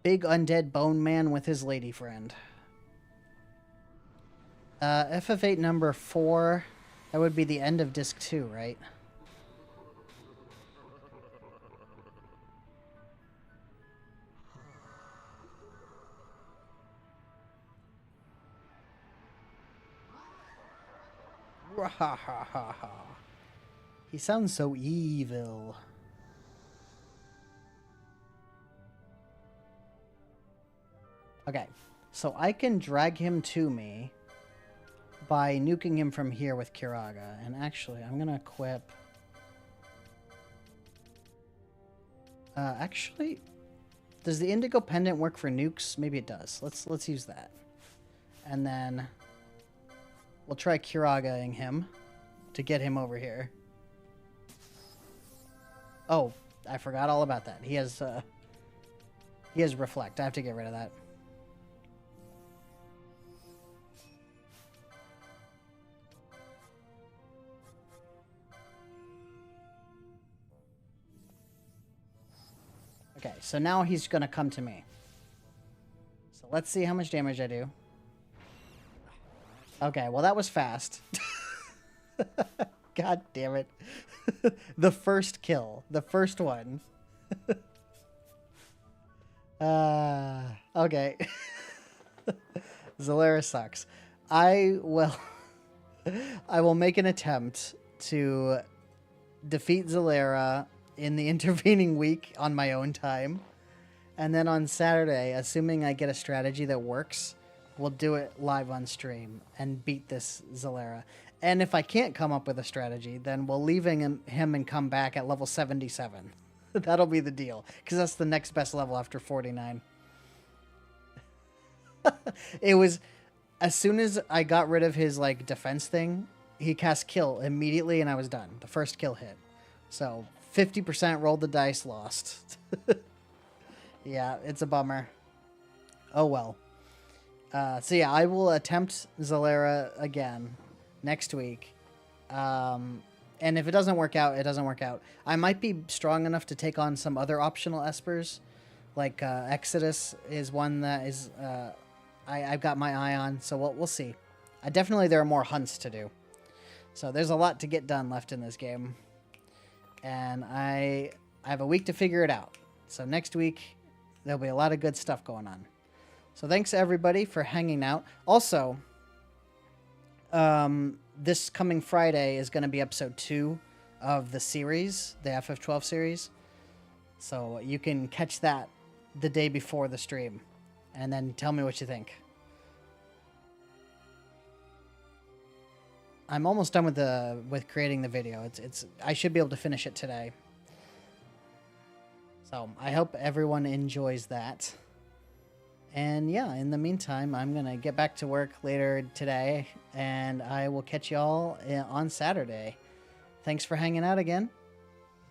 Big undead bone man with his lady friend. FF8 number 4. That would be the end of disc 2, right? He sounds so evil. Okay, so I can drag him to me by nuking him from here with Kiraga. And actually, I'm gonna equip... actually, does the Indigo Pendant work for nukes? Maybe it does. Let's use that. And then we'll try Kiragaing him to get him over here. Oh, I forgot all about that. He has Reflect. I have to get rid of that. Okay, so now he's gonna come to me. So let's see how much damage I do. Okay, well that was fast. God damn it. The first kill. The first one. Okay. Zalera sucks. I will make an attempt to defeat Zalera in the intervening week on my own time. And then on Saturday, assuming I get a strategy that works, we'll do it live on stream and beat this Zalera. And if I can't come up with a strategy, then we'll leave him and come back at level 77. That'll be the deal, because that's the next best level after 49. It was, as soon as I got rid of his like defense thing, he cast kill immediately and I was done. The first kill hit. So 50% rolled the dice, lost. Yeah, it's a bummer. Oh well. So yeah, I will attempt Zalera again next week. And if it doesn't work out, it doesn't work out. I might be strong enough to take on some other optional espers. Like Exodus is one that is I've got my eye on, so we'll see. Definitely there are more hunts to do. So there's a lot to get done left in this game. And I have a week to figure it out. So next week, there'll be a lot of good stuff going on. So thanks everybody for hanging out. Also, this coming Friday is going to be episode 2 of the series, the FF12 series. So you can catch that the day before the stream, and then tell me what you think. I'm almost done with creating the video. I should be able to finish it today. So I hope everyone enjoys that. And yeah, in the meantime, I'm going to get back to work later today, and I will catch y'all on Saturday. Thanks for hanging out again.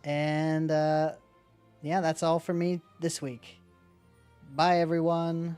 And yeah, that's all for me this week. Bye, everyone.